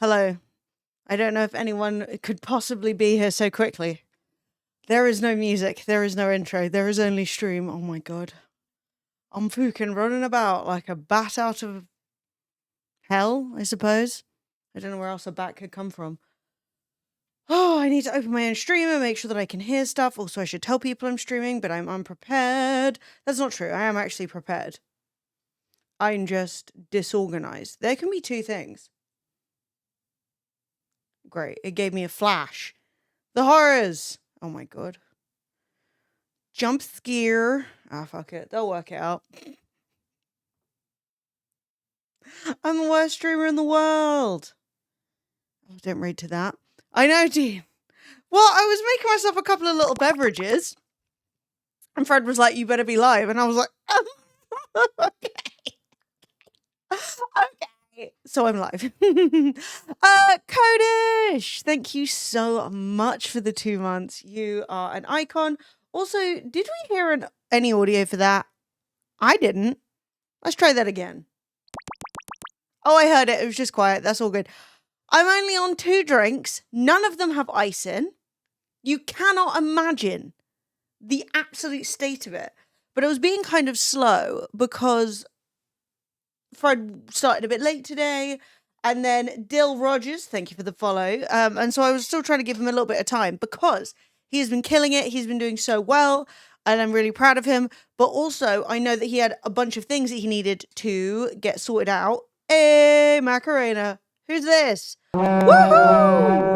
Hello. I don't know if anyone could possibly be here so quickly. There is no music. There is no intro. There is only stream. Oh my god. I'm fucking running about like a bat out of hell, I suppose. I don't know where else a bat could come from. Oh, I need to open my own stream and make sure that I can hear stuff. Also, I should tell people I'm streaming, but I'm unprepared. That's not true. I am actually prepared. I'm just disorganized. There can be two things. Great. It gave me a flash. The horrors. Oh my god. Jump scare. Ah, fuck it. They'll work it out. I'm the worst streamer in the world. Oh, don't read to that. I know, Dean. Well, I was making myself a couple of little beverages. And Fred was like, you better be live. And I was like, okay. Okay. So I'm live. Kodish, thank you so much for the 2 months. You are an icon. Also, did we hear any audio for that? I didn't. Let's try that again. Oh, I heard it. It was just quiet. That's all good. I'm only on 2 drinks. None of them have ice in. You cannot imagine the absolute state of it. But I was being kind of slow because Fred started a bit late today. And then Dill Rogers, thank you for the follow. And so I was still trying to give him a little bit of time because he has been killing it. He's been doing so well. And I'm really proud of him. But also, I know that he had a bunch of things that he needed to get sorted out. Hey, Macarena. Who's this? Woohoo!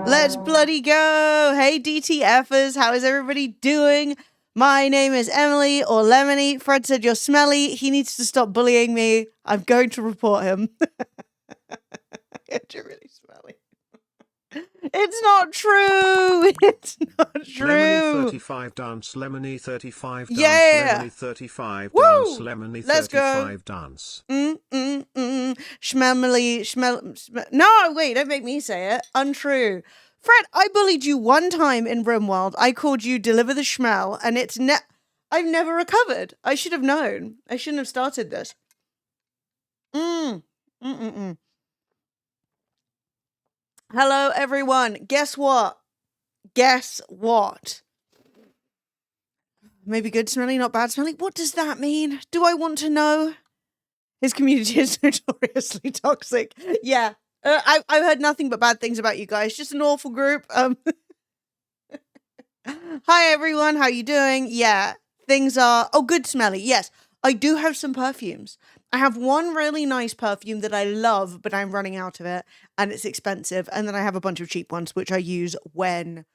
Let's bloody go. Hey, DTFers. How is everybody doing? My name is Emily or Lemony. Fred said you're smelly. He needs to stop bullying me. I'm going to report him. You're really smelly. It's not true. It's not true. Lemony 35 dance, Lemony 35 dance, yeah. Lemony 35 Woo! dance, Lemony Let's 35 dance. Schmelly. No, wait, don't make me say it. Untrue. Fred, I bullied you one time in RimWorld. I called you Deliver the Schmel, and I've never recovered. I should have known. I shouldn't have started this. Hello, everyone. Guess what? Guess what? Maybe good smelly, not bad smelly. What does that mean? Do I want to know? His community is notoriously toxic. Yeah. I've heard nothing but bad things about you guys. Just an awful group. Hi, everyone. How you doing? Yeah. Things are... Oh, good smelly. Yes. I do have some perfumes. I have one really nice perfume that I love, but I'm running out of it. And it's expensive. And then I have a bunch of cheap ones, which I use when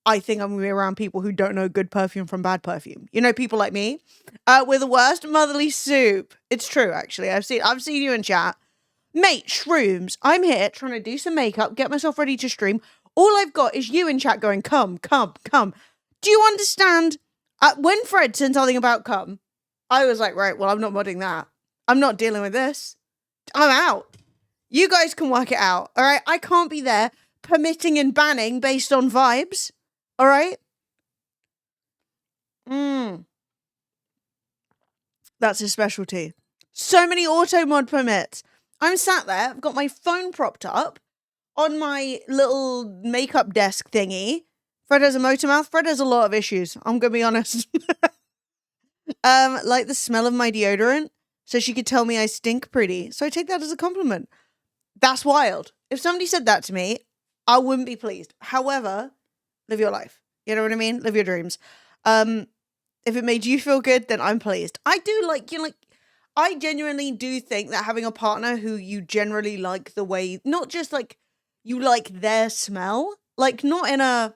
I think I'm going to be around people who don't know good perfume from bad perfume. You know, people like me. We're the worst motherly soup. It's true, actually. I've seen you in chat. Mate, shrooms. I'm here trying to do some makeup, get myself ready to stream. All I've got is you in chat going, come, come, come. Do you understand? When Fred said something about come, I was like, right, well, I'm not modding that. I'm not dealing with this. I'm out. You guys can work it out, all right? I can't be there permitting and banning based on vibes, all right? That's his specialty. So many auto mod permits. I'm sat there, I've got my phone propped up on my little makeup desk thingy. Fred has a motor mouth. Fred has a lot of issues. I'm going to be honest. Like the smell of my deodorant. So she could tell me I stink pretty. So I take that as a compliment. That's wild. If somebody said that to me, I wouldn't be pleased. However, live your life. You know what I mean? Live your dreams. If it made you feel good, then I'm pleased. I do I genuinely do think that having a partner who you generally like the way, not just like you like their smell, like not in a,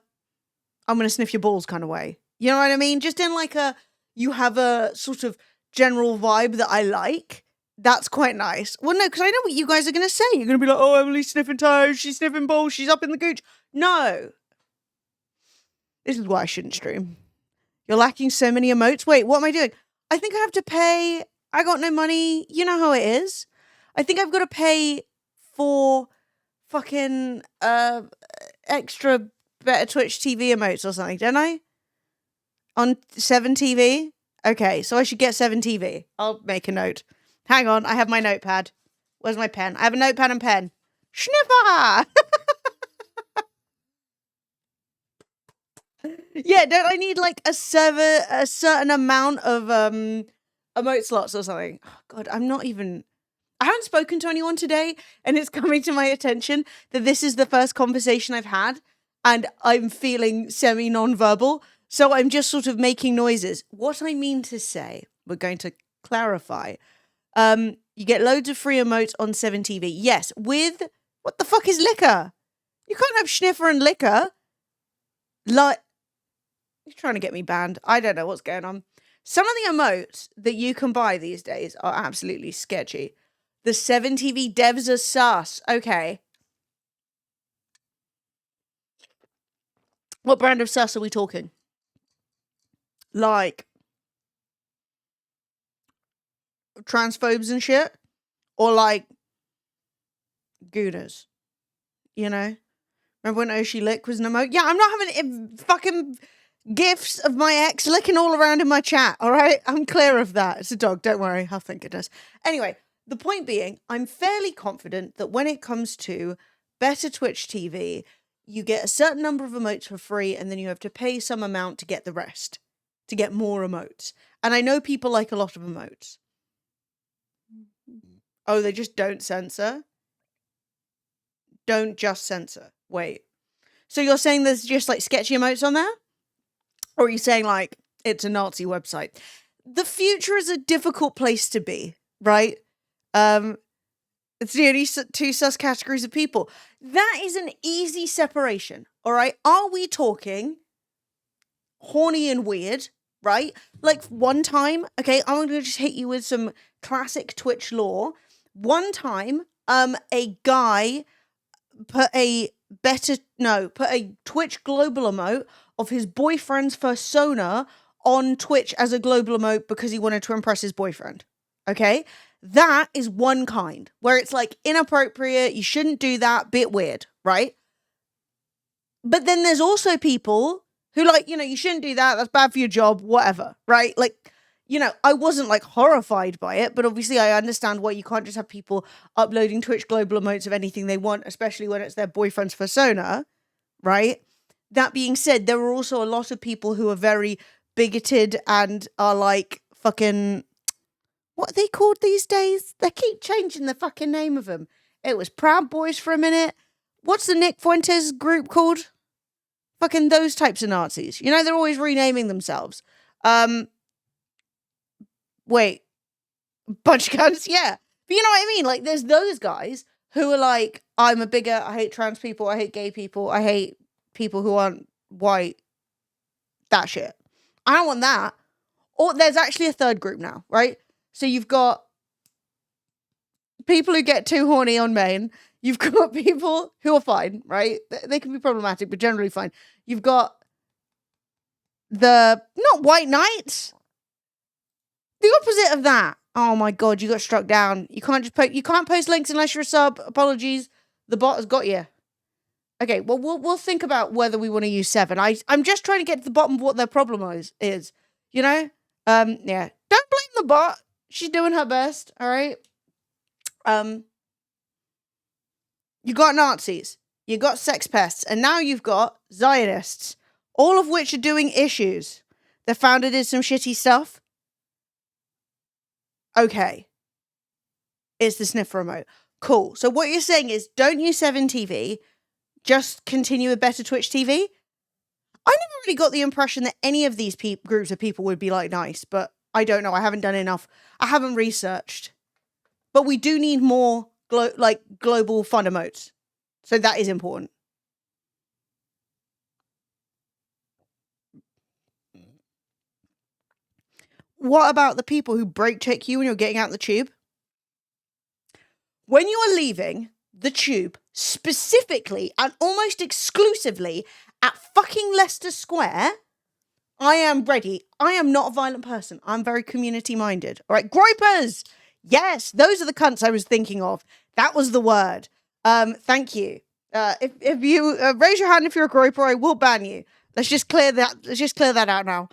I'm going to sniff your balls kind of way. You know what I mean? Just in like you have a sort of general vibe that I like. That's quite nice. Well, no, because I know what you guys are going to say. You're going to be like, oh, Emily's sniffing toes. She's sniffing balls. She's up in the gooch. No. This is why I shouldn't stream. You're lacking so many emotes. Wait, what am I doing? I think I have to pay. I got no money. You know how it is. I think I've got to pay for fucking extra better Twitch TV emotes or something, don't I? On 7 TV? Okay, so I should get 7 TV. I'll make a note. Hang on, I have my notepad. Where's my pen? I have a notepad and pen. Schnipper! Yeah, don't I need like a certain amount of emote slots or something? Oh, God, I haven't spoken to anyone today, and it's coming to my attention that this is the first conversation I've had, and I'm feeling semi-non-verbal, so I'm just sort of making noises. What I mean to say, we're going to clarify. You get loads of free emotes on 7TV. Yes, with... What the fuck is liquor? You can't have sniffer and liquor. Like... You're trying to get me banned. I don't know what's going on. Some of the emotes that you can buy these days are absolutely sketchy. The 7TV devs are sus. Okay. What brand of sus are we talking? Like transphobes and shit? Or like Gooners? You know? Remember when Oshi Lick was an emote? Yeah, I'm not having fucking gifs of my ex licking all around in my chat, alright? I'm clear of that. It's a dog, don't worry. I'll think it does. Anyway, the point being, I'm fairly confident that when it comes to better Twitch TV, you get a certain number of emotes for free, and then you have to pay some amount to get the rest, to get more emotes. And I know people like a lot of emotes. Oh, they just don't censor? Don't just censor. Wait. So you're saying there's just like sketchy emotes on there? Or are you saying like it's a Nazi website? The future is a difficult place to be, right? It's the only two sus categories of people. That is an easy separation, all right? Are we talking horny and weird, right? Like one time, okay, I'm going to just hit you with some classic Twitch lore. One time, a guy put a Twitch global emote of his boyfriend's persona on Twitch as a global emote because he wanted to impress his boyfriend. Okay? That is one kind, where it's like inappropriate, you shouldn't do that, bit weird, right? But then there's also people who like, you shouldn't do that, that's bad for your job, whatever, right? Like, I wasn't like horrified by it, but obviously I understand why you can't just have people uploading Twitch global emotes of anything they want, especially when it's their boyfriend's persona, right? That being said, there are also a lot of people who are very bigoted and are like fucking... What are they called these days? They keep changing the fucking name of them. It was Proud Boys for a minute. What's the Nick Fuentes group called? Fucking those types of Nazis. They're always renaming themselves. Wait. Bunch of guns? Yeah. But you know what I mean? Like, there's those guys who are like, I'm a bigot, I hate trans people, I hate gay people, I hate people who aren't white. That shit. I don't want that. Or there's actually a third group now, right? So you've got people who get too horny on main. You've got people who are fine, right? They can be problematic, but generally fine. You've got not white knights. The opposite of that. Oh my God, you got struck down. You can't just you can't post links unless you're a sub. Apologies. The bot has got you. Okay, well, we'll think about whether we want to use 7. I'm just trying to get to the bottom of what their problem is. Yeah. Don't blame the bot. She's doing her best, all right? You got Nazis, you got sex pests, and now you've got Zionists, all of which are doing issues. The founder did some shitty stuff. Okay. It's the sniffer remote. Cool. So what you're saying is don't use 7TV, just continue with better Twitch TV? I never really got the impression that any of these groups of people would be like nice, but I don't know. I haven't done enough. I haven't researched. But we do need more global fun emotes. So that is important. What about the people who brake check you when you're getting out the tube? When you are leaving the tube, specifically and almost exclusively at fucking Leicester Square, I am ready. I am not a violent person. I'm very community-minded. All right, groypers! Yes, those are the cunts I was thinking of. That was the word. Thank you. If you raise your hand if you're a groyper, I will ban you. Let's just clear that out now.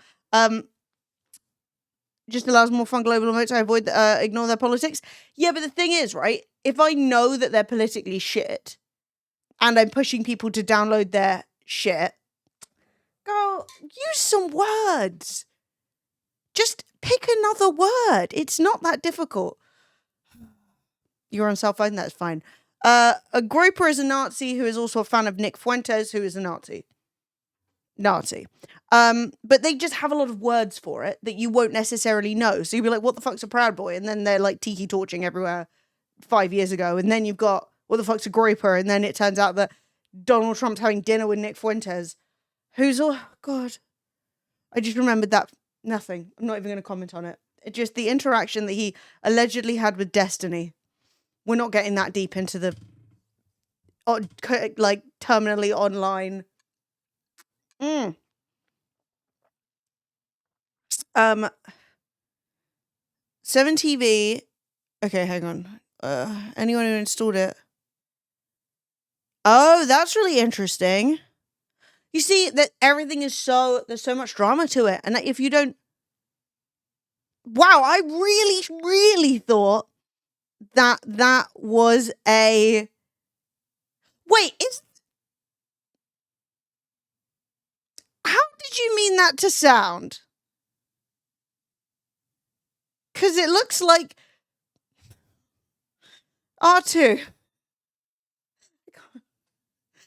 Just allows more fun global emotes. I ignore their politics. Yeah, but the thing is, right? if I know that they're politically shit and I'm pushing people to download their shit, go use some words. Just pick another word. It's not that difficult. You're on cell phone? That's fine. A groper is a Nazi who is also a fan of Nick Fuentes, who is a Nazi. But they just have a lot of words for it that you won't necessarily know. So you'll be like, what the fuck's a Proud Boy? And then they're like tiki torching everywhere 5 years ago. And then you've got, what the fuck's a groper? And then it turns out that Donald Trump's having dinner with Nick Fuentes. Who's, oh God. I just remembered that. Nothing. I'm not even going to comment on it. It's just the interaction that he allegedly had with Destiny. We're not getting that deep into the, like, terminally online. 7TV. Okay, hang on. Anyone who installed it? Oh, that's really interesting. You see that everything is there's so much drama to it. And if you don't, wow, I really, really thought that was a, wait, how did you mean that to sound? Because it looks like R2.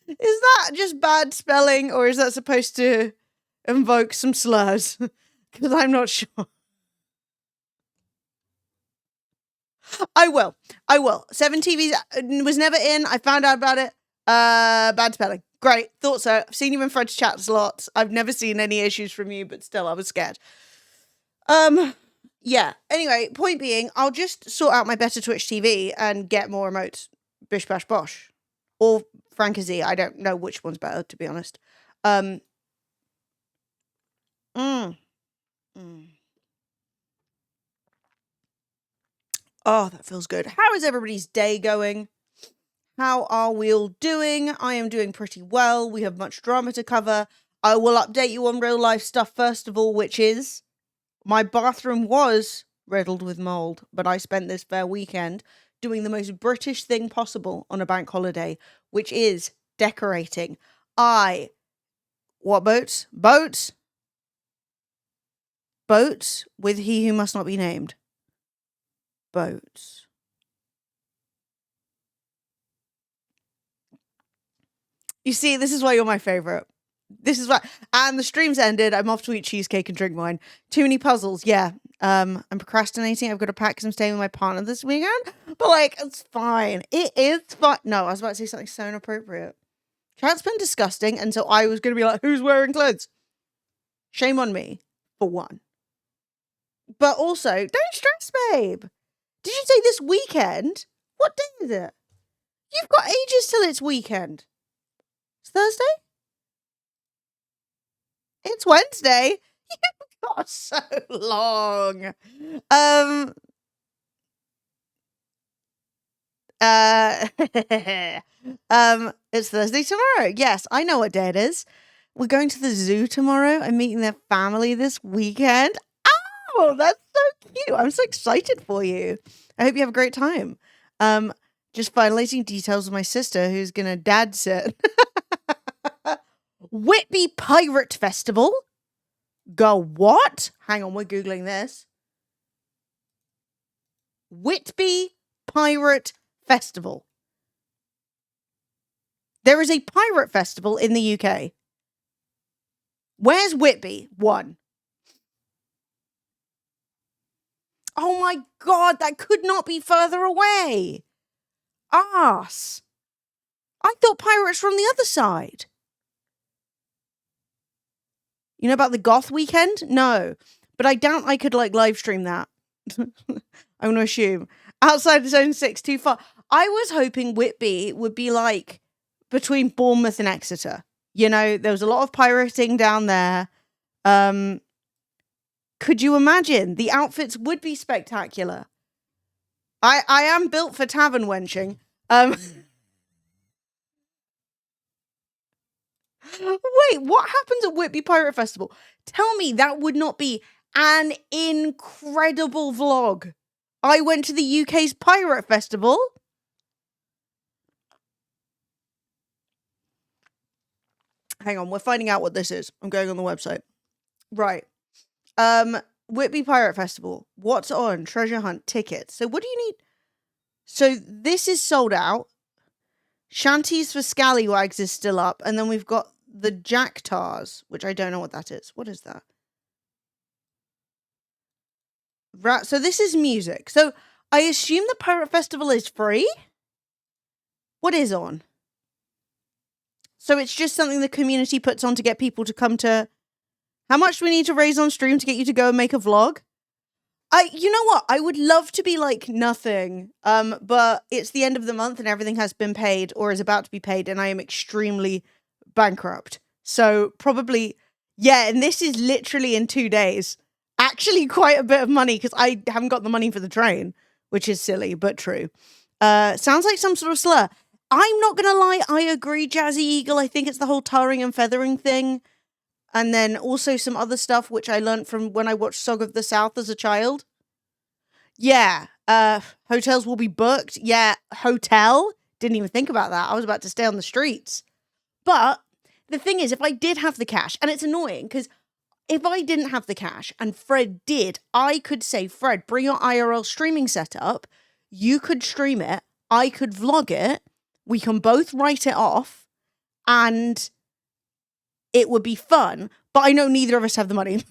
Is that just bad spelling, or is that supposed to invoke some slurs? Because I'm not sure. I will. 7TVs was never in. I found out about it. Bad spelling. Great. Thought so. I've seen you in Fred's chats lots. I've never seen any issues from you, but still, I was scared. Yeah. Anyway, point being, I'll just sort out my better Twitch TV and get more emotes. Bish bash bosh. Or Frank-a-Z. I don't know which one's better, to be honest. Oh, that feels good. How is everybody's day going? How are we all doing? I am doing pretty well. We have much drama to cover. I will update you on real life stuff first of all, which is my bathroom was riddled with mold, but I spent this fair weekend doing the most British thing possible on a bank holiday, which is decorating. What boats? Boats with he who must not be named. Boats. You see, this is why you're my favorite. This is why. And the stream's ended. I'm off to eat cheesecake and drink wine. Too many puzzles. Yeah. I'm procrastinating. I've got to pack because I'm staying with my partner this weekend. But, like, it's fine. It is fine. No, I was about to say something so inappropriate. Chat's been disgusting. And so I was going to be like, who's wearing clothes? Shame on me, for one. But also, don't stress, babe. Did you say this weekend? What day is it? You've got ages till it's weekend. It's Thursday? It's Wednesday. You've got so long. It's Thursday tomorrow. Yes, I know what day it is. We're going to the zoo tomorrow. I'm meeting their family this weekend. Oh, that's so cute. I'm so excited for you. I hope you have a great time. Just finalizing details with my sister who's gonna dad sit. Whitby Pirate Festival? Go what? Hang on, we're Googling this. Whitby Pirate Festival. There is a pirate festival in the UK. Where's Whitby? One. Oh my God, that could not be further away. Arse. I thought pirates were on the other side. You know about the goth weekend? No. But I doubt I could, like, live stream that. I'm going to assume. Outside Zone 6, too far. I was hoping Whitby would be, like, between Bournemouth and Exeter. You know, there was a lot of pirating down there. Could you imagine? The outfits would be spectacular. I am built for tavern wenching. Wait, what happens at Whitby Pirate Festival? Tell me that would not be an incredible vlog. I went to the UK's Pirate Festival. Hang on, we're finding out what this is. I'm going on the website. Right. Whitby Pirate Festival. What's on? Treasure hunt tickets. So what do you need? So this is sold out. Shanties for Scallywags is still up. And then we've got the Jack Tars, which I don't know what that is. What is that? So this is music. So I assume the Pirate Festival is free? What is on? So it's just something the community puts on to get people to come to... How much do we need to raise on stream to get you to go and make a vlog? You know what? I would love to be like nothing, but it's the end of the month and everything has been paid or is about to be paid and I am extremely bankrupt. So probably, yeah, and this is literally in 2 days. Actually quite a bit of money because I haven't got the money for the train, which is silly, but true. Sounds like some sort of slur. I'm not going to lie, I agree, Jazzy Eagle. I think it's the whole tarring and feathering thing. And then also some other stuff, which I learned from when I watched Song of the South as a child. Yeah, hotels will be booked. Yeah, hotel. Didn't even think about that. I was about to stay on the streets. But the thing is, if I did have the cash, and it's annoying, because if I didn't have the cash and Fred did, I could say, Fred, bring your IRL streaming setup. You could stream it. I could vlog it. We can both write it off. And it would be fun. But I know neither of us have the money.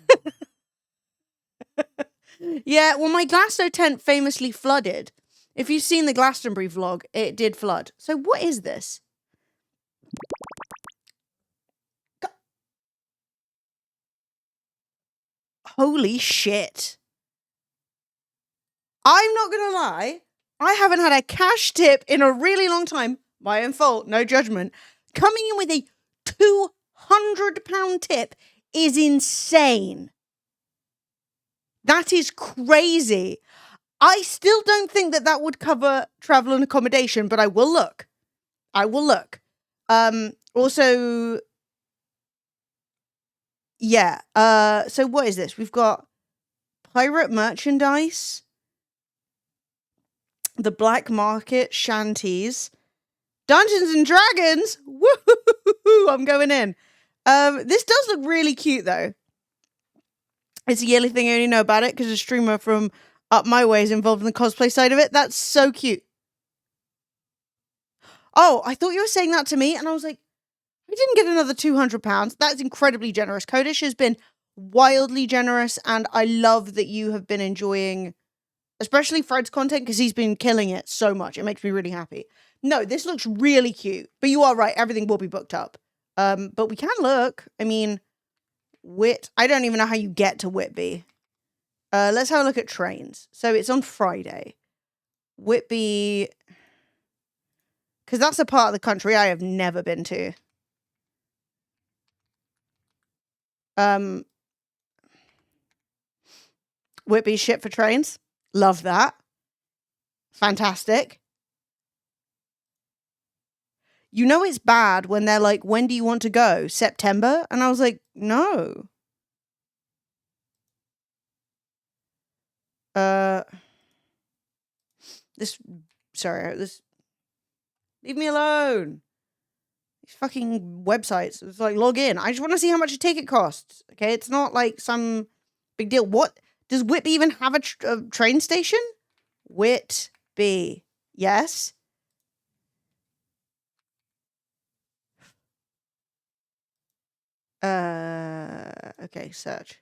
Yeah, well, my Glasgow tent famously flooded. If you've seen the Glastonbury vlog, it did flood. So what is this? Holy shit. I'm not going to lie. I haven't had a cash tip in a really long time. My own fault, no judgment. Coming in with a £200 tip is insane. That is crazy. I still don't think that would cover travel and accommodation, but I will look. I will look. Also, yeah. So what is this? We've got pirate merchandise, the black market, shanties, Dungeons and Dragons. Woo! I'm going in. This does look really cute though. It's a yearly thing. I only know about it because a streamer from up my way is involved in the cosplay side of it. That's so cute. Oh, I thought you were saying that to me, and I was like, I didn't get another £200. That's incredibly generous. Kodish has been wildly generous, and I love that you have been enjoying, especially Fred's content, because he's been killing it so much. It makes me really happy. No, this looks really cute, but you are right. Everything will be booked up. But we can look. I mean, I don't even know how you get to Whitby. Let's have a look at trains. So it's on Friday. Whitby, because that's a part of the country I have never been to. Whitby shit for trains. Love that. Fantastic. You know it's bad when they're like, when do you want to go? September? And I was like, no. This, leave me alone. These fucking websites. It's like, log in. I just want to see how much a ticket costs. Okay, it's not like some big deal. What? Does Whitby even have a train station? Whitby. Yes. Okay, search.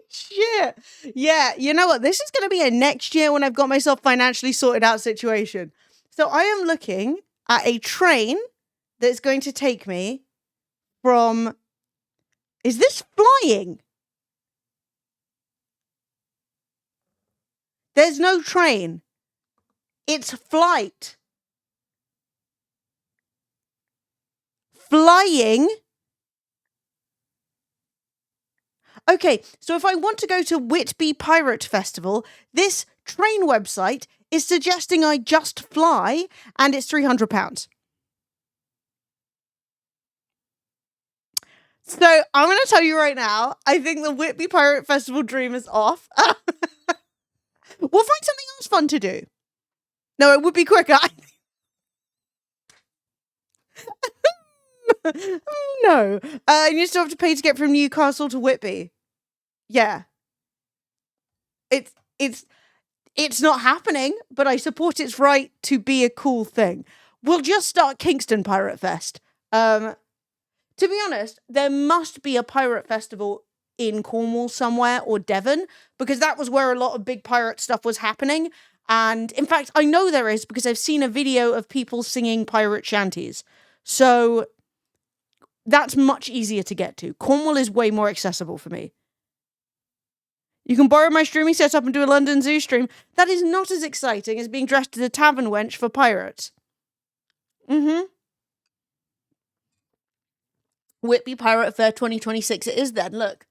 Shit. Yeah, you know what? This is going to be a next year when I've got myself financially sorted out situation. So I am looking at a train that's going to take me from... Is this flying? There's no train. It's flight. Flying. Okay, so if I want to go to Whitby Pirate Festival, this train website is suggesting I just fly, and it's £300. So I'm going to tell you right now, I think the Whitby Pirate Festival dream is off. We'll find something else fun to do. No, it would be quicker. No. You still have to pay to get from Newcastle to Whitby. Yeah. It's not happening, but I support its right to be a cool thing. We'll just start Kingston Pirate Fest. To be honest, there must be a pirate festival in Cornwall somewhere or Devon, because that was where a lot of big pirate stuff was happening. And in fact, I know there is because I've seen a video of people singing pirate shanties. So that's much easier to get to. Cornwall is way more accessible for me. You can borrow my streaming setup and do a London Zoo stream. That is not as exciting as being dressed as a tavern wench for pirates. Whitby Pirate Fair 2026 it is then, look.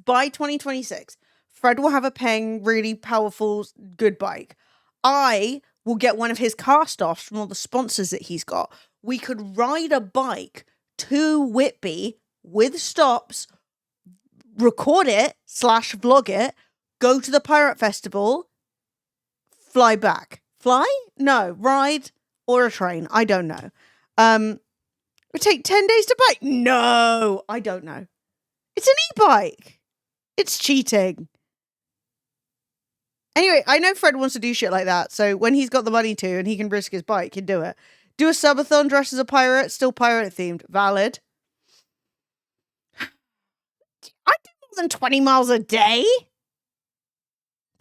By 2026, Fred will have a paying, really powerful, good bike. I will get one of his cast-offs from all the sponsors that he's got. We could ride a bike to Whitby with stops, record it / vlog it, go to the pirate festival, fly back. Fly? No, ride or a train. I don't know. It would take 10 days to bike. No, I don't know. It's an e-bike. It's cheating. Anyway, I know Fred wants to do shit like that, so when he's got the money to and he can risk his bike, he'd do it. Do a subathon dressed as a pirate, still pirate themed. Valid. I do more than 20 miles a day.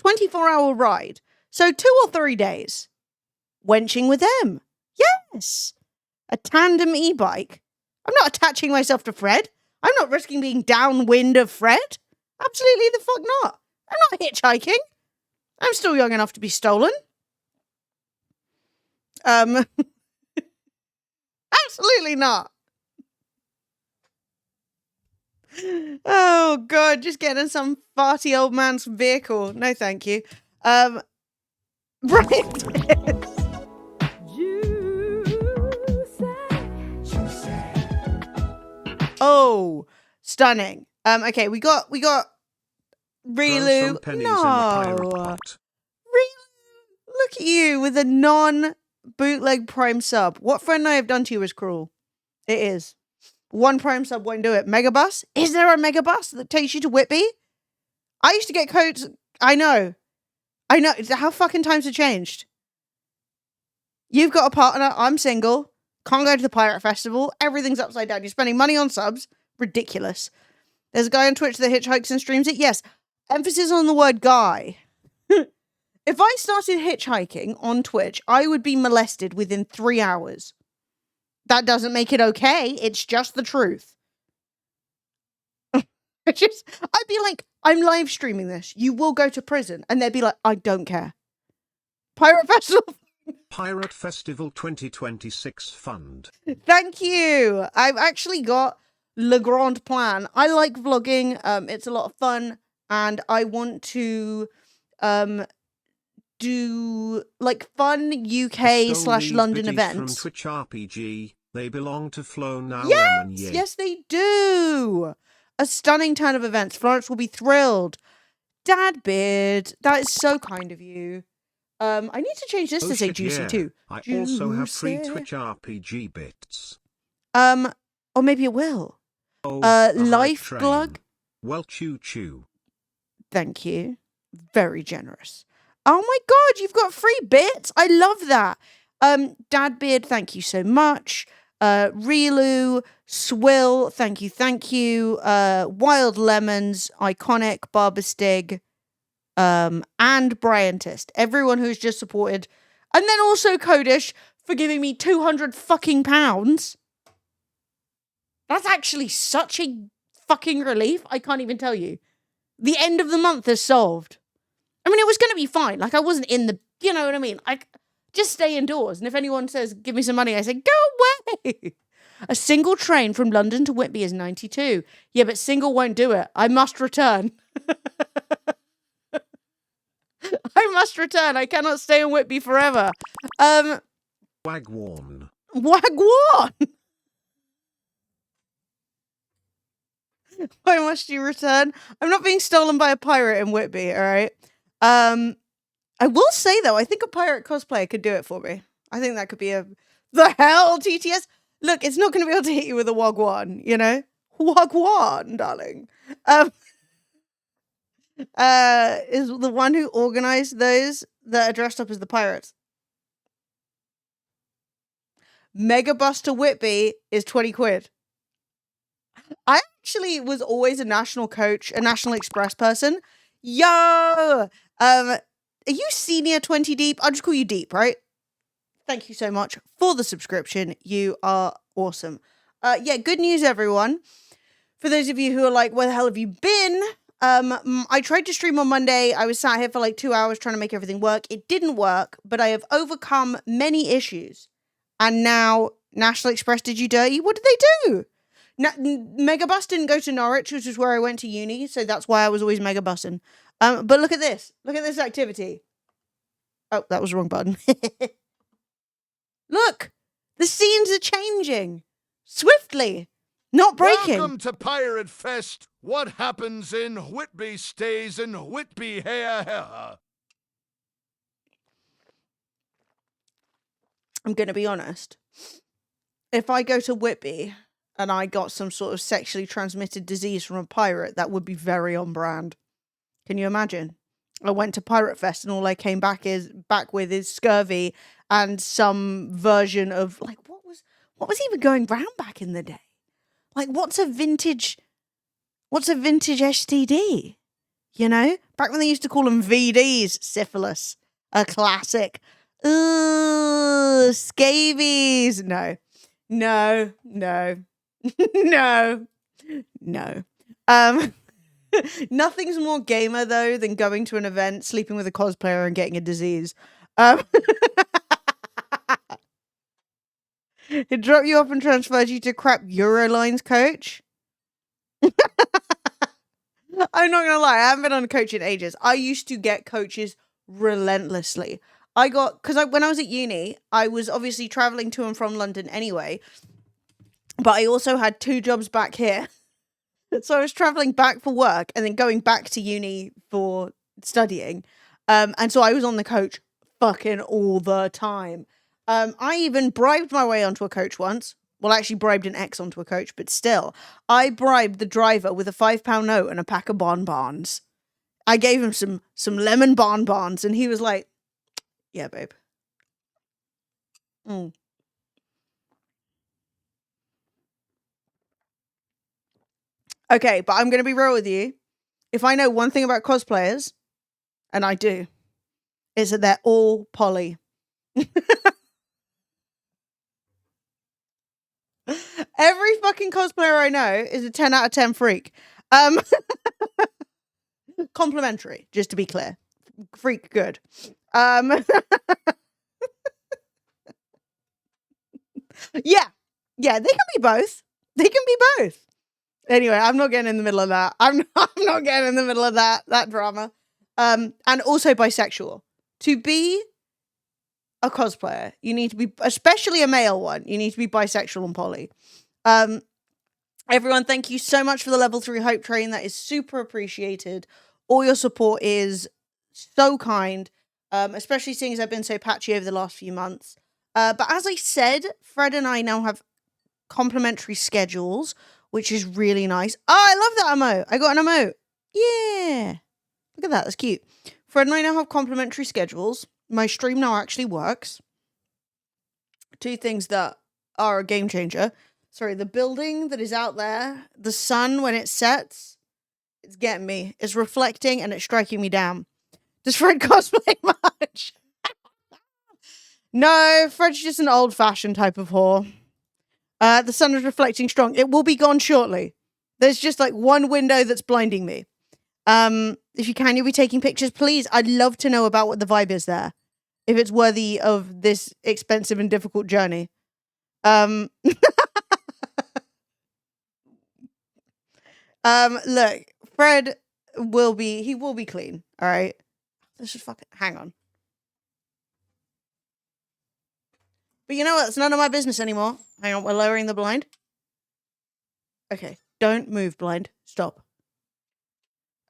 24-hour ride. So 2 or 3 days. Wenching with them. Yes. A tandem e-bike. I'm not attaching myself to Fred. I'm not risking being downwind of Fred. Absolutely the fuck not. I'm not hitchhiking. I'm still young enough to be stolen. Absolutely not. Oh god, just getting in some farty old man's vehicle. No, thank you. Right. Oh, stunning. Okay, we got Relu. No. Look at you with a non-bootleg Prime sub. What friend I have done to you is cruel. It is. One Prime sub won't do it. Megabus? Is there a Megabus that takes you to Whitby? I used to get codes. I know. How fucking times have changed. You've got a partner. I'm single. Can't go to the Pirate Festival. Everything's upside down. You're spending money on subs. Ridiculous. There's a guy on Twitch that hitchhikes and streams it. Yes. Emphasis on the word guy. If I started hitchhiking on Twitch, I would be molested within 3 hours. That doesn't make it okay. It's just the truth. I'd be like, I'm live streaming this. You will go to prison. And they'd be like, I don't care. Pirate Festival. Pirate Festival 2026 Fund. Thank you. I've actually got Le Grand Plan. I like vlogging. It's a lot of fun. And I want to do like fun UK / London events. From Twitch RPG, they belong to Flo now. Yes, they do. A stunning turn of events. Florence will be thrilled. Dad Beard, that is so kind of you. I need to change this to say juicy too. I also have free Twitch RPG bits. Or maybe it will. Life Glug. Well, choo. Thank you. Very generous. Oh my god, you've got free bits. I love that. Dad Beard, thank you so much. Relu, Swill, thank you. Wild Lemons, Iconic, Barbastig, and Bryantist. Everyone who's just supported. And then also Kodish for giving me 200 fucking pounds. That's actually such a fucking relief. I can't even tell you. The end of the month is solved. I mean, it was going to be fine. Like, I wasn't in the... You know what I mean? I just stay indoors. And if anyone says, give me some money, I say, go away. A single train from London to Whitby is 92. Yeah, but single won't do it. I must return. I must return. I cannot stay in Whitby forever. Wagwan. Wagwan. Why must you return? I'm not being stolen by a pirate in Whitby, all right? I will say, though, I think a pirate cosplayer could do it for me. I think that could be the hell, TTS? Look, it's not going to be able to hit you with a wagwan, you know? Wagwan, darling. Is the one who organized those that are dressed up as the pirates. Mega bus to Whitby is 20 quid. I actually was always a National Coach, a National Express person. Yo! Are you senior 20 deep? I'll just call you deep, right? Thank you so much for the subscription. You are awesome. Yeah, good news, everyone. For those of you who are like, where the hell have you been? I tried to stream on Monday. I was sat here for like 2 hours trying to make everything work. It didn't work, but I have overcome many issues. And now National Express did you dirty. What did they do? Megabus didn't go to Norwich, which is where I went to uni, so that's why I was always megabussing. But look at this. Look at this activity. Oh, that was the wrong button. Look! The scenes are changing. Swiftly. Not breaking. Welcome to Pirate Fest. What happens in Whitby stays in Whitby. I'm going to be honest. If I go to Whitby and I got some sort of sexually transmitted disease from a pirate, that would be very on brand. Can you imagine? I went to Pirate Fest and all I came back with is scurvy and some version of like what was even going round back in the day? Like what's a vintage STD? You know? Back when they used to call them VDs, syphilis. A classic. Ooh, scabies. No. No. Nothing's more gamer though than going to an event, sleeping with a cosplayer, and getting a disease. It dropped you off and transferred you to crap Eurolines coach. I'm not gonna lie, I haven't been on a coach in ages. I used to get coaches relentlessly. When I was at uni, I was obviously traveling to and from London anyway, but I also had 2 jobs back here. So I was traveling back for work and then going back to uni for studying. And so I was on the coach fucking all the time. I even bribed my way onto a coach once. Well, actually bribed an ex onto a coach, but still. I bribed the driver with a £5 note and a pack of bonbons. I gave him some lemon bonbons and he was like, yeah, babe. Okay, but I'm going to be real with you. If I know one thing about cosplayers, and I do, is that they're all poly. Every fucking cosplayer I know is a 10 out of 10 freak. Complimentary, just to be clear. Freak good. Yeah, they can be both. Anyway, I'm not getting in the middle of that. I'm not getting in the middle of that drama. And also bisexual. To be a cosplayer, you need to be, especially a male one, you need to be bisexual and poly. Everyone, thank you so much for the level 3 hype train. That is super appreciated. All your support is so kind, especially seeing as I've been so patchy over the last few months. But as I said, Fred and I now have complimentary schedules, which is really nice. Oh, I love that emote. I got an emote. Yeah. Look at that. That's cute. Fred and I now have complimentary schedules. My stream now actually works. 2 things that are a game changer. Sorry, the building that is out there, the sun when it sets, it's getting me. It's reflecting and it's striking me down. Does Fred cosplay much? No, Fred's just an old-fashioned type of whore. The sun is reflecting strong. It will be gone shortly. There's just like one window that's blinding me. If you can, you'll be taking pictures, please. I'd love to know about what the vibe is there. If it's worthy of this expensive and difficult journey. Look, Fred will be clean. All right. Let's just fucking hang on. But you know what? It's none of my business anymore. Hang on, we're lowering the blind. Okay. Don't move, blind. Stop.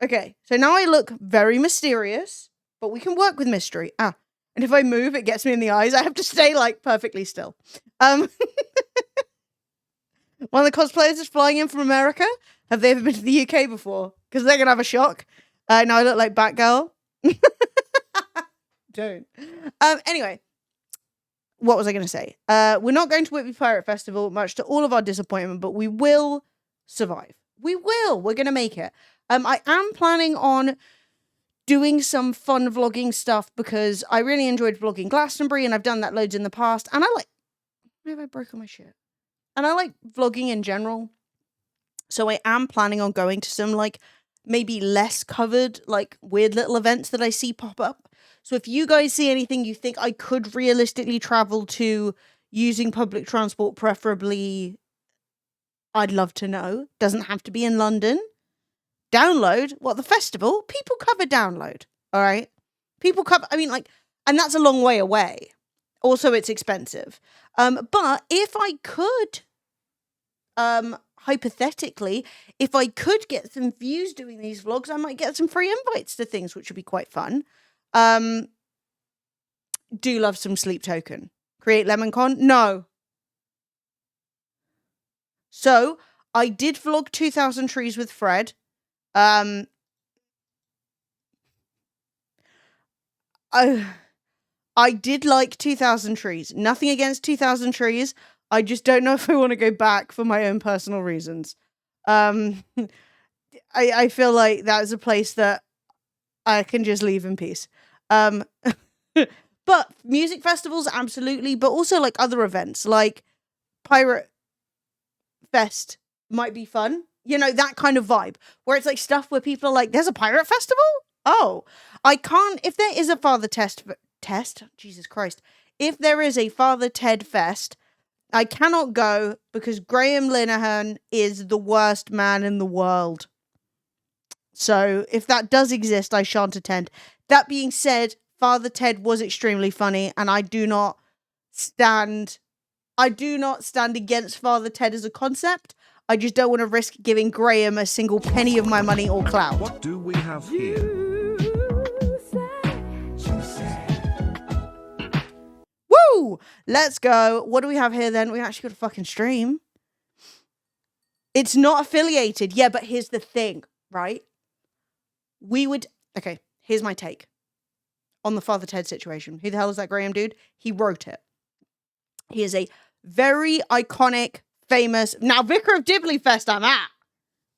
Okay, so now I look very mysterious, but we can work with mystery. And if I move, it gets me in the eyes. I have to stay, like, perfectly still. One of the cosplayers is flying in from America. Have they ever been to the UK before? Because they're going to have a shock. Now I look like Batgirl. Don't. Anyway, what was I going to say? We're not going to Whitby Pirate Festival, much to all of our disappointment, but we will survive. We will. We're going to make it. I am planning on doing some fun vlogging stuff because I really enjoyed vlogging Glastonbury and I've done that loads in the past. And I like... Why have I broken my shit? And I like vlogging in general. So I am planning on going to some, like, maybe less covered, like, weird little events that I see pop up. So if you guys see anything you think I could realistically travel to using public transport, preferably, I'd love to know. Doesn't have to be in London. Download? What, the festival? People cover download, all right? People cover, I mean, like, and that's a long way away. Also, it's expensive. But if I could, hypothetically, if I could get some views doing these vlogs, I might get some free invites to things, which would be quite fun. Do love some Sleep Token. Create LemonCon? No. So, I did vlog 2000 Trees with Fred. I did like 2000 Trees. Nothing against 2000 Trees. I just don't know if I want to go back for my own personal reasons. I feel like that is a place that I can just leave in peace. But music festivals, absolutely. But also like other events, like Pirate Fest might be fun. You know, that kind of vibe where it's like stuff where people are like, there's a pirate festival? Oh, I can't, if there is a Father Test, Jesus Christ. If there is a Father Ted Fest, I cannot go because Graham Linehan is the worst man in the world. So if that does exist, I shan't attend. That being said, Father Ted was extremely funny and I do not stand against Father Ted as a concept. I just don't want to risk giving Graham a single penny of my money or clout. What do we have here? Woo! Let's go. What do we have here then? We actually got a fucking stream. It's not affiliated. Yeah, but here's the thing, right? Okay, here's my take on the Father Ted situation. Who the hell is that Graham dude? He wrote it. He is a very iconic, famous, now Vicar of Dibley Fest I'm at.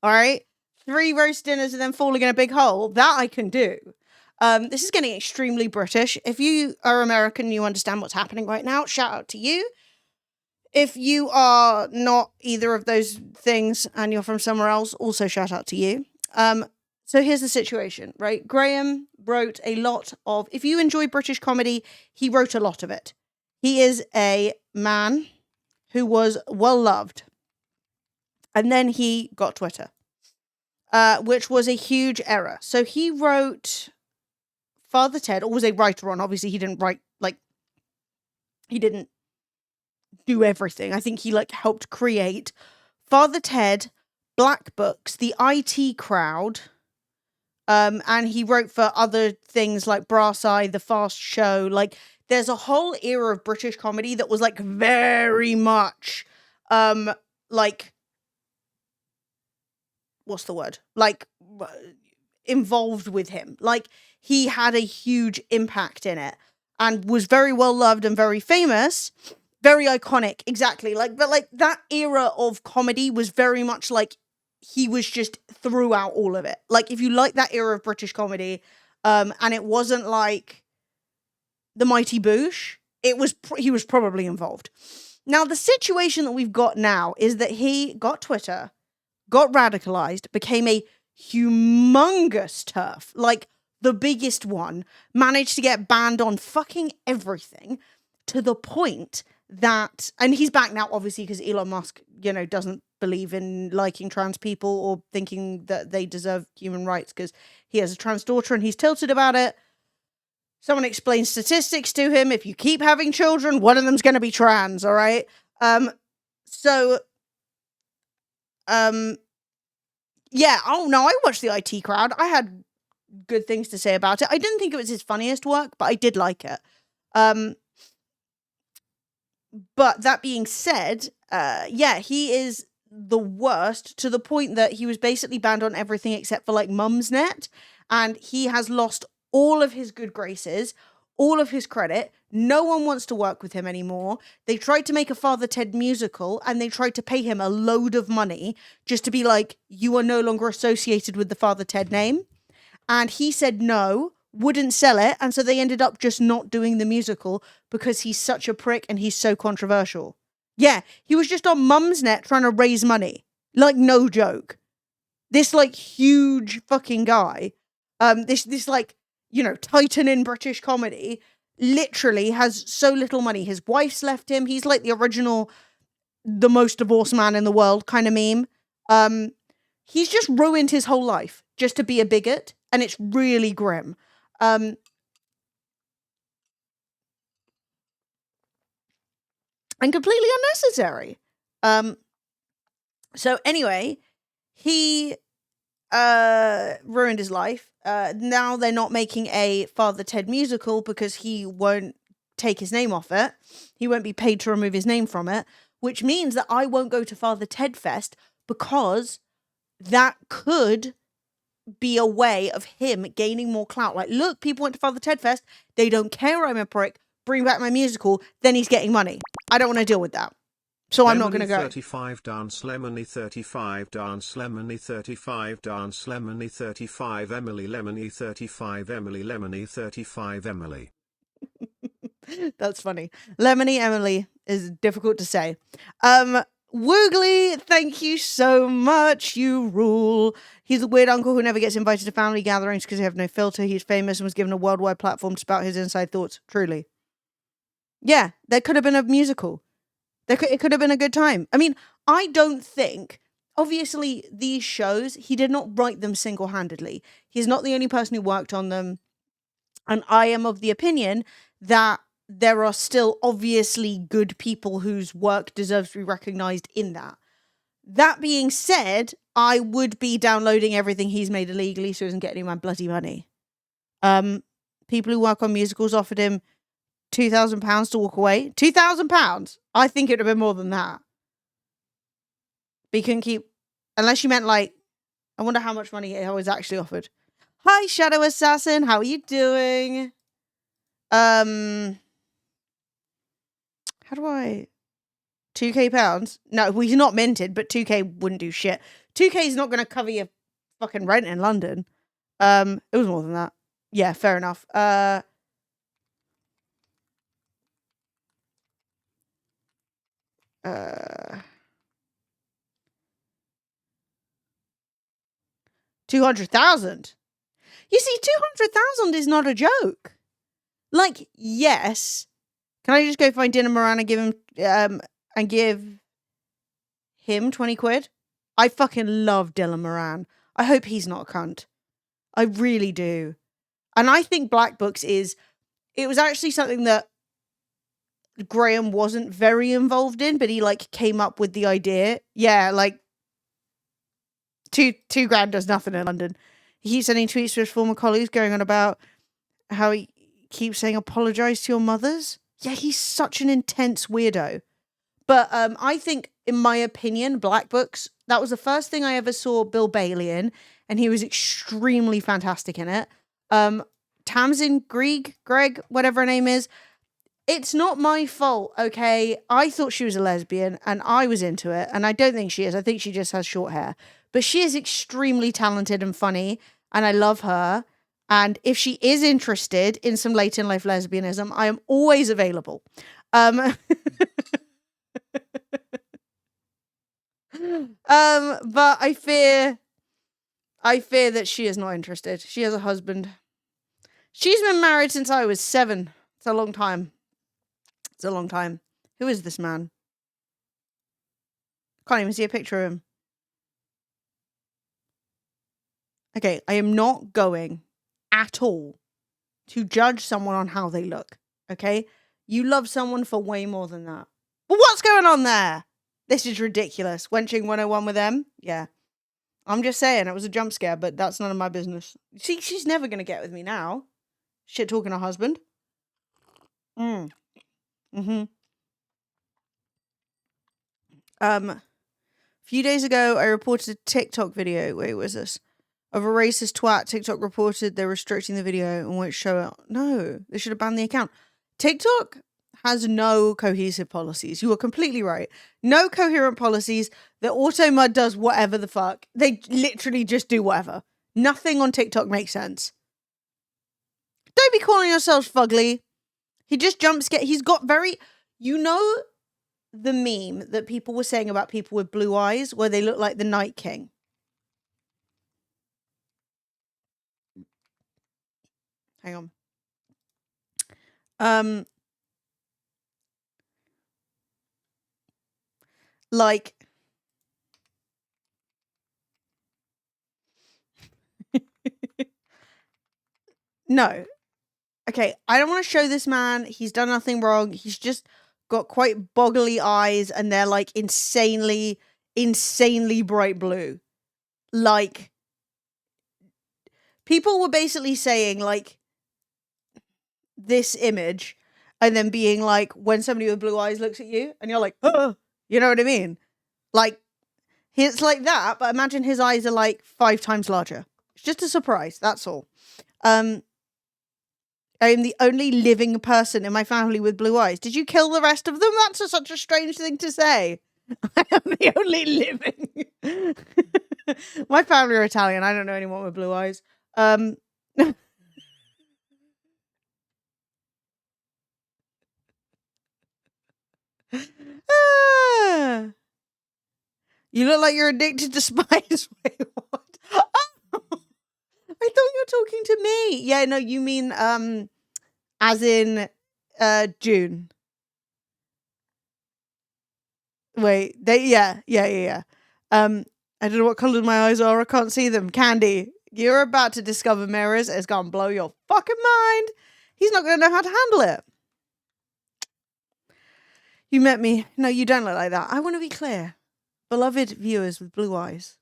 All right? 3 roast dinners and then falling in a big hole. That I can do. This is getting extremely British. If you are American, you understand what's happening right now. Shout out to you. If you are not either of those things and you're from somewhere else, also shout out to you. So here's the situation, right? Graham wrote a lot of, if you enjoy British comedy, he wrote a lot of it. He is a man who was well loved. And then he got Twitter, which was a huge error. So he wrote Father Ted, or was a writer on, obviously he didn't write, like, he didn't do everything. I think he, like, helped create Father Ted, Black Books, the IT Crowd, and he wrote for other things like Brass Eye, The Fast Show. Like, there's a whole era of British comedy that was, like, very much, like, what's the word? Like, involved with him. Like, he had a huge impact in it and was very well loved and very famous. Very iconic, exactly. Like, but like that era of comedy was very much like he was just throughout all of it. Like, if you like that era of British comedy, and it wasn't like the Mighty Boosh, he was probably involved. Now, the situation that we've got now is that he got Twitter, got radicalized, became a humongous turf, like the biggest one, managed to get banned on fucking everything to the point that, and he's back now, obviously, because Elon Musk, you know, doesn't believe in liking trans people or thinking that they deserve human rights because he has a trans daughter and he's tilted about it. Someone explains statistics to him. If you keep having children, one of them's going to be trans, all right? Yeah, oh no, I watched the IT Crowd. I had good things to say about it. I didn't think it was his funniest work, but I did like it. But that being said, yeah, he is the worst, to the point that he was basically banned on everything except for like Mumsnet, and he has lost all of his good graces, all of his credit. No one wants to work with him anymore. They tried to make a Father Ted musical, and they tried to pay him a load of money just to be like, you are no longer associated with the Father Ted name. And he said no, wouldn't sell it, and so they ended up just not doing the musical because he's such a prick and he's so controversial. Yeah, he was just on Mumsnet trying to raise money. Like, no joke. This, like, huge fucking guy, this like, you know, titan in British comedy, literally has so little money. His wife's left him. He's like the original, the most divorced man in the world kind of meme. He's just ruined his whole life just to be a bigot, and it's really grim. And completely unnecessary. So anyway, he ruined his life. Now they're not making a Father Ted musical because he won't take his name off it. He won't be paid to remove his name from it, which means that I won't go to Father Ted Fest, because that could be a way of him gaining more clout. Like, look, people went to Father Ted Fest. They don't care I'm a prick. Bring back my musical. Then he's getting money. I don't want to deal with that. So I'm not going to go. 35 dance lemony 35 dance lemony 35 dance lemony 35 Emily lemony 35 Emily lemony 35 Emily. That's funny. Lemony Emily is difficult to say. Woogly, thank you so much. You rule. He's a weird uncle who never gets invited to family gatherings because they have no filter. He's famous and was given a worldwide platform to spout his inside thoughts. Truly. Yeah, there could have been a musical. It could have been a good time. I mean, I don't think, obviously, these shows, he did not write them single-handedly. He's not the only person who worked on them. And I am of the opinion that there are still obviously good people whose work deserves to be recognized in that. That being said, I would be downloading everything he's made illegally so he doesn't get any of my bloody money. People who work on musicals offered him £2,000 to walk away. £2,000? I think it would have been more than that. But he couldn't keep, unless you meant like, I wonder how much money he was actually offered. Hi, Shadow Assassin. How are you doing? How do I... 2k pounds? No, well, he's not minted, but 2k wouldn't do shit. 2k is not going to cover your fucking rent in London. It was more than that. Yeah, fair enough. $200,000. You see, 200,000 is not a joke. Like, yes. Can I just go find Dylan Moran and give him 20 quid? I fucking love Dylan Moran. I hope he's not a cunt. I really do. And I think Black Books it was actually something that Graham wasn't very involved in, but he like came up with the idea. Yeah, like two grand does nothing in London. He keeps sending tweets to his former colleagues going on about how he keeps saying apologize to your mothers. Yeah, he's such an intense weirdo. But I think, in my opinion, Black Books, that was the first thing I ever saw Bill Bailey in, and he was extremely fantastic in it. Tamsin Greg, whatever her name is, it's not my fault, okay? I thought she was a lesbian, and I was into it, and I don't think she is. I think she just has short hair. But she is extremely talented and funny, and I love her. And if she is interested in some late in life lesbianism, I am always available. But I fear that she is not interested. She has a husband. She's been married since I was 7. It's a long time. It's a long time. Who is this man? Can't even see a picture of him. Okay, I am not going at all to judge someone on how they look. Okay? You love someone for way more than that. But what's going on there? This is ridiculous. Wenching 101 with them? Yeah. I'm just saying it was a jump scare, but that's none of my business. See, she's never gonna get with me now. Shit talking her husband. Mm-hmm. A few days ago, I reported a TikTok video. Wait, what is this? Of a racist twat. TikTok reported they're restricting the video and won't show it. No, they should have banned the account. TikTok has no cohesive policies. You are completely right. No coherent policies. The auto mud does whatever the fuck. They literally just do whatever. Nothing on TikTok makes sense. Don't be calling yourselves fugly. He just jump scare. He's got very, you know, the meme that people were saying about people with blue eyes where they look like the Night King. Hang on. Like, no. Okay, I don't want to show this man. He's done nothing wrong. He's just got quite boggly eyes and they're like insanely bright blue. Like, people were basically saying like this image and then being like, when somebody with blue eyes looks at you and you're like, oh, you know what I mean? Like, it's like that, but imagine his eyes are like 5 times larger. It's just a surprise, that's all. I am the only living person in my family with blue eyes. Did you kill the rest of them? That's such a strange thing to say. I am the only living. My family are Italian. I don't know anyone with blue eyes. You look like you're addicted to spice. Wait, what? I thought you were talking to me. Yeah, no, you mean as in June. Wait, yeah. I don't know what colour my eyes are. I can't see them. Candy, you're about to discover mirrors. It's gonna blow your fucking mind. He's not gonna know how to handle it. You met me. No, you don't look like that. I want to be clear. Beloved viewers with blue eyes.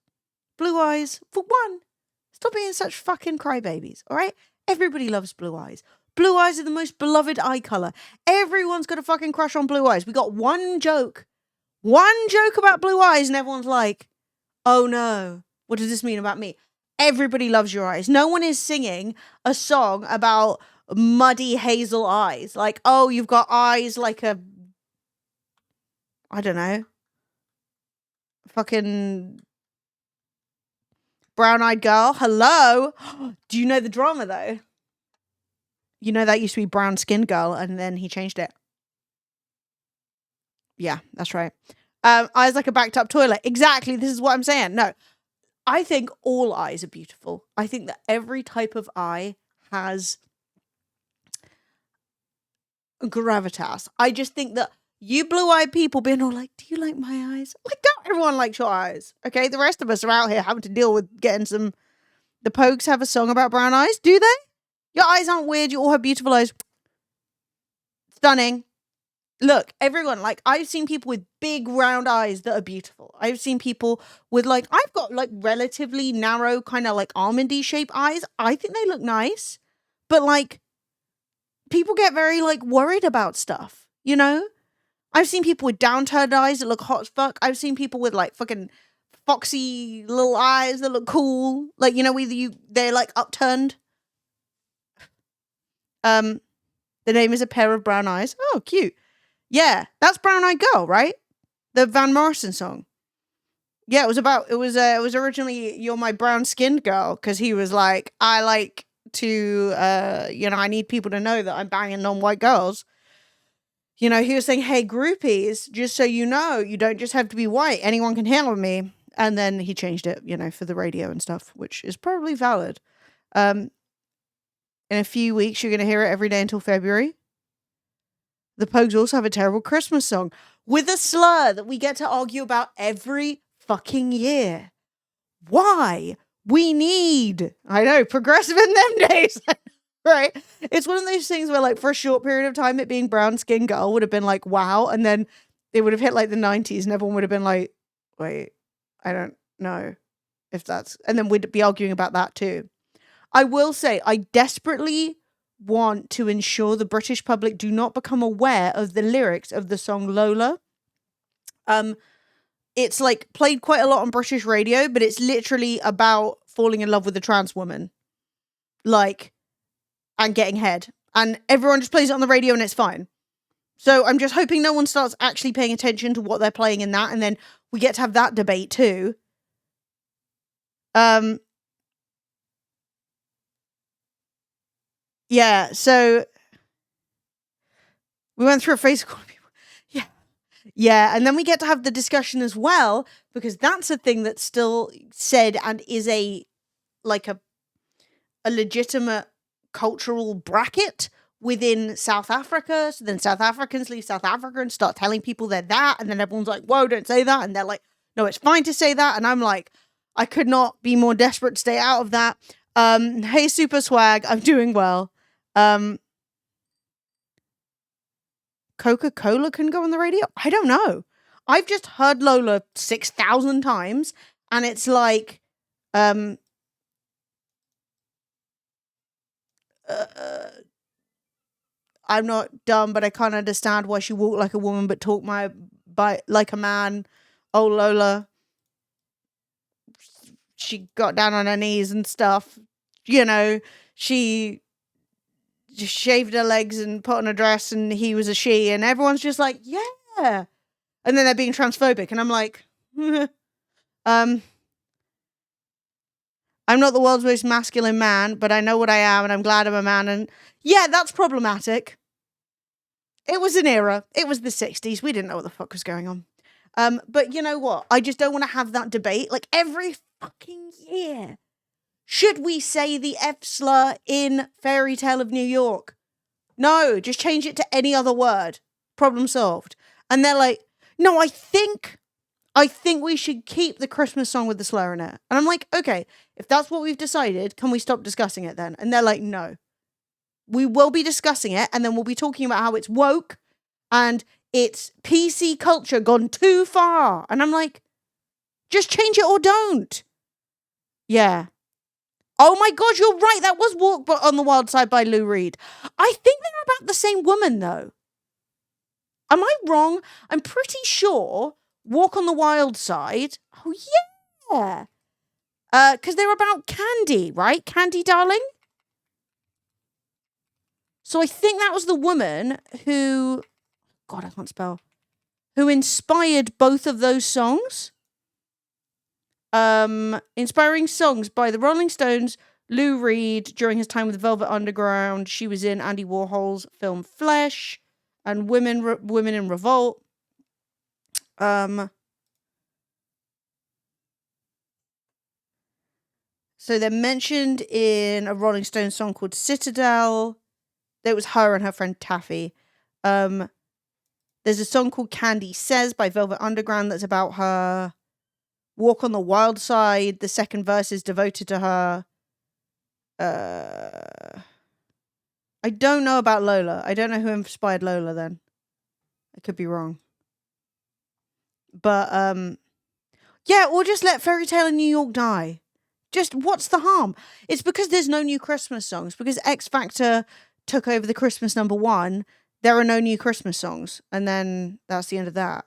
Blue eyes, for one, stop being such fucking crybabies, all right? Everybody loves blue eyes. Blue eyes are the most beloved eye colour. Everyone's got a fucking crush on blue eyes. We got one joke about blue eyes and everyone's like, oh no, what does this mean about me? Everybody loves your eyes. No one is singing a song about muddy hazel eyes. Like, oh, you've got eyes like a, I don't know, fucking brown-eyed girl. Hello? Do you know the drama though? You know that used to be brown-skinned girl and then he changed it. Yeah, that's right. Eyes like a backed up toilet. Exactly. This is what I'm saying. No, I think all eyes are beautiful. I think that every type of eye has gravitas. I just think that you blue-eyed people being all like, do you like my eyes? Like, not everyone likes your eyes. Okay, the rest of us are out here having to deal with getting some. The Pogues have a song about brown eyes, do they? Your eyes aren't weird. You all have beautiful eyes. Stunning. Look, everyone, like, I've seen people with big round eyes that are beautiful. I've seen people with, like, I've got, like, relatively narrow, kind of, like, almondy shaped eyes. I think they look nice. But, like, people get very, like, worried about stuff, you know? I've seen people with downturned eyes that look hot as fuck. I've seen people with, like, fucking foxy little eyes that look cool. Like, you know, they're, like, upturned. The name is A Pair of Brown Eyes. Oh, cute. Yeah, that's Brown Eyed Girl, right? The Van Morrison song. Yeah, it was originally You're My Brown Skinned Girl, because he was like, I like to, I need people to know that I'm banging non-white girls. You know, he was saying, hey, groupies, just so you know, you don't just have to be white. Anyone can handle me. And then he changed it, you know, for the radio and stuff, which is probably valid. In a few weeks, you're going to hear it every day until February. The Pogues also have a terrible Christmas song with a slur that we get to argue about every fucking year. Why? We need, I know, progressive in them days. Right? It's one of those things where, like, for a short period of time, it being brown skin girl would have been like, wow. And then it would have hit like the 90s and everyone would have been like, wait, I don't know. If that's, and then we'd be arguing about that too. I will say, I desperately want to ensure the British public do not become aware of the lyrics of the song Lola. It's like played quite a lot on British radio, but it's literally about falling in love with a trans woman, like, and getting head, and everyone just plays it on the radio and it's fine. So I'm just hoping no one starts actually paying attention to what they're playing in that, and then we get to have that debate too. Yeah, so we went through a phase of calling people. Yeah. Yeah, and then we get to have the discussion as well, because that's a thing that's still said and is a legitimate cultural bracket within South Africa. So then South Africans leave South Africa and start telling people they're that, and then everyone's like, whoa, don't say that. And they're like, no, it's fine to say that. And I'm like, I could not be more desperate to stay out of that. Hey, Super Swag, I'm doing well. Coca-Cola can go on the radio? I don't know. I've just heard Lola 6,000 times, and it's like, I'm not dumb, but I can't understand why she walked like a woman but talked like a man. Oh, Lola. She got down on her knees and stuff. You know, she just shaved her legs and put on a dress, and he was a she, and everyone's just like, yeah. And then they're being transphobic, and I'm like, I'm not the world's most masculine man, but I know what I am, and I'm glad I'm a man. And yeah, that's problematic. It was an era. It was the 60s. We didn't know what the fuck was going on. But you know what? I just don't want to have that debate. Like, every fucking year. Should we say the F slur in Fairy Tale of New York? No, just change it to any other word. Problem solved. And they're like, no, I think we should keep the Christmas song with the slur in it. And I'm like, okay, if that's what we've decided, can we stop discussing it then? And they're like, no. We will be discussing it, and then we'll be talking about how it's woke and it's PC culture gone too far. And I'm like, just change it or don't. Yeah. Oh my God, you're right. That was Walk on the Wild Side by Lou Reed. I think they're about the same woman, though. Am I wrong? I'm pretty sure Walk on the Wild Side. Oh, yeah. Because they're about Candy, right? Candy Darling? So I think that was the woman who... God, I can't spell. Who inspired both of those songs. Inspiring songs by the Rolling Stones, Lou Reed, during his time with Velvet Underground. She was in Andy Warhol's film Flesh and Women in Revolt. So they're mentioned in a Rolling Stones song called Citadel. It was her and her friend Taffy. There's a song called Candy Says by Velvet Underground that's about her. Walk on the Wild Side, the second verse is devoted to her. I don't know about Lola. I don't know who inspired Lola then. I could be wrong. But, yeah, or just let Fairy Tale in New York die. Just, what's the harm? It's because there's no new Christmas songs. Because X Factor took over the Christmas #1. There are no new Christmas songs. And then that's the end of that.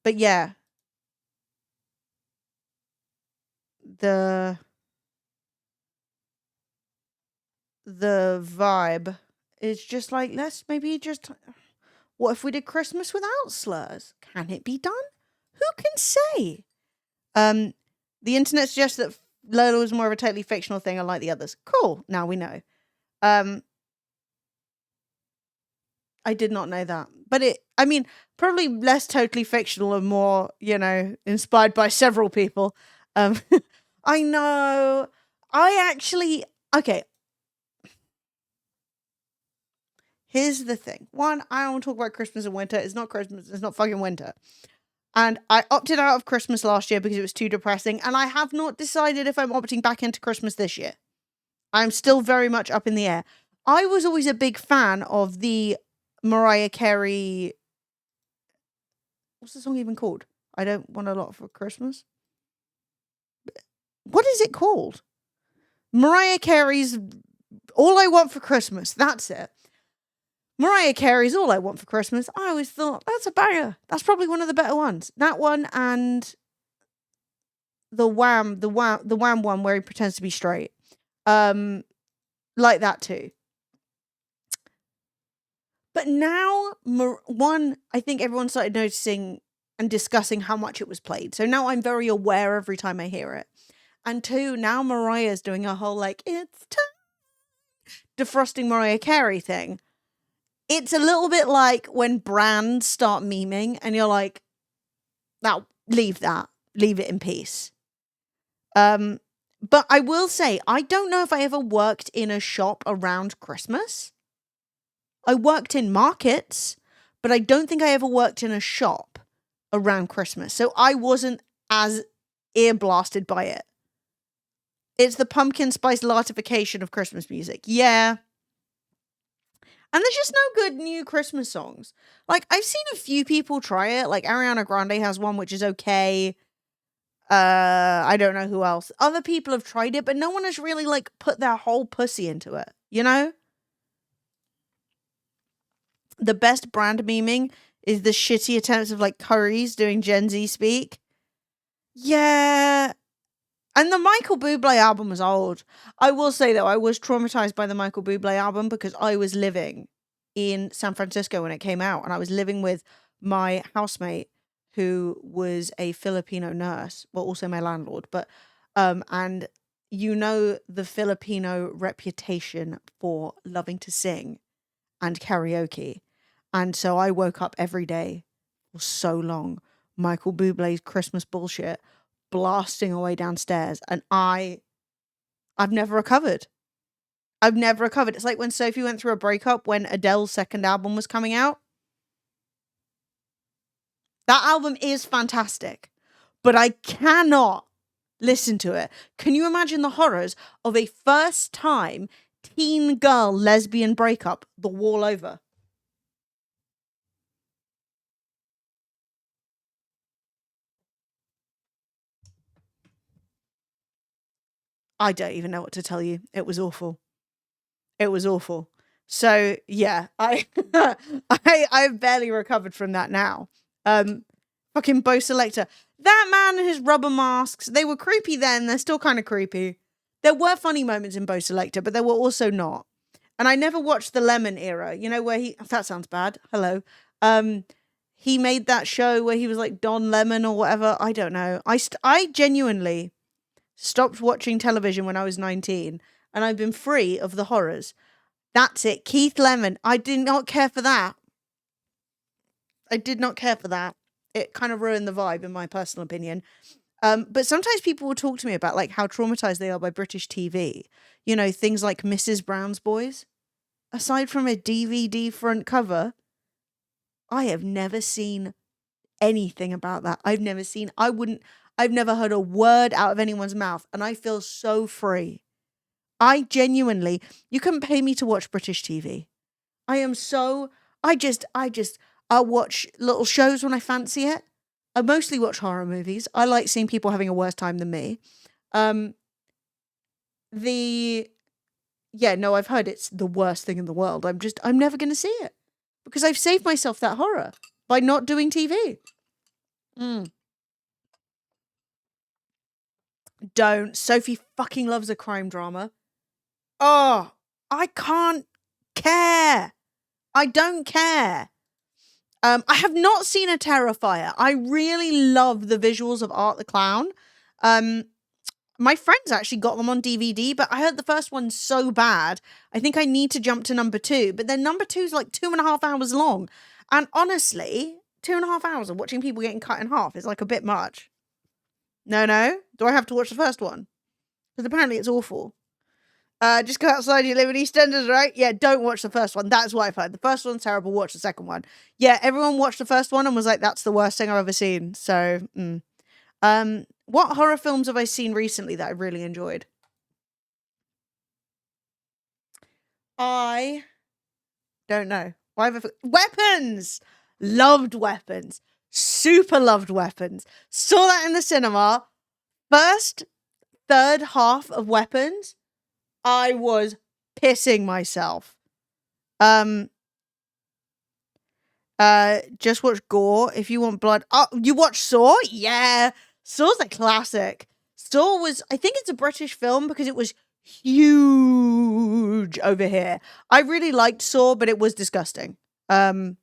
But yeah. The vibe is just like, let's maybe just... What if we did Christmas without slurs? Can it be done? Who can say? The internet suggests that Lola was more of a totally fictional thing, unlike the others. Cool. Now we know. I did not know that. But probably less totally fictional and more, inspired by several people. I know. Okay. Here's the thing. One, I don't want to talk about Christmas and winter. It's not Christmas. It's not fucking winter. And I opted out of Christmas last year because it was too depressing. And I have not decided if I'm opting back into Christmas this year. I'm still very much up in the air. I was always a big fan of the Mariah Carey... What's the song even called? I don't want a lot for Christmas. What is it called? Mariah Carey's All I Want for Christmas. That's it. Mariah Carey's All I Want for Christmas. I always thought that's a banger. That's probably one of the better ones. That one and the Wham one where he pretends to be straight. Like that too. But now, one, I think everyone started noticing and discussing how much it was played. So now I'm very aware every time I hear it. And two, now Mariah's doing a whole like, it's time, defrosting Mariah Carey thing. It's a little bit like when brands start memeing and you're like, now leave it in peace. But I will say, I don't know if I ever worked in a shop around Christmas. I worked in markets, but I don't think I ever worked in a shop around Christmas. So I wasn't as ear blasted by it. It's the pumpkin spice lartification of Christmas music. Yeah. And there's just no good new Christmas songs. Like, I've seen a few people try it. Like, Ariana Grande has one, which is okay. I don't know who else. Other people have tried it, but no one has really, like, put their whole pussy into it. You know? The best brand memeing is the shitty attempts of, like, Curry's doing Gen Z speak. Yeah. And the Michael Bublé album was old. I will say, though, I was traumatized by the Michael Bublé album because I was living in San Francisco when it came out. And I was living with my housemate who was a Filipino nurse. Well, also my landlord. But, and you know the Filipino reputation for loving to sing and karaoke. And so I woke up every day for so long. Michael Bublé's Christmas bullshit blasting away downstairs, and I've never recovered. I've never recovered. It's like when Sophie went through a breakup when Adele's second album was coming out. That album is fantastic, but I cannot listen to it. Can you imagine the horrors of a first time teen girl lesbian breakup the wall over? I don't even know what to tell you. It was awful. It was awful. So yeah, I've barely recovered from that now. Fucking Bo Selector. That man and his rubber masks, they were creepy then, they're still kind of creepy. There were funny moments in Bo Selector, but there were also not. And I never watched the Lemon era, you know, where that sounds bad. Hello. He made that show where he was like Don Lemon or whatever. I don't know. I genuinely stopped watching television when I was 19, and I've been free of the horrors. That's it. Keith Lemon. I did not care for that. I did not care for that. It kind of ruined the vibe, in my personal opinion. But sometimes people will talk to me about like how traumatized they are by British TV. You know, things like Mrs. Brown's Boys. Aside from a DVD front cover, I have never seen anything about that. I've never heard a word out of anyone's mouth, and I feel so free. I genuinely, you couldn't pay me to watch British TV. I'll watch little shows when I fancy it. I mostly watch horror movies. I like seeing people having a worse time than me. I've heard it's the worst thing in the world. I'm never going to see it because I've saved myself that horror by not doing TV. Don't. Sophie fucking loves a crime drama. Oh, I can't care. I don't care. I have not seen a Terrifier. I really love the visuals of Art the Clown. My friends actually got them on DVD, but I heard the first one's so bad. I think I need to jump to number 2. But then number 2 is like 2.5 hours long. And honestly, 2.5 hours of watching people getting cut in half is like a bit much. No. Do I have to watch the first one? Because apparently it's awful. Just go outside, you live in EastEnders, right? Yeah, don't watch the first one. That's what I've heard. The first one's terrible, watch the second one. Yeah, everyone watched the first one and was like, that's the worst thing I've ever seen. So, what horror films have I seen recently that I've really enjoyed? I don't know. Weapons! Loved Weapons. Super loved Weapons. Saw that in the cinema. First, third half of Weapons, I was pissing myself. Just watch Gore if you want blood. Oh, you watch Saw? Yeah. Saw's a classic. Saw was, I think it's a British film because it was huge over here. I really liked Saw, but it was disgusting. You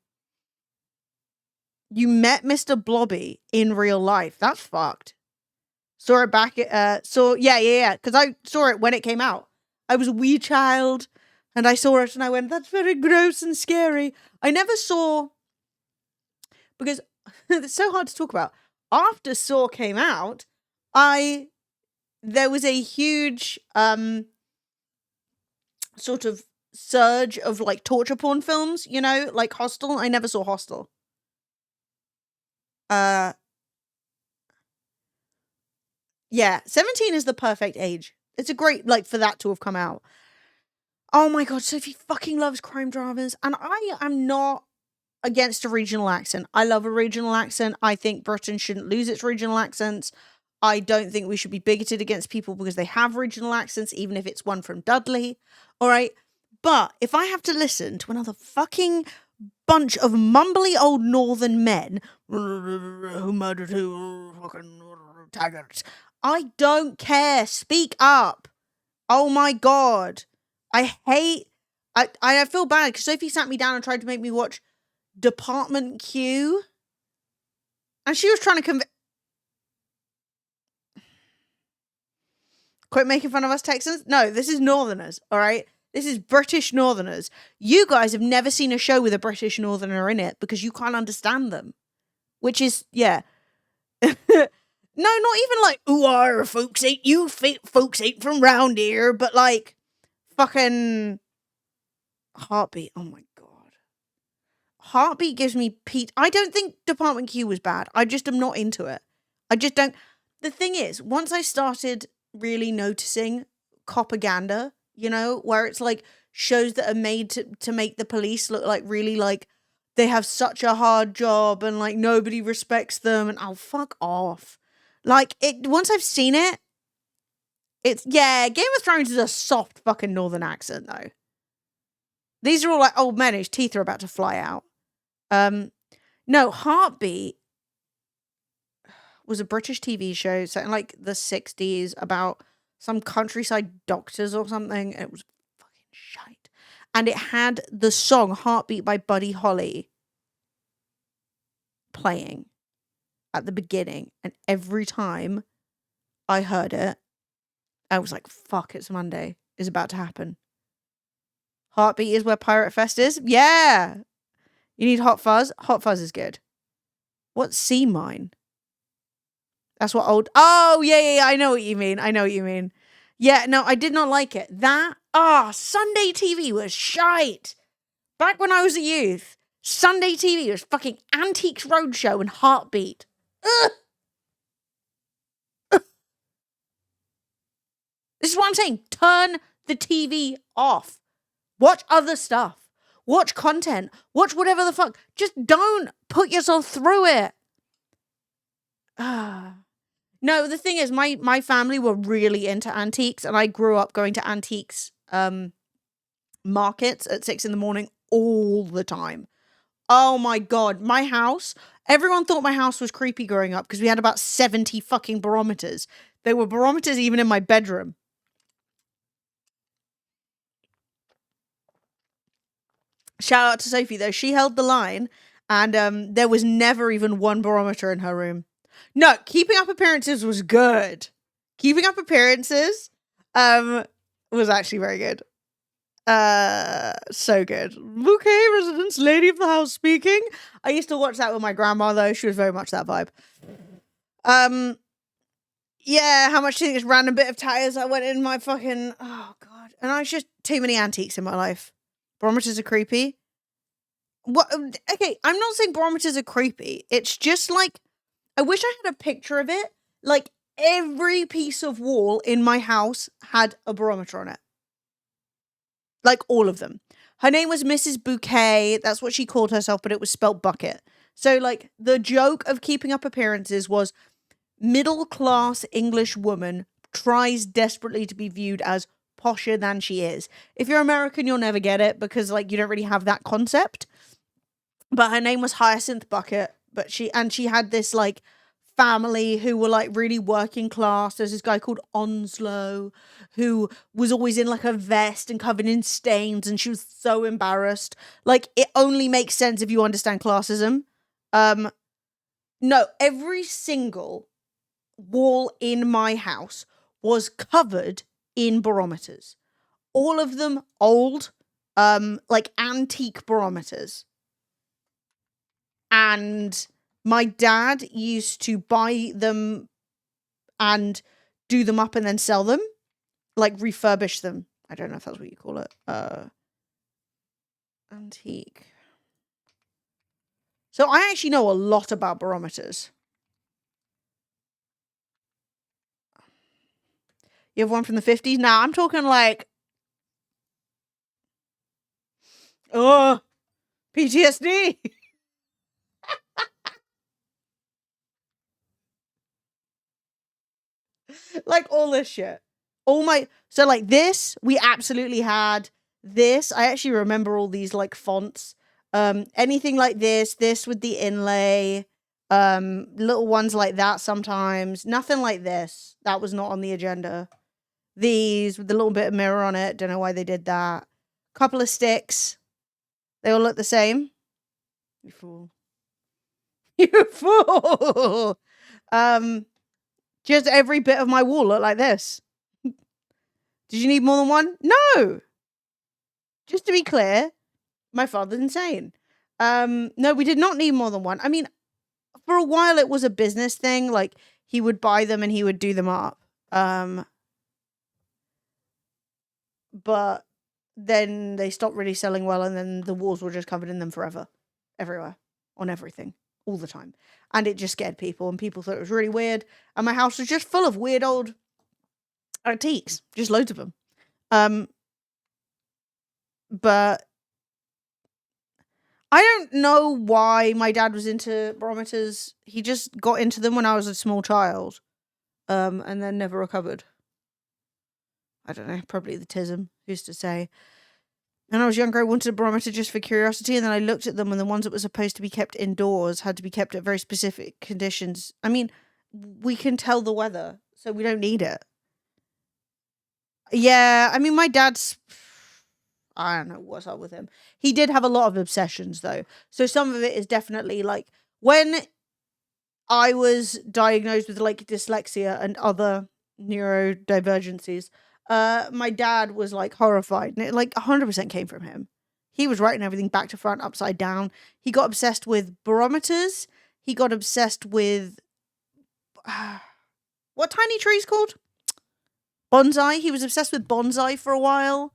met Mr. Blobby in real life. That's fucked. Saw it back at, yeah. Because I saw it when it came out. I was a wee child and I saw it and I went, that's very gross and scary. I never saw, because it's so hard to talk about. After Saw came out, there was a huge, sort of surge of like torture porn films, you know, like Hostel. I never saw Hostel. Yeah, 17 is the perfect age. It's a great, like, for that to have come out. Oh my god, Sophie fucking loves crime dramas, and I am not against a regional accent. I love a regional accent. I think Britain shouldn't lose its regional accents. I don't think we should be bigoted against people because they have regional accents, even if it's one from Dudley. All right? But if I have to listen to another fucking bunch of mumbly old northern men who murdered who, fucking Taggart, I don't care. Speak up. Oh my god. I feel bad because Sophie sat me down and tried to make me watch Department Q. And she was trying to quit making fun of us Texans. No, this is Northerners, all right? This is British Northerners. You guys have never seen a show with a British Northerner in it because you can't understand them. Which is, yeah. No, not even like, ooh, our folks ain't, you folks ain't from round here, but like, fucking Heartbeat. Oh my god. Heartbeat gives me I don't think Department Q was bad. I just am not into it. I just don't. The thing is, once I started really noticing propaganda, you know, where it's like shows that are made to make the police look like really like they have such a hard job and like nobody respects them and fuck off. Like, once I've seen it, it's, yeah, Game of Thrones is a soft fucking northern accent, though. These are all like old men whose teeth are about to fly out. No, Heartbeat was a British TV show set in like the 60s about some countryside doctors or something. And it was fucking shite. And it had the song Heartbeat by Buddy Holly playing at the beginning, and every time I heard it, I was like, fuck, it's Monday. It's about to happen. Heartbeat is where Pirate Fest is? Yeah! You need Hot Fuzz? Hot Fuzz is good. What's Sea Mine? That's what old... Oh, yeah, I know what you mean. Yeah, no, I did not like it. Sunday TV was shite. Back when I was a youth, Sunday TV was fucking Antiques Roadshow and Heartbeat. Ugh. This is what I'm saying. Turn the TV off. Watch other stuff. Watch content. Watch whatever the fuck. Just don't put yourself through it. No, the thing is, my family were really into antiques, and I grew up going to antiques markets at 6 a.m. all the time. Oh my god, my house. Everyone thought my house was creepy growing up because we had about 70 fucking barometers. There were barometers even in my bedroom. Shout out to Sophie though. She held the line, and there was never even one barometer in her room. No, Keeping Up Appearances was good. Keeping Up Appearances was actually very good. So good. Okay, residence, lady of the house speaking. I used to watch that with my grandma though. She was very much that vibe. Yeah, how much do you think this random bit of tires that went in my fucking... Oh, God. And I just... Too many antiques in my life. Barometers are creepy. What? Okay, I'm not saying barometers are creepy. It's just like... I wish I had a picture of it. Like, every piece of wall in my house had a barometer on it. Like, all of them. Her name was Mrs. Bouquet. That's what she called herself, but it was spelled bucket. So, like, the joke of Keeping Up Appearances was middle-class English woman tries desperately to be viewed as posher than she is. If you're American, you'll never get it because, like, you don't really have that concept. But her name was Hyacinth Bucket, but she had this, like, family who were, like, really working class. There's this guy called Onslow who was always in, like, a vest and covered in stains, and she was so embarrassed. Like, it only makes sense if you understand classism. No, every single wall in my house was covered in barometers. All of them old, like antique barometers. And my dad used to buy them and do them up and then sell them, like refurbish them. I don't know if that's what you call it. Antique. So I actually know a lot about barometers. You have one from the 50s? Nah, I'm talking like... Oh, PTSD. Like all this shit. So like this, we absolutely had this. I actually remember all these like fonts. Anything like this with the inlay, little ones like that sometimes. Nothing like this. That was not on the agenda. These with the little bit of mirror on it. Don't know why they did that. Couple of sticks. They all look the same. You fool. You fool. Just every bit of my wall looked like this. Did you need more than one? No. Just to be clear, my father's insane. No, we did not need more than one. I mean, for a while it was a business thing. Like, he would buy them and he would do them up. But then they stopped really selling well, and then the walls were just covered in them forever. Everywhere. On everything. All the time. And it just scared people, and people thought it was really weird. And my house was just full of weird old antiques. Just loads of them. But I don't know why my dad was into barometers. He just got into them when I was a small child. And then never recovered. I don't know, probably the tism, who's to say. When I was younger, I wanted a barometer just for curiosity, and then I looked at them, and the ones that were supposed to be kept indoors had to be kept at very specific conditions. I mean, we can tell the weather, so we don't need it. Yeah, I mean, my dad's... I don't know what's up with him. He did have a lot of obsessions, though. So some of it is definitely, like, when I was diagnosed with, like, dyslexia and other neurodivergencies, my dad was, like, horrified. And it, like, 100% came from him. He was writing everything back to front, upside down. He got obsessed with barometers. He got obsessed with... what tiny tree's called? Bonsai. He was obsessed with bonsai for a while.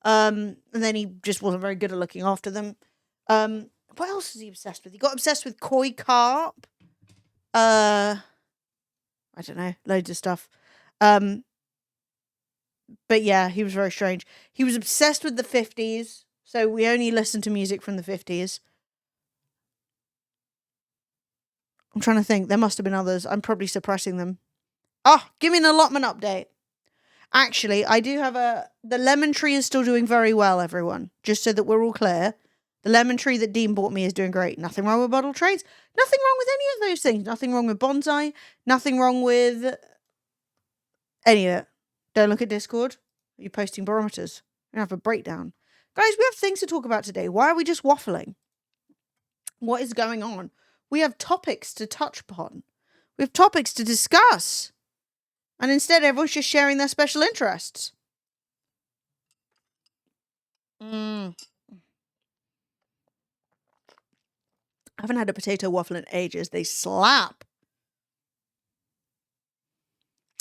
And then he just wasn't very good at looking after them. What else was he obsessed with? He got obsessed with koi carp. I don't know, loads of stuff. But yeah, he was very strange. He was obsessed with the 50s, so we only listened to music from the 50s. I'm trying to think. There must have been others. I'm probably suppressing them. Oh, give me an allotment update. Actually, I do have the lemon tree is still doing very well, everyone. Just so that we're all clear. The lemon tree that Dean bought me is doing great. Nothing wrong with bottle trays. Nothing wrong with any of those things. Nothing wrong with bonsai. Nothing wrong with any of it. Don't look at Discord. You're posting barometers. We're going to have a breakdown. Guys, we have things to talk about today. Why are we just waffling? What is going on? We have topics to touch upon. We have topics to discuss. And instead, everyone's just sharing their special interests. I haven't had a potato waffle in ages. They slap.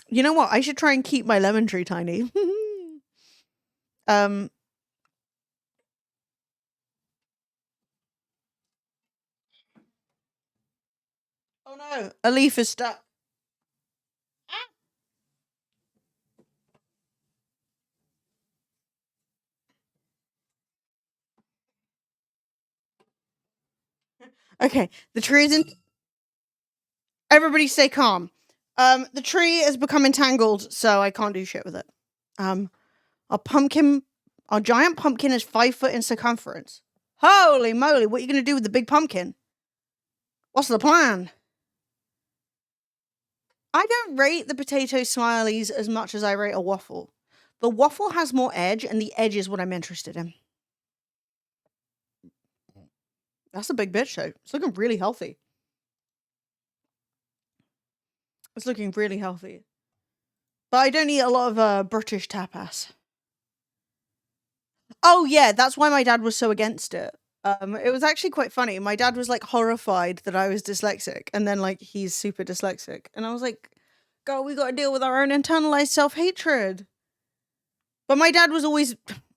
You know what? I should try and keep my lemon tree tiny. Oh no, a leaf is stuck. Okay, the tree is in. Everybody stay calm. The tree has become entangled, so I can't do shit with it. Our giant pumpkin is 5 foot in circumference. Holy moly, what are you gonna do with the big pumpkin? What's the plan? I don't rate the potato smileys as much as I rate a waffle. The waffle has more edge, and the edge is what I'm interested in. That's a big bitch, though. It's looking really healthy. It's looking really healthy. But I don't eat a lot of British tapas. Oh, yeah, that's why my dad was so against it. It was actually quite funny. My dad was, like, horrified that I was dyslexic. And then, like, he's super dyslexic. And I was like, God, we gotta deal with our own internalized self-hatred. But my dad was always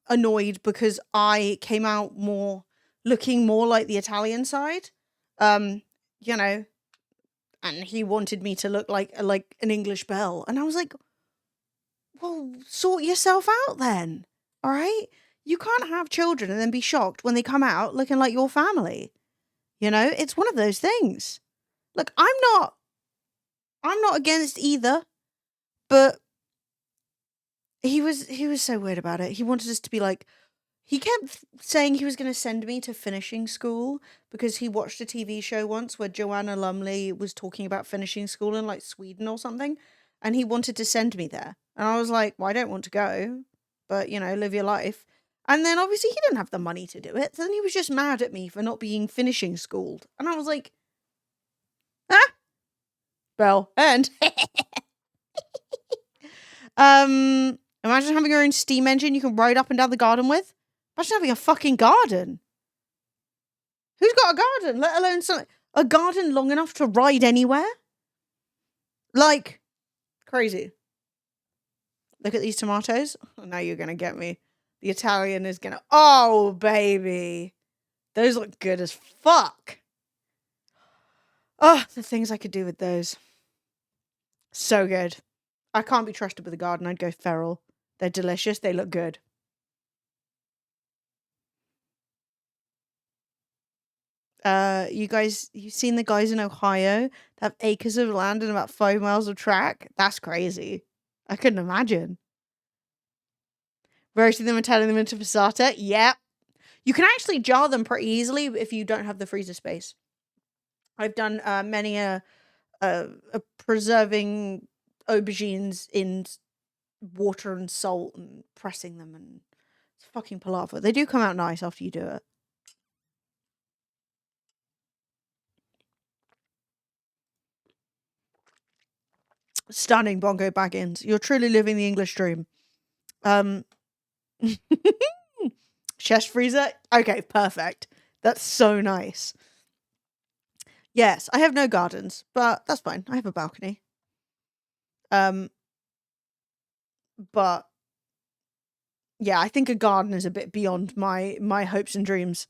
annoyed because I came out looking more like the Italian side. You know, and he wanted me to look like an English belle. And I was like, well, sort yourself out then. All right? You can't have children and then be shocked when they come out looking like your family. You know, it's one of those things. Look, I'm not against either, but he was so weird about it. He wanted us to be like, he kept saying he was going to send me to finishing school because he watched a TV show once where Joanna Lumley was talking about finishing school in like Sweden or something, and he wanted to send me there. And I was like, well, I don't want to go, but you know, live your life. And then obviously he didn't have the money to do it. So then he was just mad at me for not being finishing schooled. And I was like, Bell, and imagine having your own steam engine you can ride up and down the garden with. Imagine having a fucking garden. Who's got a garden? Let alone a garden long enough to ride anywhere? Like, crazy. Look at these tomatoes. Oh, now you're gonna get me. The Italian is gonna. Oh, baby. Those look good as fuck. Oh, the things I could do with those. So good. I can't be trusted with a garden. I'd go feral. They're delicious. They look good. You've seen the guys in Ohio that have acres of land and about 5 miles of track? That's crazy. I couldn't imagine. Roasting them and turning them into passata? Yep. You can actually jar them pretty easily if you don't have the freezer space. I've done many preserving aubergines in water and salt and pressing them, and it's fucking palaver. They do come out nice after you do it. Stunning, Bongo Baggins. You're truly living the English dream. Chest freezer? Okay, perfect. That's so nice. Yes, I have no gardens, but that's fine. I have a balcony. But yeah, I think a garden is a bit beyond my hopes and dreams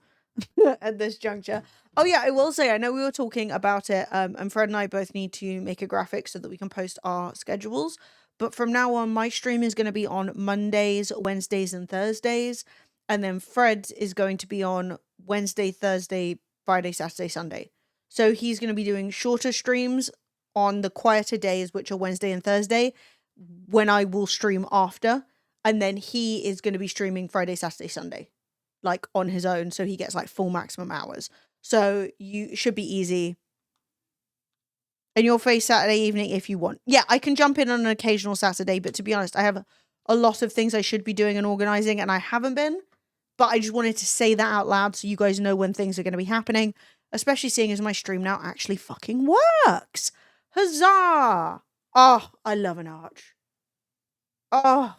at this juncture. Oh yeah, I will say, I know we were talking about it, and Fred and I both need to make a graphic so that we can post our schedules. But from now on, my stream is going to be on Mondays, Wednesdays, and Thursdays. And then Fred's is going to be on Wednesday, Thursday, Friday, Saturday, Sunday. So he's going to be doing shorter streams on the quieter days, which are Wednesday and Thursday, when I will stream after. And then he is going to be streaming Friday, Saturday, Sunday, like on his own. So he gets like full maximum hours. So you should be easy. And you'll face Saturday evening if you want. Yeah, I can jump in on an occasional Saturday, but to be honest, I have a lot of things I should be doing and organizing, and I haven't been. But I just wanted to say that out loud so you guys know when things are going to be happening, especially seeing as my stream now actually fucking works. Huzzah! Oh, I love an arch. Oh.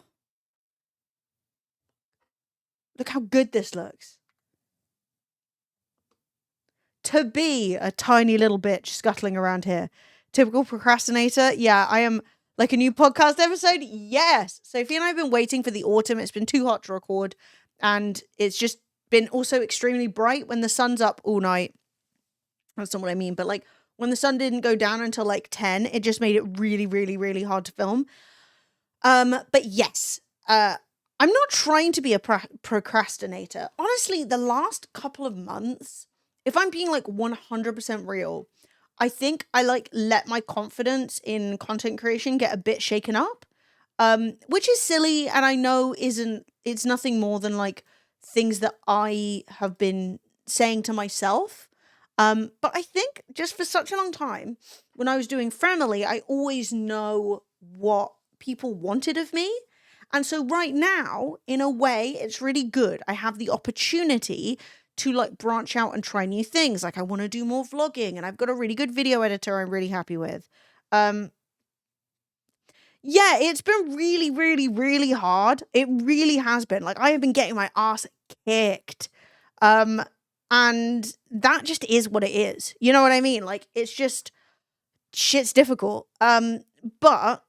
Look how good this looks. To be a tiny little bitch scuttling around here. Typical procrastinator. Yeah, I am. Like a new podcast episode? Yes. Sophie and I have been waiting for the autumn. It's been too hot to record. And it's just been also extremely bright when the sun's up all night. That's not what I mean. But like when the sun didn't go down until like 10, it just made it really, really, really hard to film. But yes, I'm not trying to be a procrastinator. Honestly, the last couple of months, if I'm being like 100% real, I think I like let my confidence in content creation get a bit shaken up. Which is silly, and I know it's nothing more than like things that I have been saying to myself. But I think just for such a long time, when I was doing Family, I always know what people wanted of me. And so right now, in a way, it's really good. I have the opportunity to like branch out and try new things. Like I want to do more vlogging, and I've got a really good video editor I'm really happy with. Yeah, it's been really, really, really hard. It really has been. Like I have been getting my ass kicked. And that just is what it is. You know what I mean? Like it's just shit's difficult. But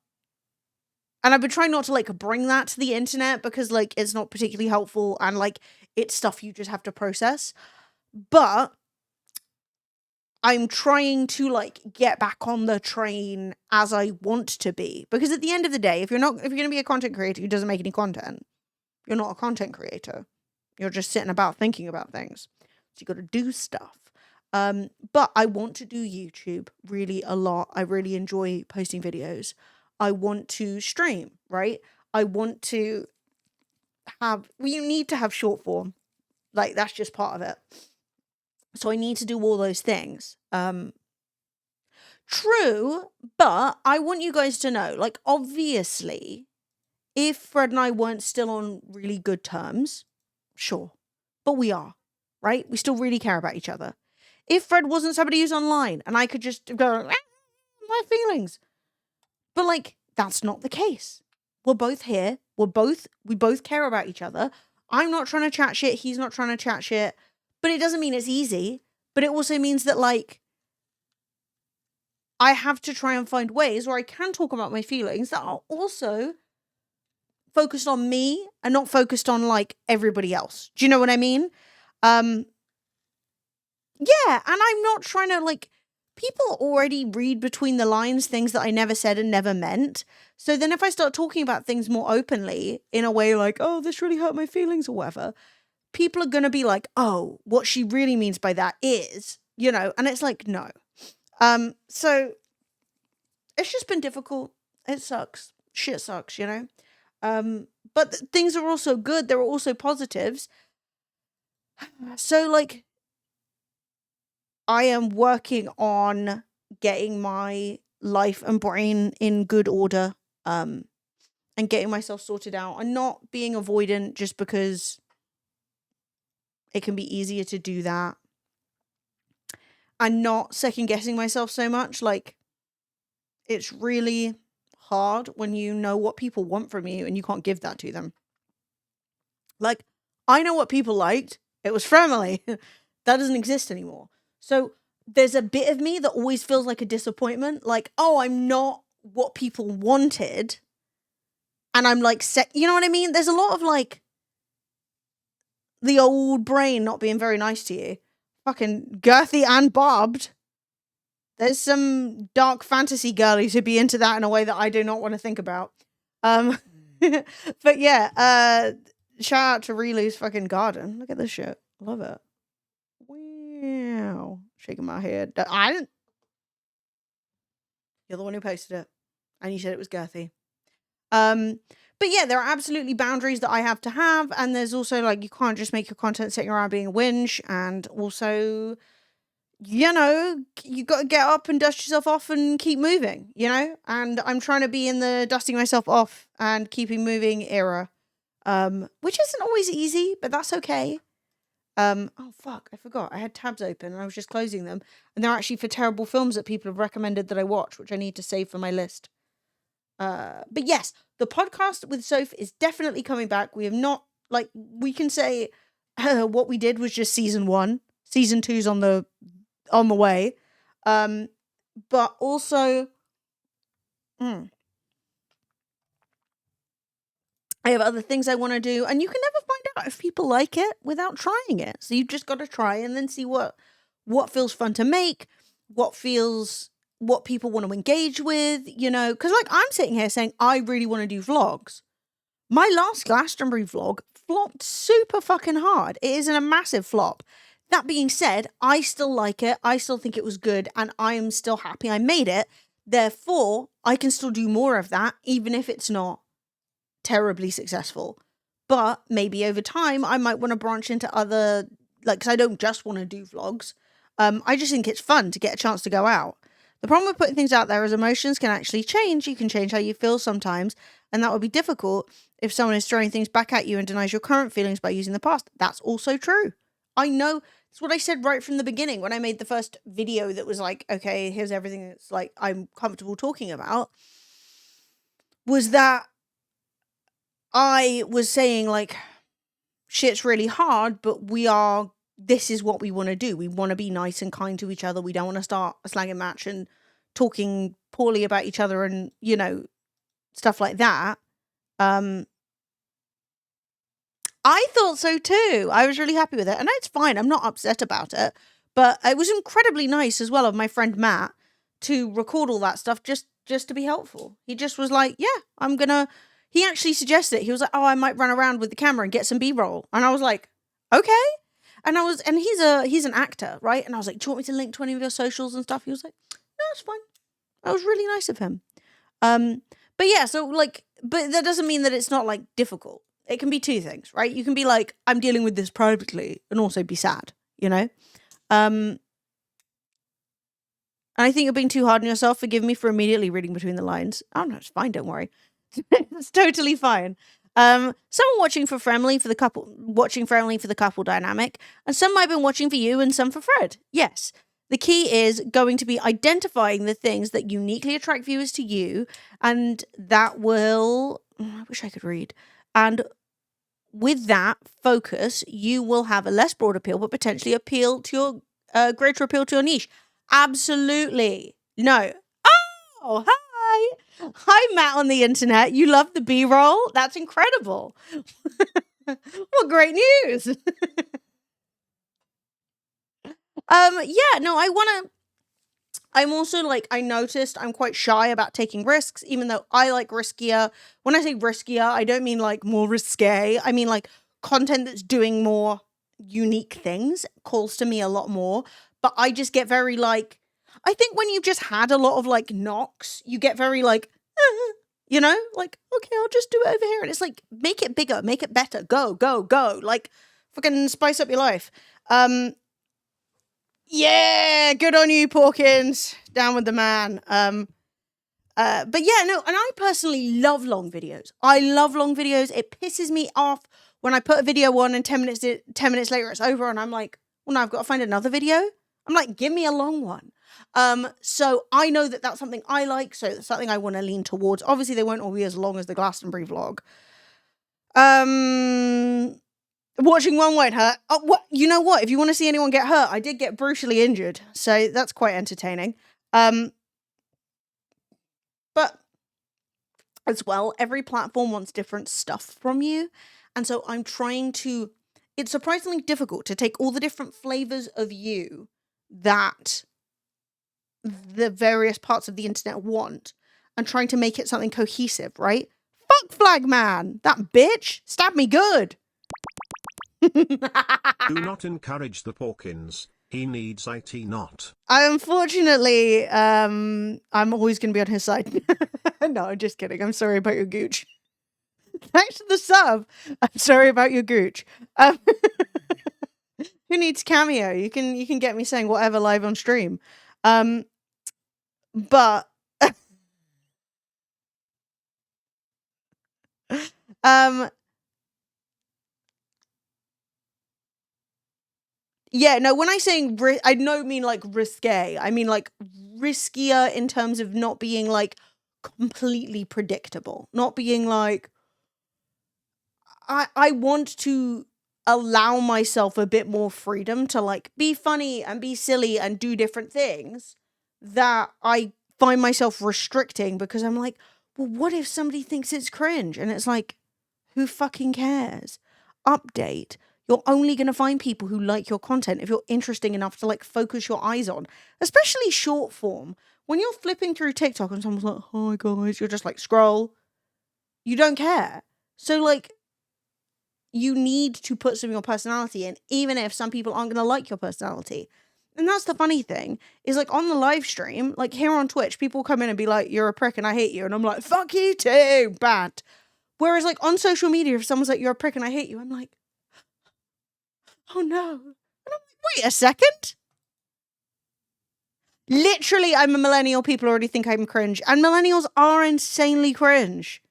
and I've been trying not to like bring that to the internet because like it's not particularly helpful and like it's stuff you just have to process. But I'm trying to like get back on the train as I want to be, because at the end of the day, if you're going to be a content creator who doesn't make any content, you're not a content creator. You're just sitting about thinking about things. So you got to do stuff. But I want to do YouTube really a lot. I really enjoy posting videos. I want to stream, right? I want to you need to have short form. Like that's just part of it. So I need to do all those things. True, but I want you guys to know, like, obviously, if Fred and I weren't still on really good terms, sure. But we are, right? We still really care about each other. If Fred wasn't somebody who's online and I could just go, my feelings. But, like, that's not the case. We're both here. We both care about each other. I'm not trying to chat shit. He's not trying to chat shit. But it doesn't mean it's easy. But it also means that, like, I have to try and find ways where I can talk about my feelings that are also focused on me and not focused on, like, everybody else. Do you know what I mean? Yeah, and I'm not trying to, like, people already read between the lines things that I never said and never meant. So then if I start talking about things more openly in a way like, oh, this really hurt my feelings or whatever, people are going to be like, oh, what she really means by that is, you know, and it's like, no. So it's just been difficult. It sucks. Shit sucks, you know? But things are also good. There are also positives. So, like, I am working on getting my life and brain in good order, and getting myself sorted out and not being avoidant just because it can be easier to do that. And not second guessing myself so much. Like, it's really hard when you know what people want from you and you can't give that to them. Like, I know what people liked. It was Family. That doesn't exist anymore. So there's a bit of me that always feels like a disappointment. Like, oh, I'm not what people wanted. And I'm like, you know what I mean? There's a lot of like the old brain not being very nice to you. Fucking girthy and barbed. There's some dark fantasy girlies who'd be into that in a way that I do not want to think about. But yeah, shout out to Rilu's fucking garden. Look at this shit. Love it. Wow. Shaking my head. I didn't. You're the one who posted it. And you said it was girthy. But yeah, there are absolutely boundaries that I have to have. And there's also like, you can't just make your content sitting around being a whinge. And also, you know, you got to get up and dust yourself off and keep moving, you know? And I'm trying to be in the dusting myself off and keeping moving era. Which isn't always easy, but that's okay. Oh fuck, I forgot. I had tabs open and I was just closing them. And they're actually for terrible films that people have recommended that I watch, which I need to save for my list. But yes, the podcast with Soph is definitely coming back. We have not, like, we can say what we did was just season 1. Season 2's on the way. But also, I have other things I want to do, and you can never find out if people like it without trying it. So you've just got to try and then see what feels fun to make, what people want to engage with, you know, because like I'm sitting here saying I really want to do vlogs. My last Glastonbury vlog flopped super fucking hard. It is a massive flop. That being said, I still like it. I still think it was good, and I am still happy I made it. Therefore, I can still do more of that, even if it's not terribly successful. But maybe over time, I might want to branch into other, like, because I don't just want to do vlogs. I just think it's fun to get a chance to go out. The problem with putting things out there is emotions can actually change. You can change how you feel sometimes, and that would be difficult if someone is throwing things back at you and denies your current feelings by using the past. That's also true. I know. It's what I said right from the beginning when I made the first video that was like, okay, here's everything that's like I'm comfortable talking about, was that I was saying like, shit's really hard, but this is what we want to do. We want to be nice and kind to each other. We don't want to start a slanging match and talking poorly about each other and, you know, stuff like that. I thought so too. I was really happy with it. And it's fine. I'm not upset about it. But it was incredibly nice as well of my friend Matt to record all that stuff just to be helpful. He just was like, yeah, he actually suggested it. He was like, oh, I might run around with the camera and get some B-roll. And I was like, okay. And he's an actor, right? And I was like, do you want me to link to any of your socials and stuff? He was like, no, it's fine. That was really nice of him. But yeah, so like, but that doesn't mean that it's not like difficult. It can be two things, right? You can be like, I'm dealing with this privately, and also be sad, you know? And I think you're being too hard on yourself. Forgive me for immediately reading between the lines. Oh no, it's fine, don't worry. It's totally fine. Someone watching for friendly for the couple dynamic, and some might have been watching for you and some for Fred. Yes. The key is going to be identifying the things that uniquely attract viewers to you, and that will... I wish I could read. And with that focus, you will have a less broad appeal, but potentially appeal to your greater appeal to your niche. Absolutely. No. Oh, hi. Hi, Matt on the internet. You love the B-roll? That's incredible. What great news. Yeah, no, I'm also like, I noticed I'm quite shy about taking risks, even though I like riskier. When I say riskier, I don't mean like more risque. I mean like content that's doing more unique things calls to me a lot more. But I just get very like, I think when you've just had a lot of like knocks, you get very like, you know, like, okay, I'll just do it over here. And it's like, make it bigger, make it better. Go, go, go. Like, fucking spice up your life. Yeah, good on you, Porkins. Down with the man. But yeah, no, and I personally love long videos. I love long videos. It pisses me off when I put a video on and 10 minutes later it's over and I'm like, well, now I've got to find another video. I'm like, give me a long one. So I know that that's something I like, so it's something I want to lean towards. Obviously, they won't all be as long as the Glastonbury vlog. Watching one won't hurt. Oh, what? You know what? If you want to see anyone get hurt, I did get brutally injured, so that's quite entertaining. But as well, every platform wants different stuff from you, and so I'm trying to... It's surprisingly difficult to take all the different flavors of you that the various parts of the internet want and trying to make it something cohesive, right? Fuck Flagman! That bitch stabbed me good! Do not encourage the Porkins. He needs IT not. Unfortunately, I'm always going to be on his side. No, I'm just kidding. I'm sorry about your gooch. Thanks for the sub. I'm sorry about your gooch. Who needs Cameo? You can get me saying whatever live on stream. But yeah, no, when I say I don't mean like risque. I mean like riskier in terms of not being like completely predictable. Not being like, I want to allow myself a bit more freedom to like be funny and be silly and do different things that I find myself restricting because I'm like, well, what if somebody thinks it's cringe? And it's like, who fucking cares? Update. You're only going to find people who like your content if you're interesting enough to like focus your eyes on, especially short form. When you're flipping through TikTok and someone's like, hi guys, you're just like, scroll. You don't care. So like, you need to put some of your personality in, even if some people aren't going to like your personality. And that's the funny thing, is like on the live stream, like here on Twitch, people come in and be like, you're a prick and I hate you. And I'm like, fuck you too, bad. Whereas like on social media, if someone's like, you're a prick and I hate you, I'm like, oh no. And I'm like, wait a second. Literally, I'm a millennial. People already think I'm cringe. And millennials are insanely cringe.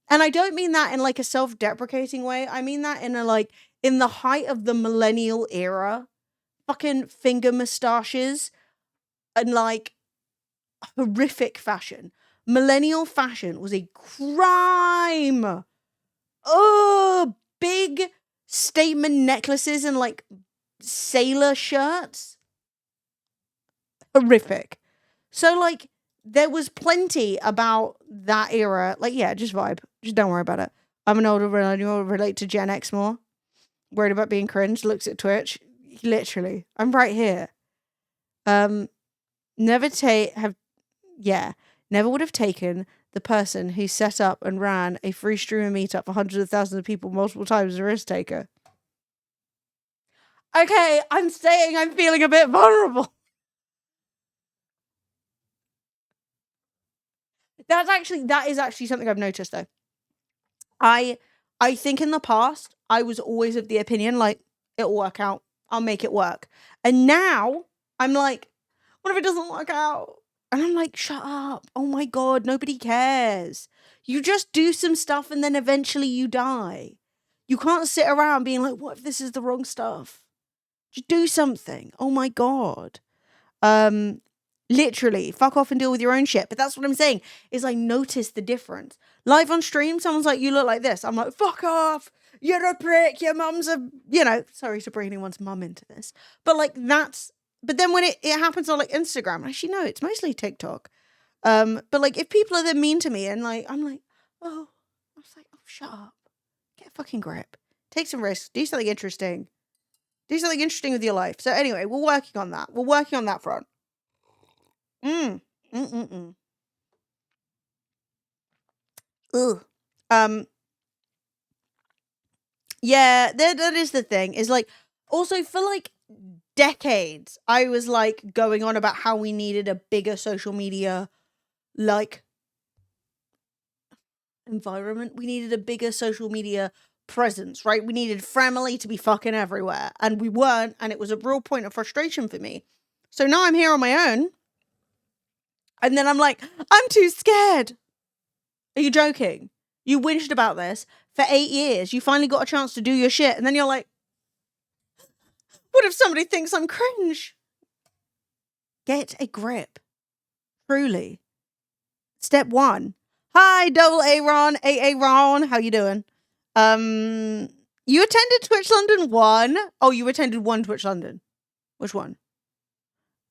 And I don't mean that in like a self-deprecating way. I mean that in a like, in the height of the millennial era, fucking finger mustaches and like horrific fashion. Millennial fashion was a crime. Oh, big statement necklaces and like sailor shirts. Horrific. So like there was plenty about that era. Like, yeah, just vibe. Just don't worry about it. I'm an older millennial, relate to Gen X more. Worried about being cringe, looks at Twitch. Literally. I'm right here. Never would have taken the person who set up and ran a free streamer meetup for hundreds of thousands of people multiple times as a risk taker. Okay, I'm saying I'm feeling a bit vulnerable. That is actually something I've noticed though. I think in the past, I was always of the opinion, like, it'll work out. I'll make it work. And now, I'm like, what if it doesn't work out? And I'm like, shut up. Oh my God, nobody cares. You just do some stuff and then eventually you die. You can't sit around being like, what if this is the wrong stuff? Just do something. Oh my God. Literally, fuck off and deal with your own shit. But that's what I'm saying, is I notice the difference. Live on stream, someone's like, you look like this. I'm like, fuck off. You're a prick. Your mum's a, sorry to bring anyone's mum into this. But like, but then when it happens on like Instagram, actually, no, it's mostly TikTok. But like, if people are then mean to me and like, I'm like, oh, I was like, oh, shut up. Get a fucking grip. Take some risks. Do something interesting. Do something interesting with your life. So anyway, we're working on that. We're working on that front. Ugh. Yeah, that is the thing. Is like, also for like decades, I was like going on about how we needed a bigger social media like environment. We needed a bigger social media presence, right? We needed family to be fucking everywhere, and we weren't, and it was a real point of frustration for me. So now I'm here on my own, and then I'm like, I'm too scared. Are you joking? You whinged about this for 8 years. You finally got a chance to do your shit, and then you're like, what if somebody thinks I'm cringe? Get a grip. Truly. Step 1. Hi, double Aaron, AA Ron. How you doing? You attended Twitch London 1? Oh, you attended 1 Twitch London. Which one?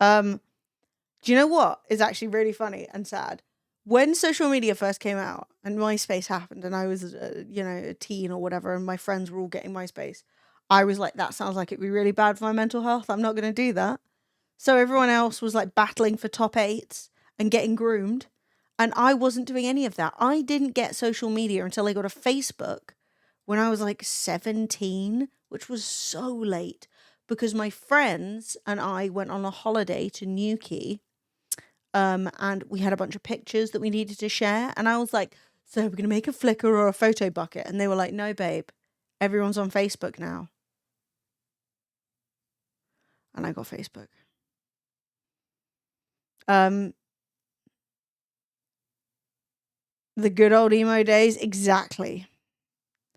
Do you know what is actually really funny and sad? When social media first came out and MySpace happened and I was, a teen or whatever, and my friends were all getting MySpace, I was like, that sounds like it'd be really bad for my mental health. I'm not going to do that. So everyone else was like battling for top 8s and getting groomed. And I wasn't doing any of that. I didn't get social media until I got a Facebook when I was like 17, which was so late because my friends and I went on a holiday to Newquay. And we had a bunch of pictures that we needed to share. And I was like, so we're going to make a Flickr or a photo bucket. And they were like, no, babe, everyone's on Facebook now. And I got Facebook. The good old emo days. Exactly.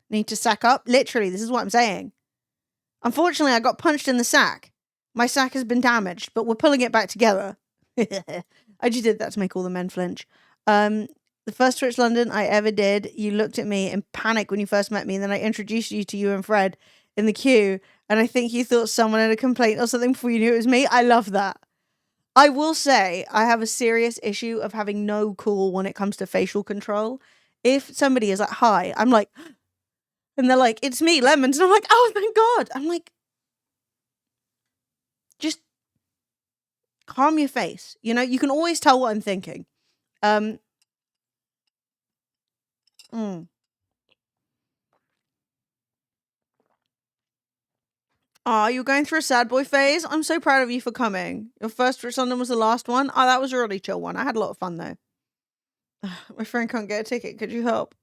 Need to sack up. Literally, this is what I'm saying. Unfortunately, I got punched in the sack. My sack has been damaged, but we're pulling it back together. I just did that to make all the men flinch. The first Twitch London I ever did, you looked at me in panic when you first met me, and then I introduced you to you and Fred in the queue, and I think you thought someone had a complaint or something before you knew it was me. I love that. I will say I have a serious issue of having no cool when it comes to facial control. If somebody is like, hi, I'm like, and they're like, it's me, Lemons, and I'm like, oh, thank God. I'm like, just calm your face. You can always tell what I'm thinking. Oh, you're going through a sad boy phase? I'm so proud of you for coming. Your first Twitch London was the last one? Oh, that was a really chill one. I had a lot of fun, though. My friend can't get a ticket. Could you help?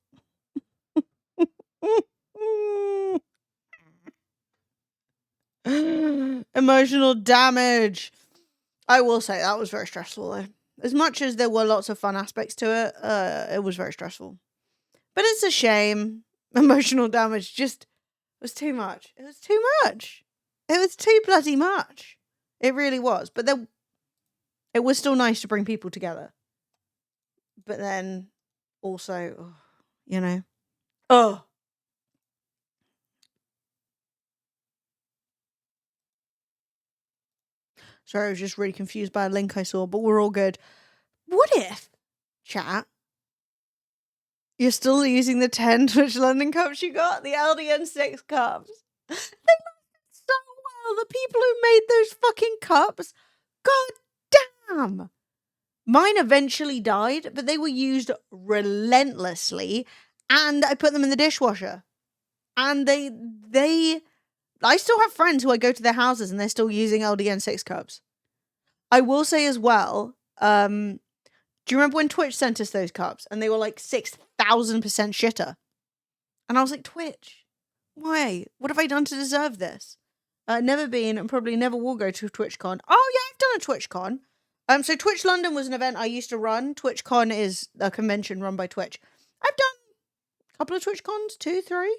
Emotional damage. I will say that was very stressful, though. As much as there were lots of fun aspects to it, it was very stressful. But it's a shame. Emotional damage just was too much. It was too much. It was too bloody much. It really was. But it was still nice to bring people together. But then also, you know. Oh. Sorry, I was just really confused by a link I saw, but we're all good. What if, chat, you're still using the 10 Twitch London cups you got? The LDN 6 cups. They lasted so well. The people who made those fucking cups, god damn. Mine eventually died, but they were used relentlessly, and I put them in the dishwasher. And I still have friends who I go to their houses and they're still using LDN 6 cups. I will say as well, do you remember when Twitch sent us those cups and they were like 6,000% shitter? And I was like, Twitch, why? What have I done to deserve this? Never been and probably never will go to a TwitchCon. Oh yeah, I've done a TwitchCon. So Twitch London was an event I used to run. TwitchCon is a convention run by Twitch. I've done a couple of TwitchCons, 2, 3.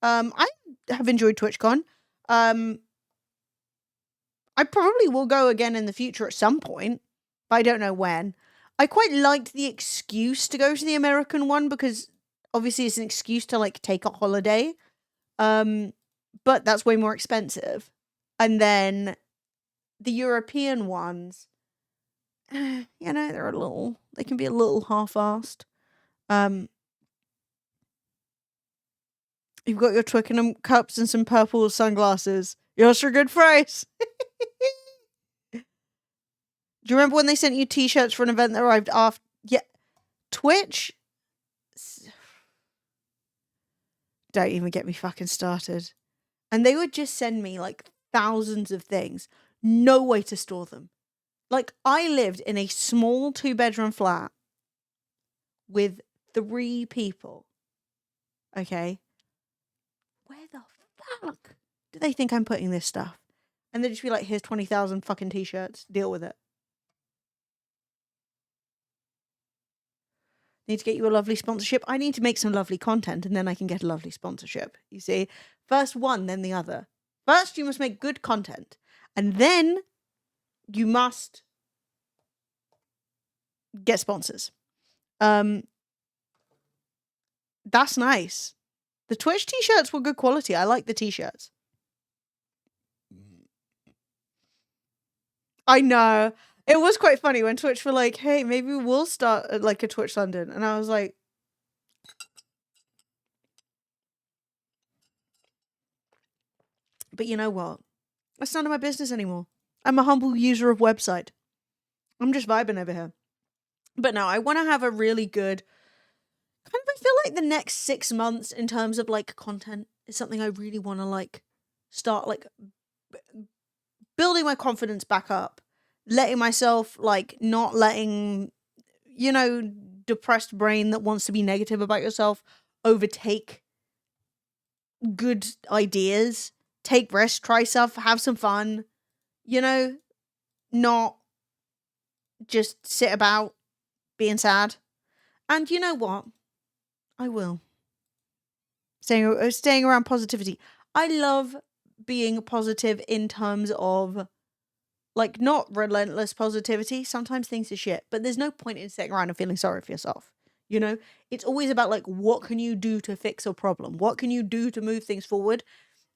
I have enjoyed TwitchCon. I probably will go again in the future at some point, but I don't know when. I quite liked the excuse to go to the American one because obviously it's an excuse to like take a holiday. But that's way more expensive. And then the European ones, you know, they can be a little half-assed. You've got your Twickenham cups and some purple sunglasses. Yours for a good price. Do you remember when they sent you t-shirts for an event that arrived after? Yeah. Twitch? Don't even get me fucking started. And they would just send me like thousands of things. No way to store them. Like, I lived in a small 2-bedroom flat with 3 people. Okay? Where the fuck do they think I'm putting this stuff? And they'd just be like, here's 20,000 fucking t-shirts. Deal with it. Need to get you a lovely sponsorship. I need to make some lovely content and then I can get a lovely sponsorship. You see? First one, then the other. First, you must make good content. And then you must get sponsors. That's nice. The Twitch t-shirts were good quality. I like the t-shirts. I know. It was quite funny when Twitch were like, hey, maybe we'll start like a Twitch London. And I was like, but you know what? That's none of my business anymore. I'm a humble user of website. I'm just vibing over here. But no, I want to have a really good I feel like the next 6 months in terms of like content is something I really want to like start like building my confidence back up, letting myself like not letting, you know, depressed brain that wants to be negative about yourself overtake good ideas. Take risks, try stuff, have some fun, you know, not just sit about being sad. And you know what? I will. Staying around positivity. I love being positive in terms of, like, not relentless positivity. Sometimes things are shit, but there's no point in sitting around and feeling sorry for yourself. You know? It's always about, like, what can you do to fix a problem? What can you do to move things forward?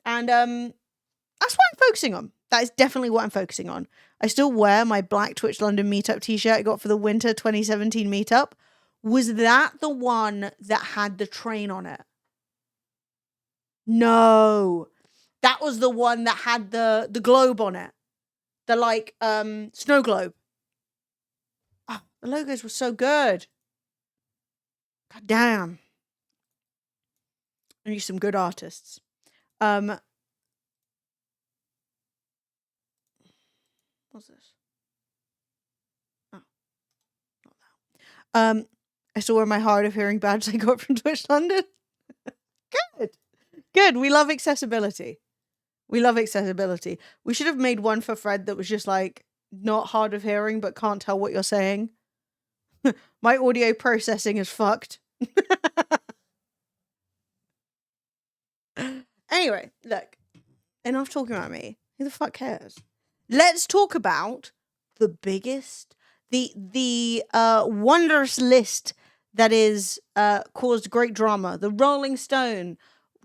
And, that's what I'm focusing on. That is definitely what I'm focusing on. I still wear my black Twitch London meetup t-shirt I got for the winter 2017 meetup. Was that the one that had the train on it? No. That was the one that had the globe on it. The like snow globe. Oh, the logos were so good. God damn. I need some good artists. I still wear my hard of hearing badge I got from Twitch London. Good. Good. We love accessibility. We love accessibility. We should have made one for Fred that was just like not hard of hearing but can't tell what you're saying. My audio processing is fucked. Anyway, look. Enough talking about me. Who the fuck cares? Let's talk about the biggest, the wondrous list that is caused great drama. The Rolling Stone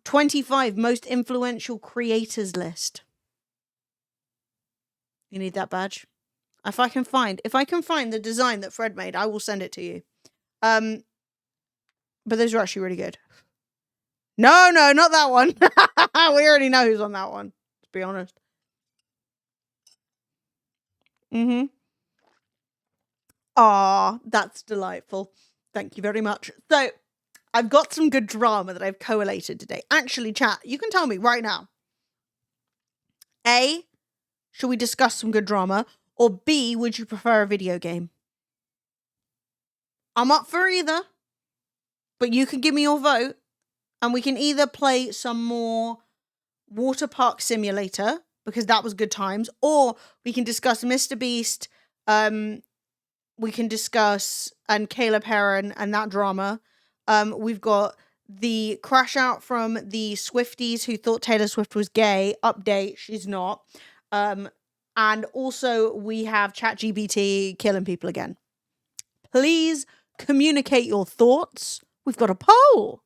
25 most influential creators list. You need that badge? If I can find the design that Fred made, I will send it to you. But those are actually really good. No, not that one. We already know who's on that one, to be honest. Aw, that's delightful. Thank you very much. So, I've got some good drama that I've collated today. Actually, chat, you can tell me right now. A, should we discuss some good drama? Or B, would you prefer a video game? I'm up for either. But you can give me your vote. And we can either play some more Waterpark Simulator, because that was good times. Or we can discuss Mr. Beast. We can discuss and Caleb Heron and that drama. We've got the crash out from the Swifties who thought Taylor Swift was gay. Update, she's not. And also we have ChatGPT killing people again. Please communicate your thoughts. We've got a poll.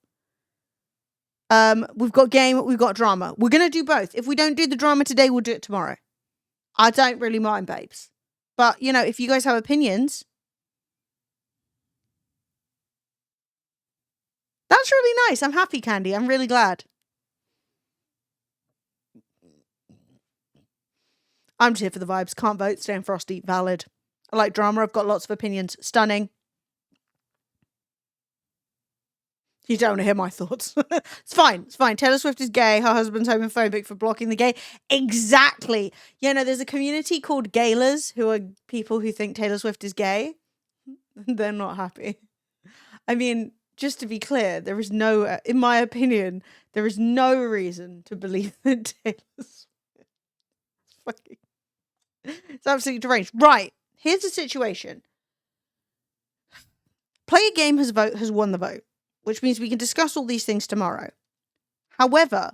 We've got game, we've got drama. We're going to do both. If we don't do the drama today, we'll do it tomorrow. I don't really mind, babes. But, you know, if you guys have opinions, that's really nice. I'm happy, Candy. I'm really glad. I'm just here for the vibes. Can't vote. Staying frosty. Valid. I like drama. I've got lots of opinions. Stunning. You don't want to hear my thoughts. It's fine. It's fine. Taylor Swift is gay. Her husband's homophobic for blocking the gay. Exactly. You know, there's a community called gaylers who are people who think Taylor Swift is gay. They're not happy. I mean, just to be clear, there is no, in my opinion, there is no reason to believe that Taylor Swift is fucking... It's absolutely deranged. Right. Here's the situation. Play a Game has won the vote, which means we can discuss all these things tomorrow. However,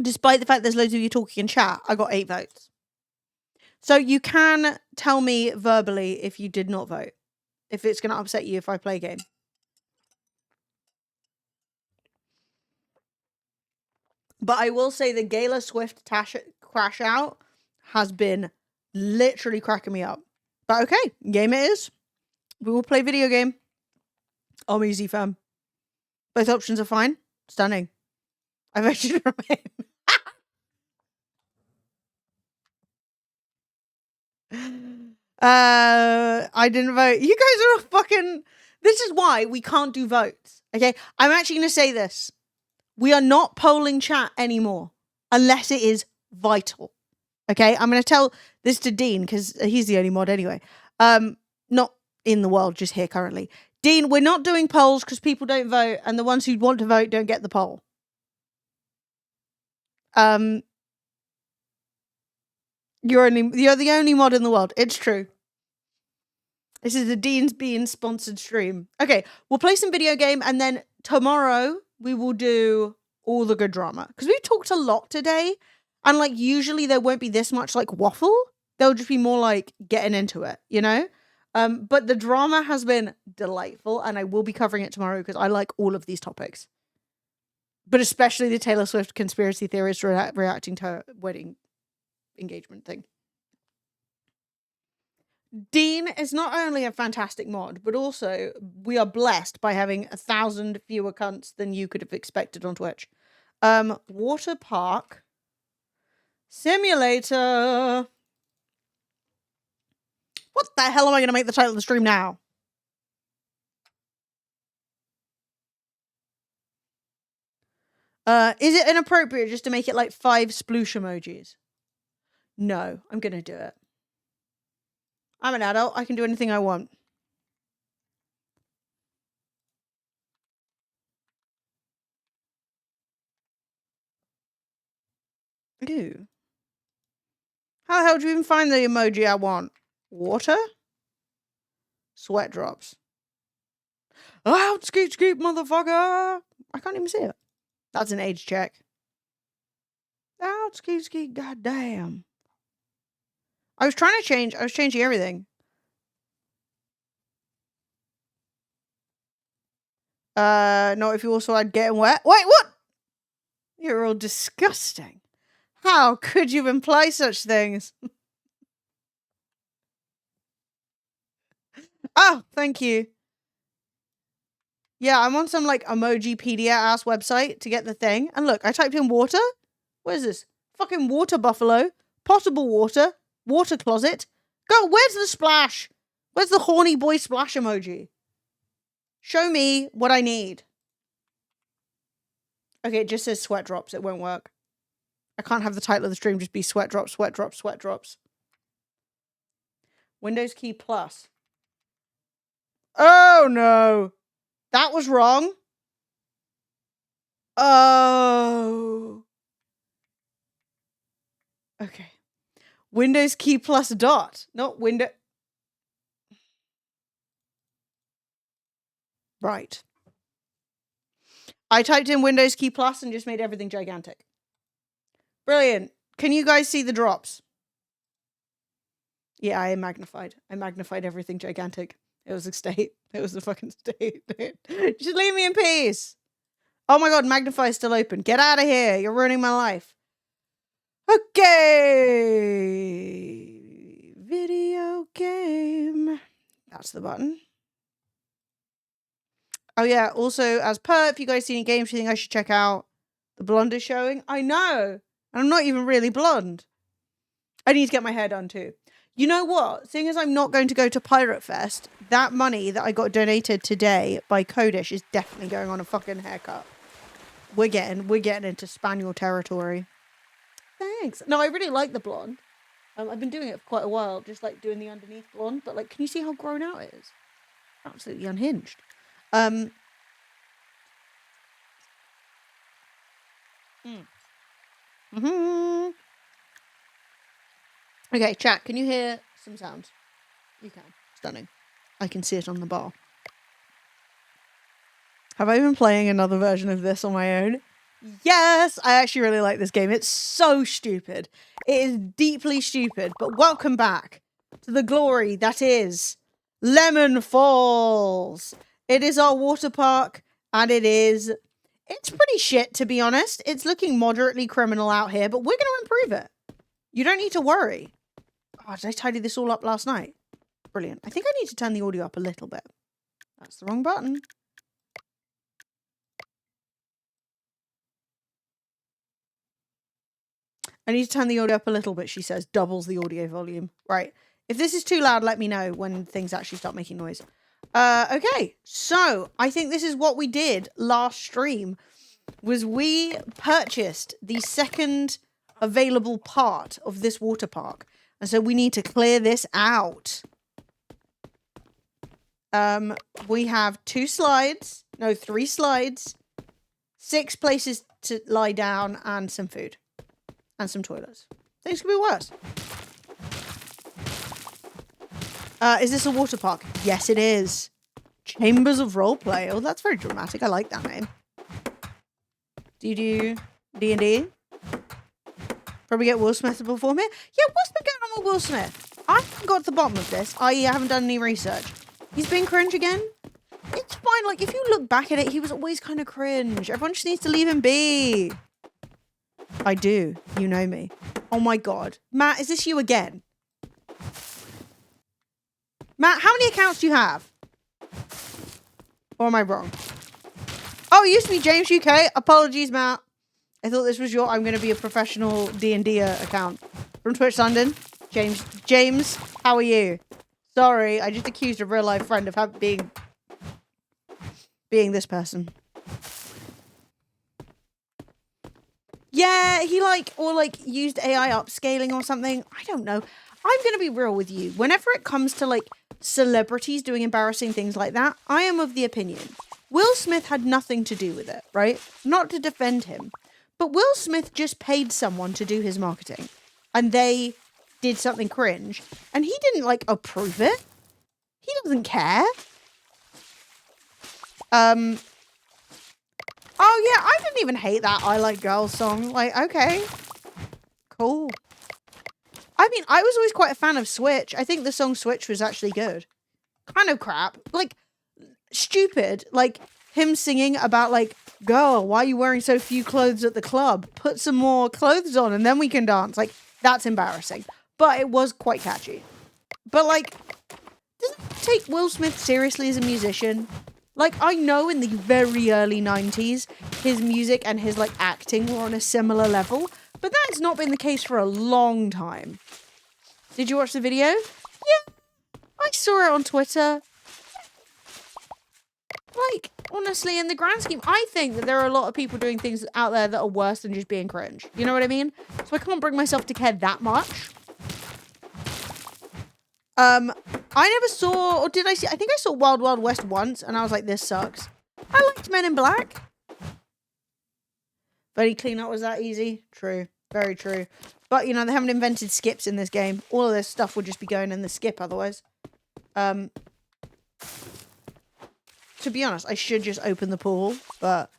despite the fact there's loads of you talking in chat, I got 8 votes. So you can tell me verbally if you did not vote. If it's going to upset you if I play a game. But I will say the Gayla Swift crash out has been literally cracking me up. But okay, game it is. We will play video game. I'm easy, fam. Both options are fine. Stunning. I voted to remain. I didn't vote. You guys are all fucking... This is why we can't do votes. Okay? I'm actually going to say this. We are not polling chat anymore. Unless it is vital. Okay? I'm going to tell this to Dean, because he's the only mod anyway. Not in the world, just here currently. Dean, we're not doing polls because people don't vote, and the ones who want to vote don't get the poll. You're the only mod in the world. It's true. This is a Dean's Bean sponsored stream. Okay, we'll play some video game, and then tomorrow we will do all the good drama. Because we've talked a lot today, and like usually there won't be this much like waffle. There'll just be more like getting into it, you know? But the drama has been delightful, and I will be covering it tomorrow because I like all of these topics. But especially the Taylor Swift conspiracy theorists reacting to her wedding engagement thing. Dean is not only a fantastic mod, but also we are blessed by having 1,000 fewer cunts than you could have expected on Twitch. Waterpark Simulator. What the hell am I going to make the title of the stream now? Is it inappropriate just to make it like 5 sploosh emojis? No, I'm going to do it. I'm an adult. I can do anything I want. Ew. How the hell do you even find the emoji I want? Water? Sweat drops. Oh, skeet, motherfucker! I can't even see it. That's an age check. Out, skeet, goddamn. I was changing everything. No, if you also had getting wet. Wait, what? You're all disgusting. How could you imply such things? Oh, thank you. Yeah, I'm on some like Emojipedia ass website to get the thing. And look, I typed in water. What is this? Fucking water buffalo. Potable water. Water closet. Go, where's the splash? Where's the horny boy splash emoji? Show me what I need. Okay, it just says sweat drops. It won't work. I can't have the title of the stream just be sweat drops, sweat drops, sweat drops. Windows key plus. Oh no. That was wrong. Oh. Okay. Windows key plus dot. Not window. Right. I typed in Windows key plus and just made everything gigantic. Brilliant. Can you guys see the drops? Yeah, I magnified. I magnified everything gigantic. It was a state. It was a fucking state. Just leave me in peace. Oh my god, Magnify is still open. Get out of here. You're ruining my life. Okay. Video game. That's the button. Oh yeah, also, as per, if you guys see any games you think I should check out, the blonde is showing. I know. And I'm not even really blonde. I need to get my hair done too. You know what? Seeing as I'm not going to go to Pirate Fest, that money that I got donated today by Kodish is definitely going on a fucking haircut. We're getting into Spaniel territory. Thanks. No, I really like the blonde. I've been doing it for quite a while, just like doing the underneath blonde. But like, can you see how grown out it is? Absolutely unhinged. Okay, chat, can you hear some sounds? You can. Stunning. I can see it on the bar. Have I been playing another version of this on my own? Yes! I actually really like this game. It's so stupid. It is deeply stupid, but welcome back to the glory that is Lemon Falls. It is our water park, and it's pretty shit, to be honest. It's looking moderately criminal out here, but we're going to improve it. You don't need to worry. Oh, did I tidy this all up last night? Brilliant. I think I need to turn the audio up a little bit. That's the wrong button. I need to turn the audio up a little bit, she says. Doubles the audio volume. Right. If this is too loud, let me know when things actually start making noise. Okay. So, I think this is what we did last stream. Was we purchased the second available part of this water park. And so we need to clear this out. We have 3 slides, 6 places to lie down, and some food. And some toilets. Things could be worse. Is this a water park? Yes, it is. Chambers of Roleplay. Oh, that's very dramatic. I like that name. Do you do D&D? Probably get Will Smith to perform it. Yeah, what's been going on with Will Smith? I haven't got to the bottom of this. I haven't done any research. He's been cringe again? It's fine. Like, if you look back at it, he was always kind of cringe. Everyone just needs to leave him be. I do. You know me. Oh my god. Matt, is this you again? Matt, how many accounts do you have? Or am I wrong? Oh, it used to be James UK. Apologies, Matt. I thought this was your I'm going to be a professional D&D account. From Twitch London. James, how are you? Sorry, I just accused a real life friend of being this person. Yeah, he used AI upscaling or something. I don't know. I'm going to be real with you. Whenever it comes to like celebrities doing embarrassing things like that, I am of the opinion Will Smith had nothing to do with it, right? Not to defend him. But Will Smith just paid someone to do his marketing. And they did something cringe. And he didn't, like, approve it. He doesn't care. Oh, yeah, I didn't even hate that I Like Girls song. Like, okay. Cool. I mean, I was always quite a fan of Switch. I think the song Switch was actually good. Kind of crap. Like, stupid. Like, him singing about, like, girl, why are you wearing so few clothes at the club? Put some more clothes on and then we can dance. Like, that's embarrassing. But it was quite catchy. But, like, doesn't take Will Smith seriously as a musician. Like, I know in the very early 90s, his music and his, like, acting were on a similar level. But that's not been the case for a long time. Did you watch the video? Yeah, I saw it on Twitter. Like, honestly, in the grand scheme, I think that there are a lot of people doing things out there that are worse than just being cringe. You know what I mean? So I can't bring myself to care that much. I never saw, or did I see? I think I saw Wild Wild West once, and I was like, this sucks. I liked Men in Black. But any cleanup was that easy? True. Very true. But, you know, they haven't invented skips in this game. All of this stuff would just be going in the skip otherwise. To be honest, I should just open the pool. But,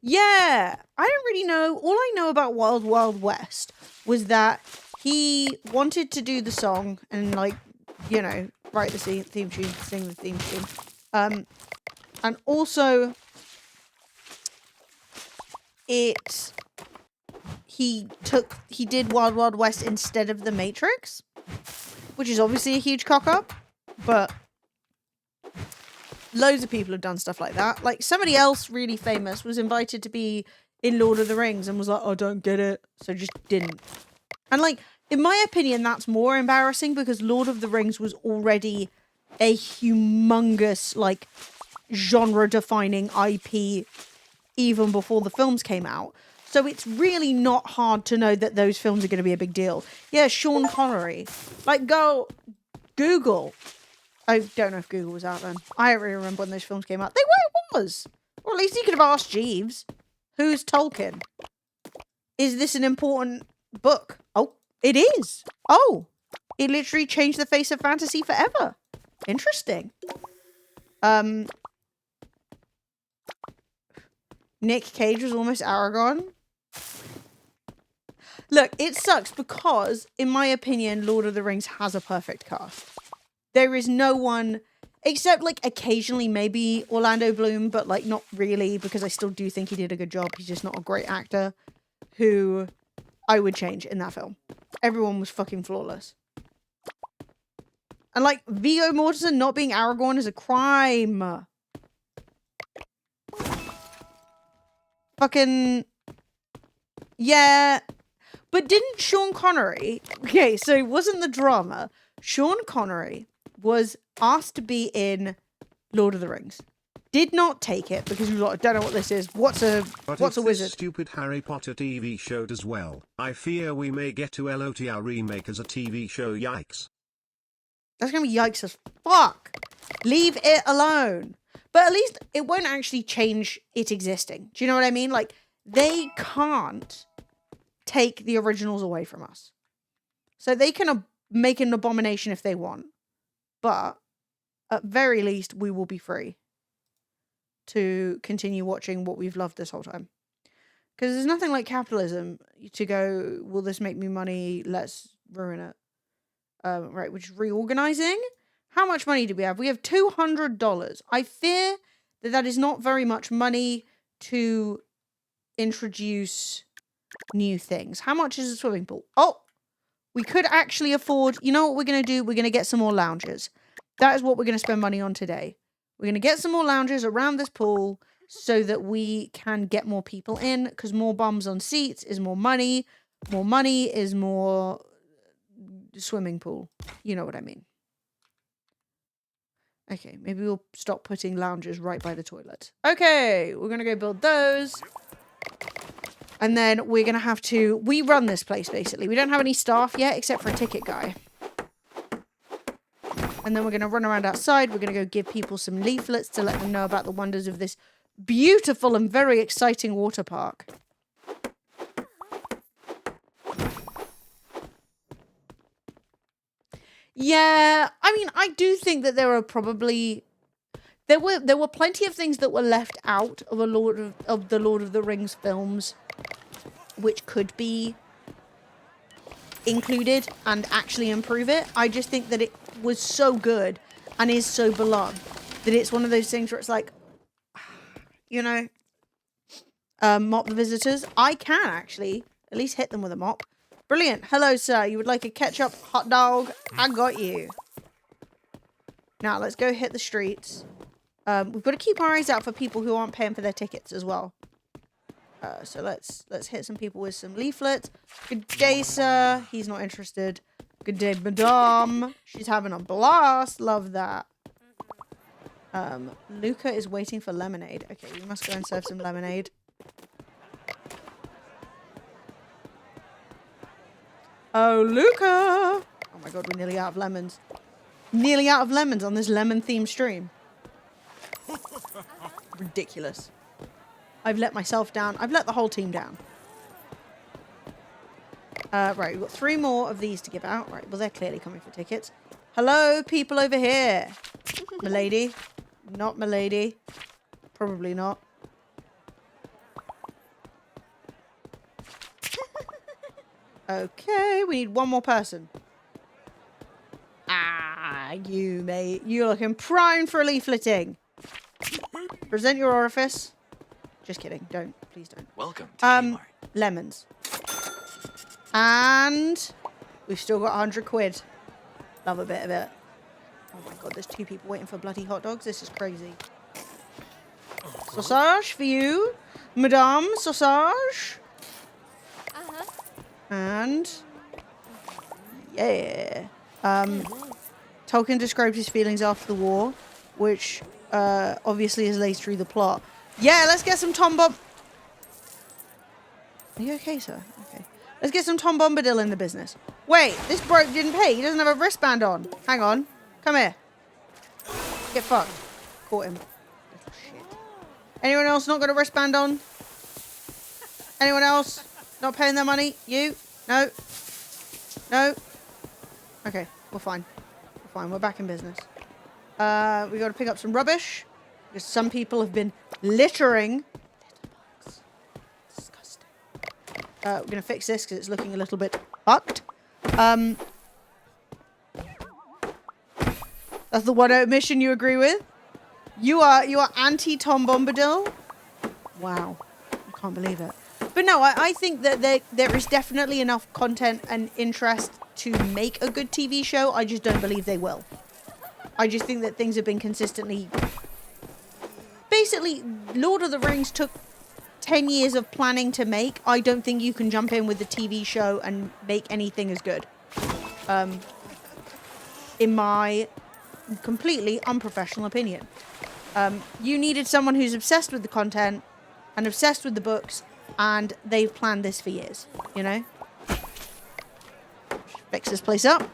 yeah. I don't really know. All I know about Wild Wild West was that he wanted to do the song and, like, you know, write the theme tune, sing the theme tune. And also, he did Wild Wild West instead of The Matrix, which is obviously a huge cock up, but loads of people have done stuff like that. Like, somebody else really famous was invited to be in Lord of the Rings and was like, I don't get it, so just didn't. And, like, in my opinion, that's more embarrassing because Lord of the Rings was already a humongous, like, genre-defining IP even before the films came out. So it's really not hard to know that those films are going to be a big deal. Yeah, Sean Connery. Like, go Google. I don't know if Google was out then. I don't really remember when those films came out. They were, it was. Or at least you could have asked Jeeves. Who's Tolkien? Is this an important book? Oh, it is. Oh, it literally changed the face of fantasy forever. Interesting. Nick Cage was almost Aragorn. Look, it sucks because, in my opinion, Lord of the Rings has a perfect cast. There is no one, except, like, occasionally maybe Orlando Bloom, but, like, not really, because I still do think he did a good job. He's just not a great actor, who I would change in that film. Everyone was fucking flawless. And, like, Viggo Mortensen not being Aragorn is a crime. Fucking... Yeah. But didn't Sean Connery... Okay, so it wasn't the drama. Sean Connery was asked to be in Lord of the Rings. Did not take it because he was like, I don't know what this is. What's a wizard? This stupid Harry Potter TV show as well. I fear we may get to LOTR remake as a TV show. Yikes. That's gonna be yikes as fuck. Leave it alone. But at least it won't actually change it existing. Do you know what I mean? Like, they can't take the originals away from us. So they can make an abomination if they want. But at very least, we will be free to continue watching what we've loved this whole time. Because there's nothing like capitalism to go, will this make me money? Let's ruin it. Right, which is reorganizing. How much money do we have? We have $200. I fear that that is not very much money to introduce new things. How much is a swimming pool? Oh, we could actually afford... You know what we're going to do? We're going to get some more lounges. That is what we're going to spend money on today. We're going to get some more lounges around this pool so that we can get more people in, because more bums on seats is more money. More money is more swimming pool. You know what I mean. Okay, maybe we'll stop putting lounges right by the toilet. Okay, we're going to go build those. And then we're going to have to... We run this place, basically. We don't have any staff yet, except for a ticket guy. And then we're going to run around outside. We're going to go give people some leaflets to let them know about the wonders of this beautiful and very exciting water park. Yeah, I mean, I do think that there are probably there were plenty of things that were left out of the Lord of the Rings films, which could be included and actually improve it. I just think that it was so good and is so beloved that it's one of those things where it's like, you know, mop the visitors. I can actually at least hit them with a mop. Brilliant. Hello, sir. You would like a ketchup hot dog? I got you. Now, let's go hit the streets. We've got to keep our eyes out for people who aren't paying for their tickets as well. So let's hit some people with some leaflets. Good day, sir. He's not interested. Good day, madame. She's having a blast. Love that. Luca is waiting for lemonade. Okay, we must go and serve some lemonade. Oh, Luca! Oh my god, we're nearly out of lemons. Nearly out of lemons on this lemon-themed stream. Ridiculous. I've let myself down. I've let the whole team down. Right, we've got 3 more of these to give out. Right, well, they're clearly coming for tickets. Hello, people over here. Milady. Not milady. Probably not. Okay, we need 1 more person. Ah, you, mate. You're looking prime for a leafleting. Present your orifice. Just kidding. Don't. Please don't. Welcome to Kmart. Lemons. And we've still got 100 quid. Love a bit of it. Oh my god, there's 2 people waiting for bloody hot dogs. This is crazy. Sausage for you. Madame, sausage. And yeah. Tolkien described his feelings after the war, which obviously is laced through the plot. Yeah, let's get some Tom Bob. Are you okay, sir? Okay. Let's get some Tom Bombadil in the business. Wait, this bloke didn't pay. He doesn't have a wristband on. Hang on. Come here. Get fucked. Caught him. Little shit. Anyone else not got a wristband on? Anyone else not paying their money? You? No? No? Okay, we're fine. We're fine. We're back in business. We got to pick up some rubbish. Because some people have been littering. Litterbugs. Disgusting. We're going to fix this because it's looking a little bit fucked. That's the one omission you agree with? You are anti-Tom Bombadil? Wow. I can't believe it. But no, I think that there is definitely enough content and interest to make a good TV show. I just don't believe they will. I just think that things have been consistently... Basically, Lord of the Rings took 10 years of planning to make. I don't think you can jump in with the TV show and make anything as good. In my completely unprofessional opinion. You needed someone who's obsessed with the content and obsessed with the books, and they've planned this for years, you know? Fix this place up.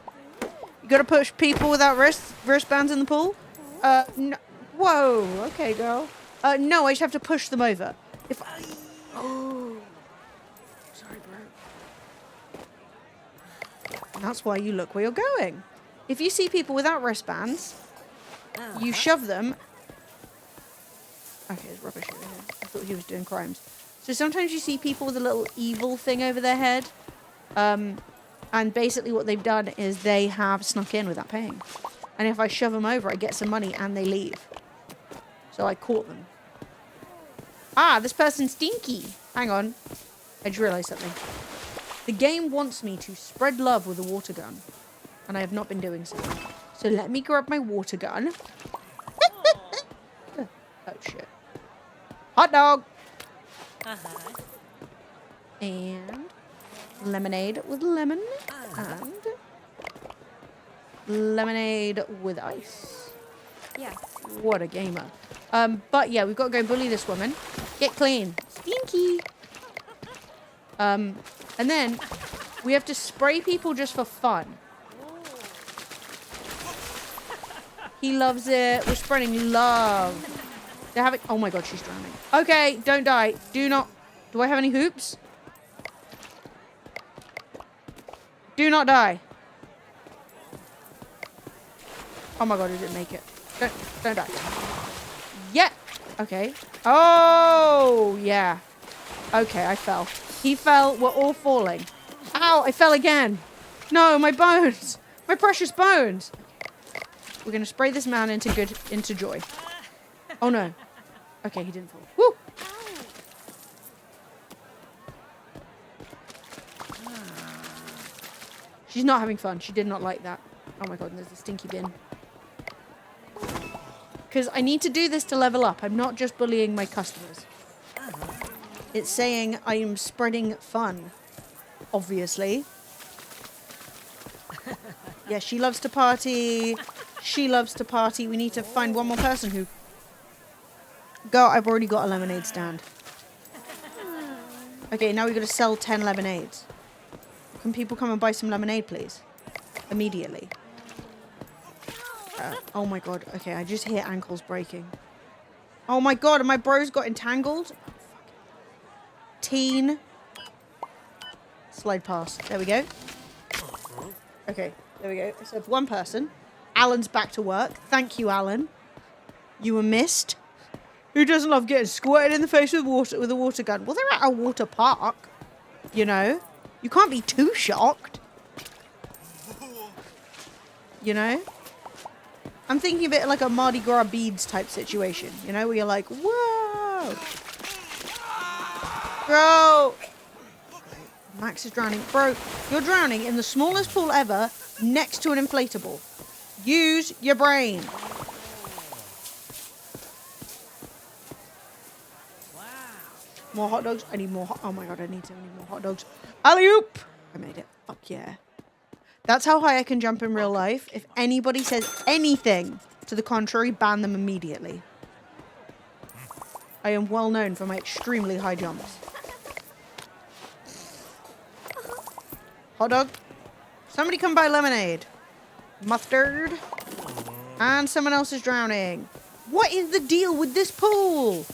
You gotta push people without wristbands in the pool? No. Whoa, okay, girl. No, I just have to push them over. If I... Oh. Sorry, bro. And that's why you look where you're going. If you see people without wristbands, you shove them... Okay, there's rubbish over here. I thought he was doing crimes. So sometimes you see people with a little evil thing over their head. And basically what they've done is they have snuck in without paying. And if I shove them over, I get some money and they leave. So I caught them. Ah, this person's stinky. Hang on. I just realised something. The game wants me to spread love with a water gun. And I have not been doing so. So let me grab my water gun. Oh, shit. Hot dog! And lemonade with lemon. And lemonade with ice. Yeah. What a gamer. But yeah, we've got to go bully this woman. Get clean. Stinky. And then we have to spray people just for fun. He loves it. We're spreading love. They're having... Oh my god, she's drowning. Okay, don't die. Do not... Do I have any hoops? Do not die. Oh my god, I didn't make it. Don't die. Yeah. Okay. Oh, yeah. Okay, I fell. He fell. We're all falling. Ow, I fell again. No, my bones. My precious bones. We're going to spray this man into joy. Oh, no. Okay, he didn't fall. Woo! She's not having fun. She did not like that. Oh my god, and there's a stinky bin. Because I need to do this to level up. I'm not just bullying my customers. It's saying I am spreading fun. Obviously. Yeah, she loves to party. She loves to party. We need to find one more person who... Go, I've already got a lemonade stand. Okay, now we've got to sell 10 lemonades. Can people come and buy some lemonade, please? Immediately. Oh my god. Okay, I just hear ankles breaking. Oh my god, and my bros got entangled. Oh, teen. Slide past. There we go. Okay, there we go. So if one person. Alan's back to work. Thank you, Alan. You were missed. Who doesn't love getting squirted in the face with water with a water gun? Well, they're at a water park. You know? You can't be too shocked. You know? I'm thinking of it like a Mardi Gras beads type situation. You know, where you're like, whoa! Bro! Max is drowning. Bro, you're drowning in the smallest pool ever next to an inflatable. Use your brain. More hot dogs. I need more oh my god, I need more hot dogs. Alley-oop! I made it. Fuck yeah. That's how high I can jump in real life. If anybody says anything to the contrary, ban them immediately. I am well known for my extremely high jumps. Hot dog. Somebody come buy lemonade. Mustard. And someone else is drowning. What is the deal with this pool?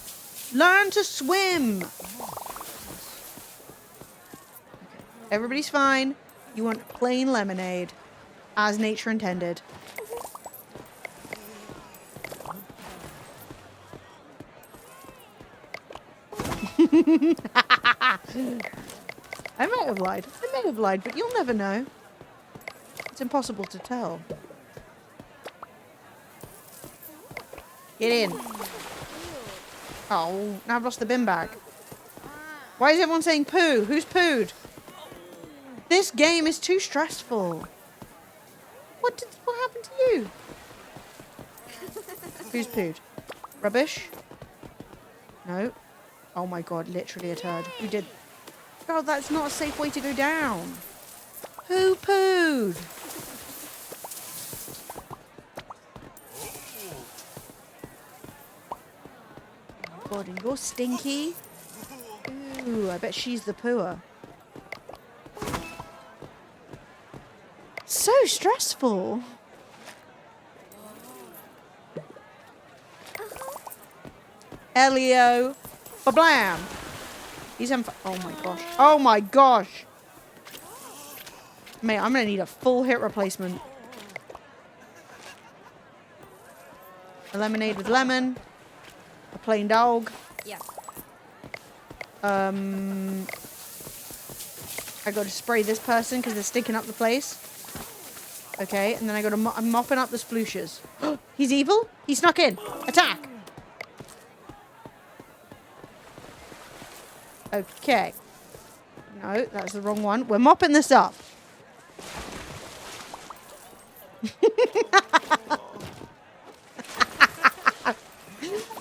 Learn to swim. Okay. Everybody's fine. You want plain lemonade, as nature intended. I might have lied. I may have lied, but you'll never know. It's impossible to tell. Get in. Oh, now I've lost the bin bag. Why is everyone saying poo? Who's pooed? This game is too stressful. What happened to you? Who's pooed? Rubbish? No. Oh my god, literally a turd. Who did? God, that's not a safe way to go down. Who pooed? God, and you're stinky. Ooh, I bet she's the pooer. So stressful. Elio. Ba-blam. He's on oh my gosh. Oh my gosh. Mate, I'm gonna need a full hit replacement. A lemonade with lemon. A plain dog. Yeah. I gotta spray this person because they're stinking up the place. Okay, and then I gotta I'm mopping up the splooshes. He's evil? He snuck in. Attack! Okay. No, that's the wrong one. We're mopping this up.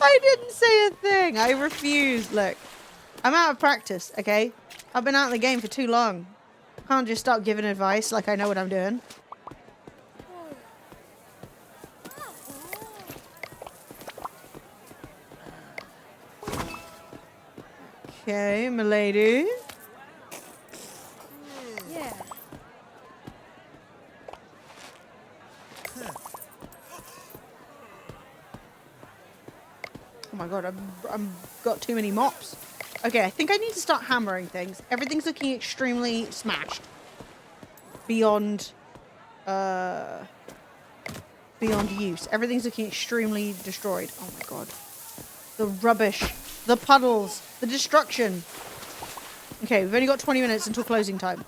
I didn't say a thing. I refused. Look, I'm out of practice, okay? I've been out of the game for too long. Can't just start giving advice like I know what I'm doing. Okay, milady. Yeah. Oh my god, I'm got too many mops. Okay, I think I need to start hammering things. Everything's looking extremely smashed. Beyond beyond use. Everything's looking extremely destroyed. Oh my god. The rubbish. The puddles. The destruction. Okay, we've only got 20 minutes until closing time.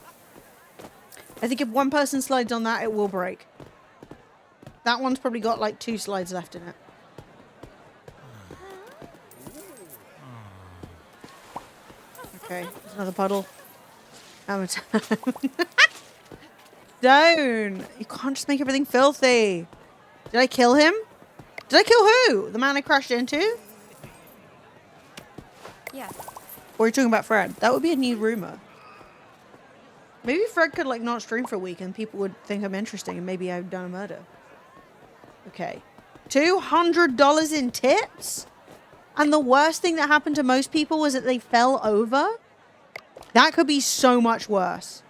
I think if one person slides on that, it will break. That one's probably got like 2 slides left in it. Okay, there's another puddle. How much time? Don't! You can't just make everything filthy. Did I kill him? Did I kill who? The man I crashed into? Yeah. Or are you talking about Fred? That would be a new rumor. Maybe Fred could like not stream for a week and people would think I'm interesting and maybe I've done a murder. Okay. $200 in tips? And the worst thing that happened to most people was that they fell over? That could be so much worse.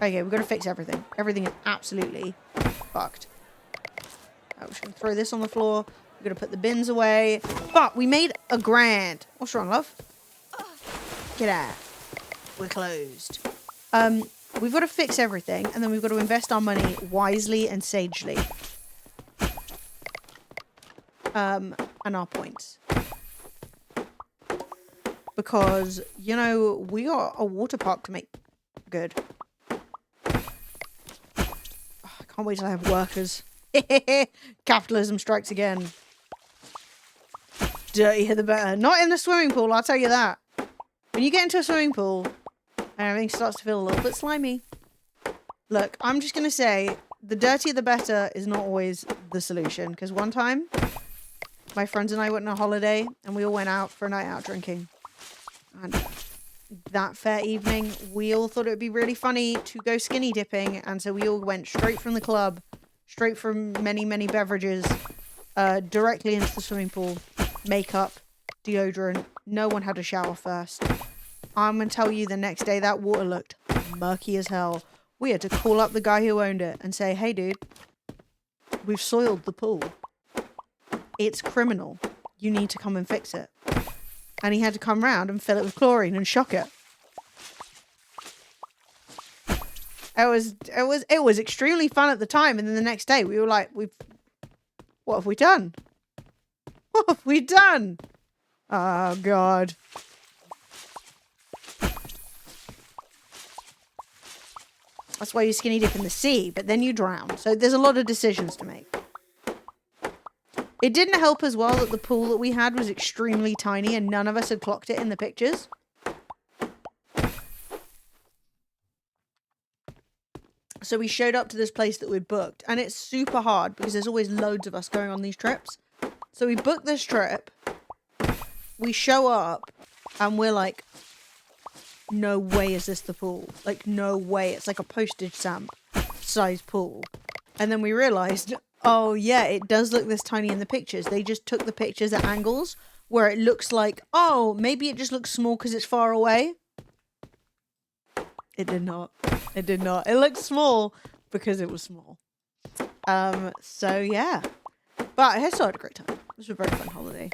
Okay, we've got to fix everything. Everything is absolutely fucked. I'm just going to throw this on the floor. We're going to put the bins away. But we made $1,000. What's wrong, love? Get out. We're closed. We've got to fix everything. And then we've got to invest our money wisely and sagely. And our points. Because, you know, we are a water park to make good. Oh, I can't wait till I have workers. Capitalism strikes again. Dirtier the better. Not in the swimming pool, I'll tell you that. When you get into a swimming pool and everything starts to feel a little bit slimy. Look, I'm just going to say, the dirtier the better is not always the solution. Because one time, my friends and I went on a holiday and we all went out for a night out drinking. And that fair evening, we all thought it would be really funny to go skinny dipping. And so we all went straight from the club, straight from many, many beverages, directly into the swimming pool. Makeup, deodorant. No one had a shower first. I'm going to tell you the next day that water looked murky as hell. We had to call up the guy who owned it and say, hey dude, we've soiled the pool. It's criminal. You need to come and fix it. And he had to come round and fill it with chlorine and shock it. It was extremely fun at the time, and then the next day we were like, what have we done? What have we done? Oh god. That's why you skinny dip in the sea, but then you drown. So there's a lot of decisions to make. It didn't help as well that the pool that we had was extremely tiny and none of us had clocked it in the pictures. So we showed up to this place that we'd booked, and it's super hard because there's always loads of us going on these trips. So we booked this trip, we show up, and we're like, no way is this the pool. Like, no way. It's like a postage stamp size pool. And then we realized, oh yeah, it does look this tiny in the pictures. They just took the pictures at angles where it looks like, oh, maybe it just looks small because it's far away. It did not. It did not. It looked small because it was small. So yeah. But I still had a great time. It was a very fun holiday.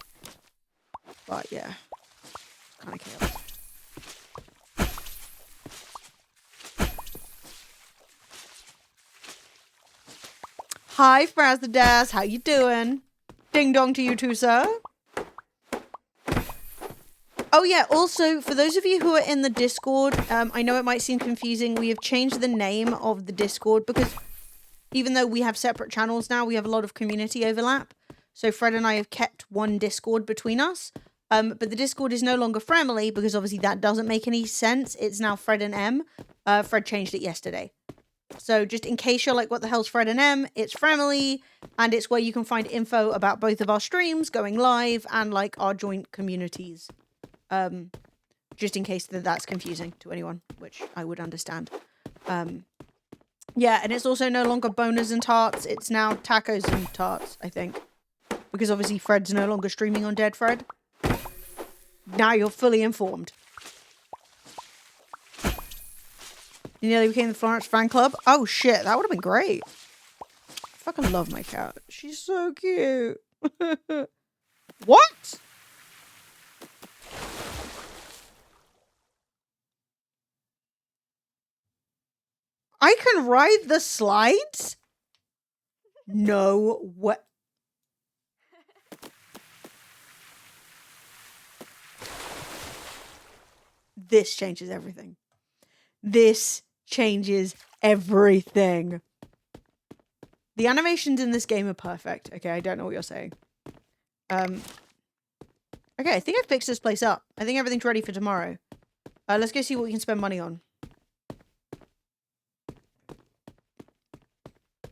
But yeah. Kind of chaos. Hi, Frazdadas. How you doing? Ding dong to you too, sir. Oh yeah, also, for those of you who are in the Discord, I know it might seem confusing. We have changed the name of the Discord because even though we have separate channels now, we have a lot of community overlap. So Fred and I have kept one Discord between us. But the Discord is no longer Fremily because obviously that doesn't make any sense. It's now Fred and M. Fred changed it yesterday. So just in case you're like, what the hell's Fred and M? It's Fremily, and it's where you can find info about both of our streams going live and like our joint communities. Just in case that's confusing to anyone, which I would understand. Yeah, and it's also no longer boners and tarts. It's now tacos and tarts, I think. Because obviously Fred's no longer streaming on Dead Fred. Now you're fully informed. You nearly became the Florence fan club? Oh shit, that would have been great. I fucking love my cat. She's so cute. What? I can ride the slides? No what? This changes everything. This changes everything. The animations in this game are perfect. Okay, I don't know what you're saying. Okay, I think I've fixed this place up. I think everything's ready for tomorrow. Let's go see what we can spend money on.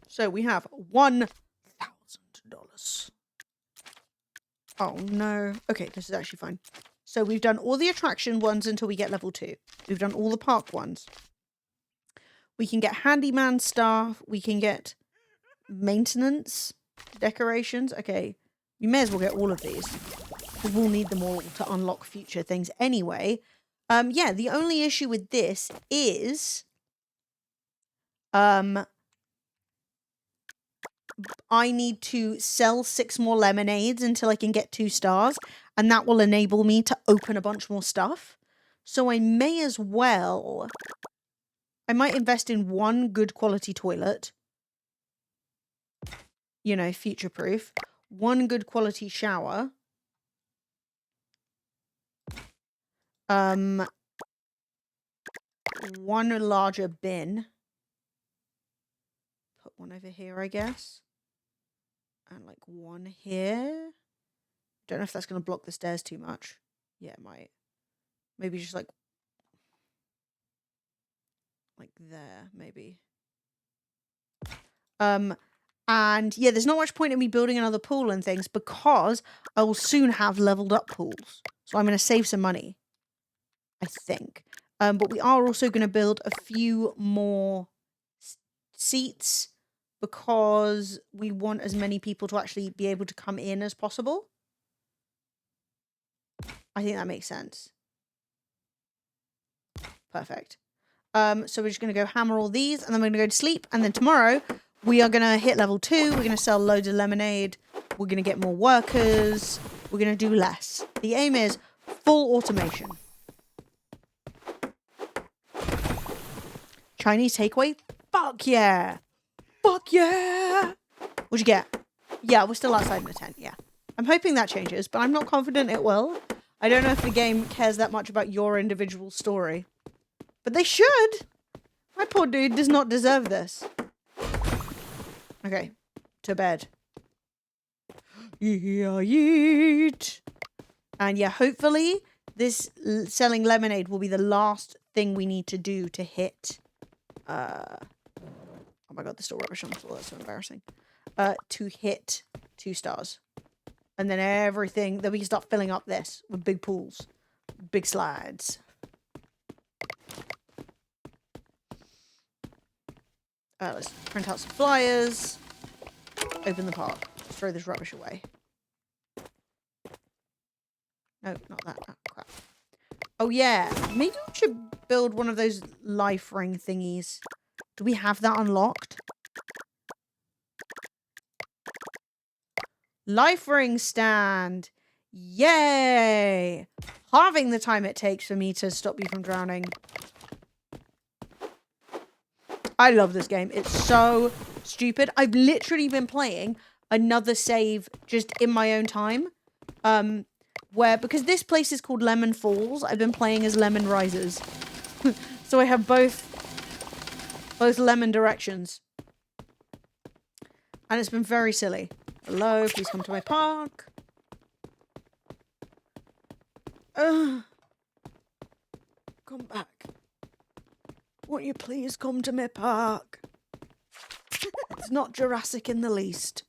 So we have $1,000. Oh no. Okay, this is actually fine. So we've done all the attraction ones until we get level 2. We've done all the park ones. We can get handyman stuff. We can get maintenance decorations. Okay, we may as well get all of these. We'll need them all to unlock future things anyway. Yeah, the only issue with this is I need to sell 6 more lemonades until I can get 2 stars, and that will enable me to open a bunch more stuff. So I may as well... I might invest in 1 good quality toilet. You know, future-proof. 1 good quality shower. 1 larger bin. Put 1 over here, I guess. And like 1 here. Don't know if that's going to block the stairs too much. Yeah, it might. Maybe just like there, maybe. And yeah, there's not much point in me building another pool and things because I will soon have leveled up pools. So I'm going to save some money, I think. But we are also going to build a few more seats because we want as many people to actually be able to come in as possible. I think that makes sense. Perfect. So we're just going to go hammer all these and then we're going to go to sleep. And then tomorrow we are going to hit level 2. We're going to sell loads of lemonade. We're going to get more workers. We're going to do less. The aim is full automation. Chinese takeaway? Fuck yeah. Fuck yeah. What'd you get? Yeah, we're still outside in the tent. Yeah. I'm hoping that changes, but I'm not confident it will. I don't know if the game cares that much about your individual story. But they should. My poor dude does not deserve this. Okay. To bed. Yeet. And yeah, hopefully this selling lemonade will be the last thing we need to do to hit... oh my god, there's still rubbish on the floor. That's so embarrassing. To hit 2 stars. And then everything... Then we can start filling up this with big pools. Big slides. Let's print out some flyers. Open the park. Throw this rubbish away. No, not that. Oh, crap. Oh, yeah. Maybe we should build one of those life ring thingies. Do we have that unlocked? Life ring stand. Yay! Halving the time it takes for me to stop you from drowning. I love this game. It's so stupid. I've literally been playing another save just in my own time. Because this place is called Lemon Falls, I've been playing as Lemon Rises. So I have both lemon directions. And it's been very silly. Hello, please come to my park. Come back. Won't you please come to my park? It's not Jurassic in the least.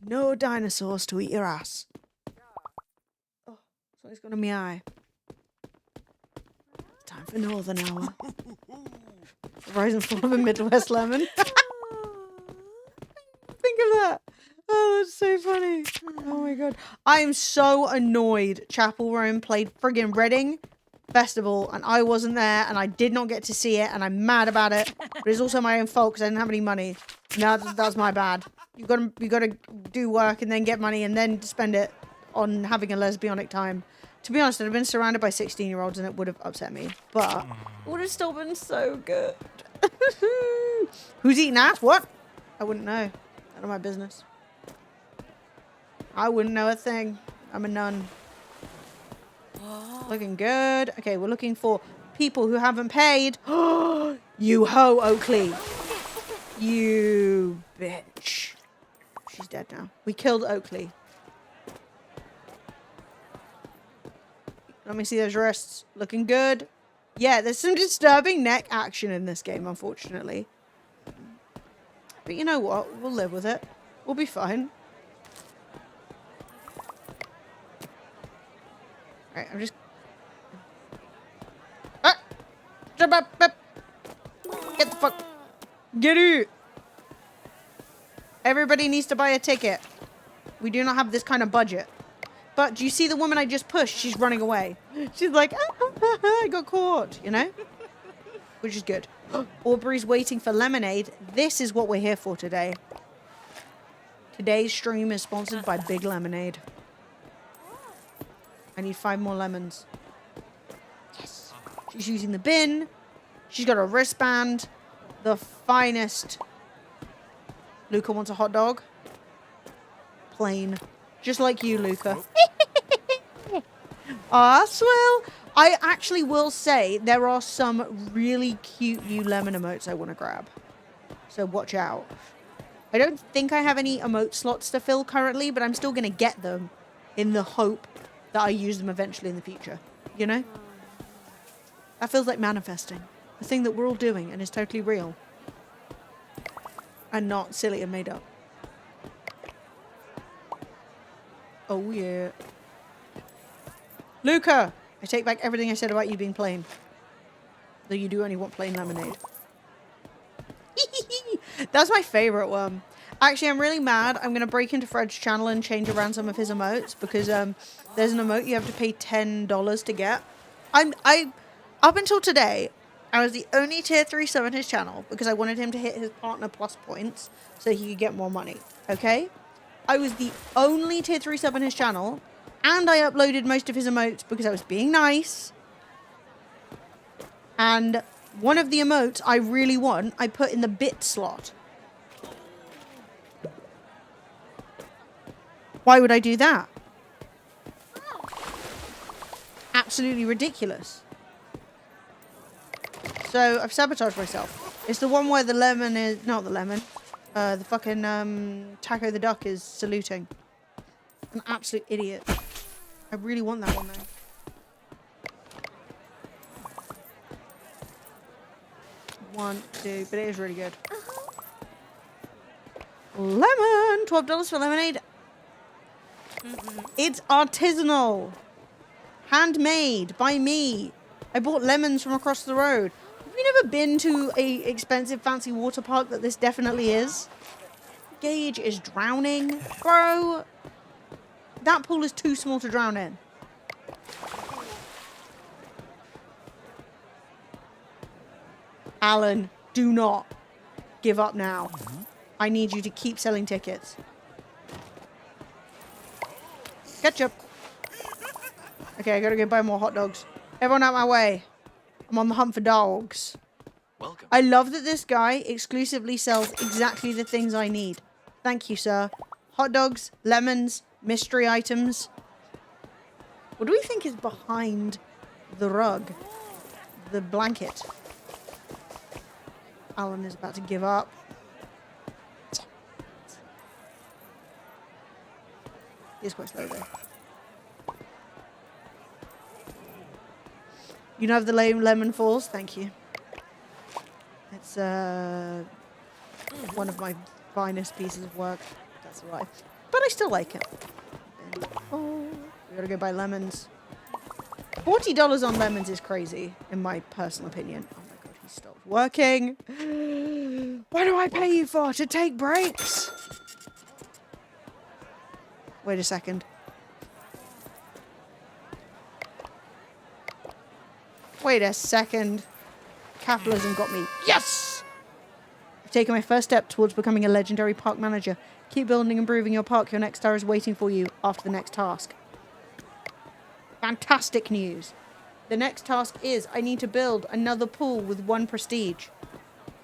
No dinosaurs to eat your ass. Oh, something's gone in my eye. Time for Northern Hour. Rise and fall of a Midwest lemon. Think of that. Oh, that's so funny. Oh my god. I am so annoyed Chapel Roan played friggin' Reading Festival and I wasn't there and I did not get to see it and I'm mad about it. But it's also my own fault because I didn't have any money. No, that's my bad. You gotta do work and then get money and then spend it on having a lesbianic time. To be honest, I'd have been surrounded by 16-year-olds and it would have upset me. But it would have still been so good. Who's eating ass? What? I wouldn't know. None of my business. I wouldn't know a thing. I'm a nun. Looking good. Okay, we're looking for people who haven't paid. You hoe, Oakley. You bitch. She's dead now. We killed Oakley. Let me see those wrists. Looking good. Yeah, there's some disturbing neck action in this game, unfortunately. But you know what? We'll live with it. We'll be fine. Alright, I'm just... Ah! Jump up! Get the fuck... Get it! Everybody needs to buy a ticket. We do not have this kind of budget. But do you see the woman I just pushed? She's running away. She's like, I got caught, you know? Which is good. Aubrey's waiting for lemonade. This is what we're here for today. Today's stream is sponsored by Big Lemonade. I need 5 more lemons. Yes. She's using the bin. She's got a wristband. The finest. Luca wants a hot dog. Plain. Just like you, Luca. Ah, swell. I actually will say there are some really cute new lemon emotes I want to grab. So watch out. I don't think I have any emote slots to fill currently, but I'm still going to get them in the hope that I use them eventually in the future. You know? That feels like manifesting. A thing that we're all doing and is totally real. And not silly and made up. Oh, yeah. Luca! I take back everything I said about you being plain. Though you do only want plain lemonade. That's my favorite one. Actually, I'm really mad. I'm going to break into Fred's channel and change around some of his emotes. Because there's an emote you have to pay $10 to get. Up until today, I was the only tier 3 sub in his channel. Because I wanted him to hit his partner plus points. So he could get more money. Okay? I was the only tier 3 sub in his channel. And I uploaded most of his emotes because I was being nice. And one of the emotes I really want, I put in the bit slot. Why would I do that? Absolutely ridiculous. So I've sabotaged myself. It's the one where the lemon is... Not the lemon. The fucking Taco the Duck is saluting. An absolute idiot. I really want that one though. One, two, but it is really good. Lemon! $12 for lemonade. It's artisanal. Handmade by me. I bought lemons from across the road. Have you never been to a expensive fancy water park that this definitely is? Gage is drowning. Bro. That pool is too small to drown in. Alan, do not give up now. I need you to keep selling tickets. Ketchup. Okay, I gotta go buy more hot dogs. Everyone out my way. I'm on the hunt for dogs. Welcome. I love that this guy exclusively sells exactly the things I need. Thank you, sir. Hot dogs, lemons, mystery items. What do we think is behind the rug? The blanket. Alan is about to give up. He's quite slow there. You know of the lemon falls? Thank you. It's one of my finest pieces of work. That's right. But I still like it. Oh, we gotta go buy lemons. $40 on lemons is crazy, in my personal opinion. Oh my god, he stopped working. What do I pay you for? To take breaks? Wait a second. Wait a second. Capitalism got me. Yes! I've taken my first step towards becoming a legendary park manager. Keep building and improving your park. Your next star is waiting for you after the next task. Fantastic news. The next task is I need to build another pool with 1 prestige.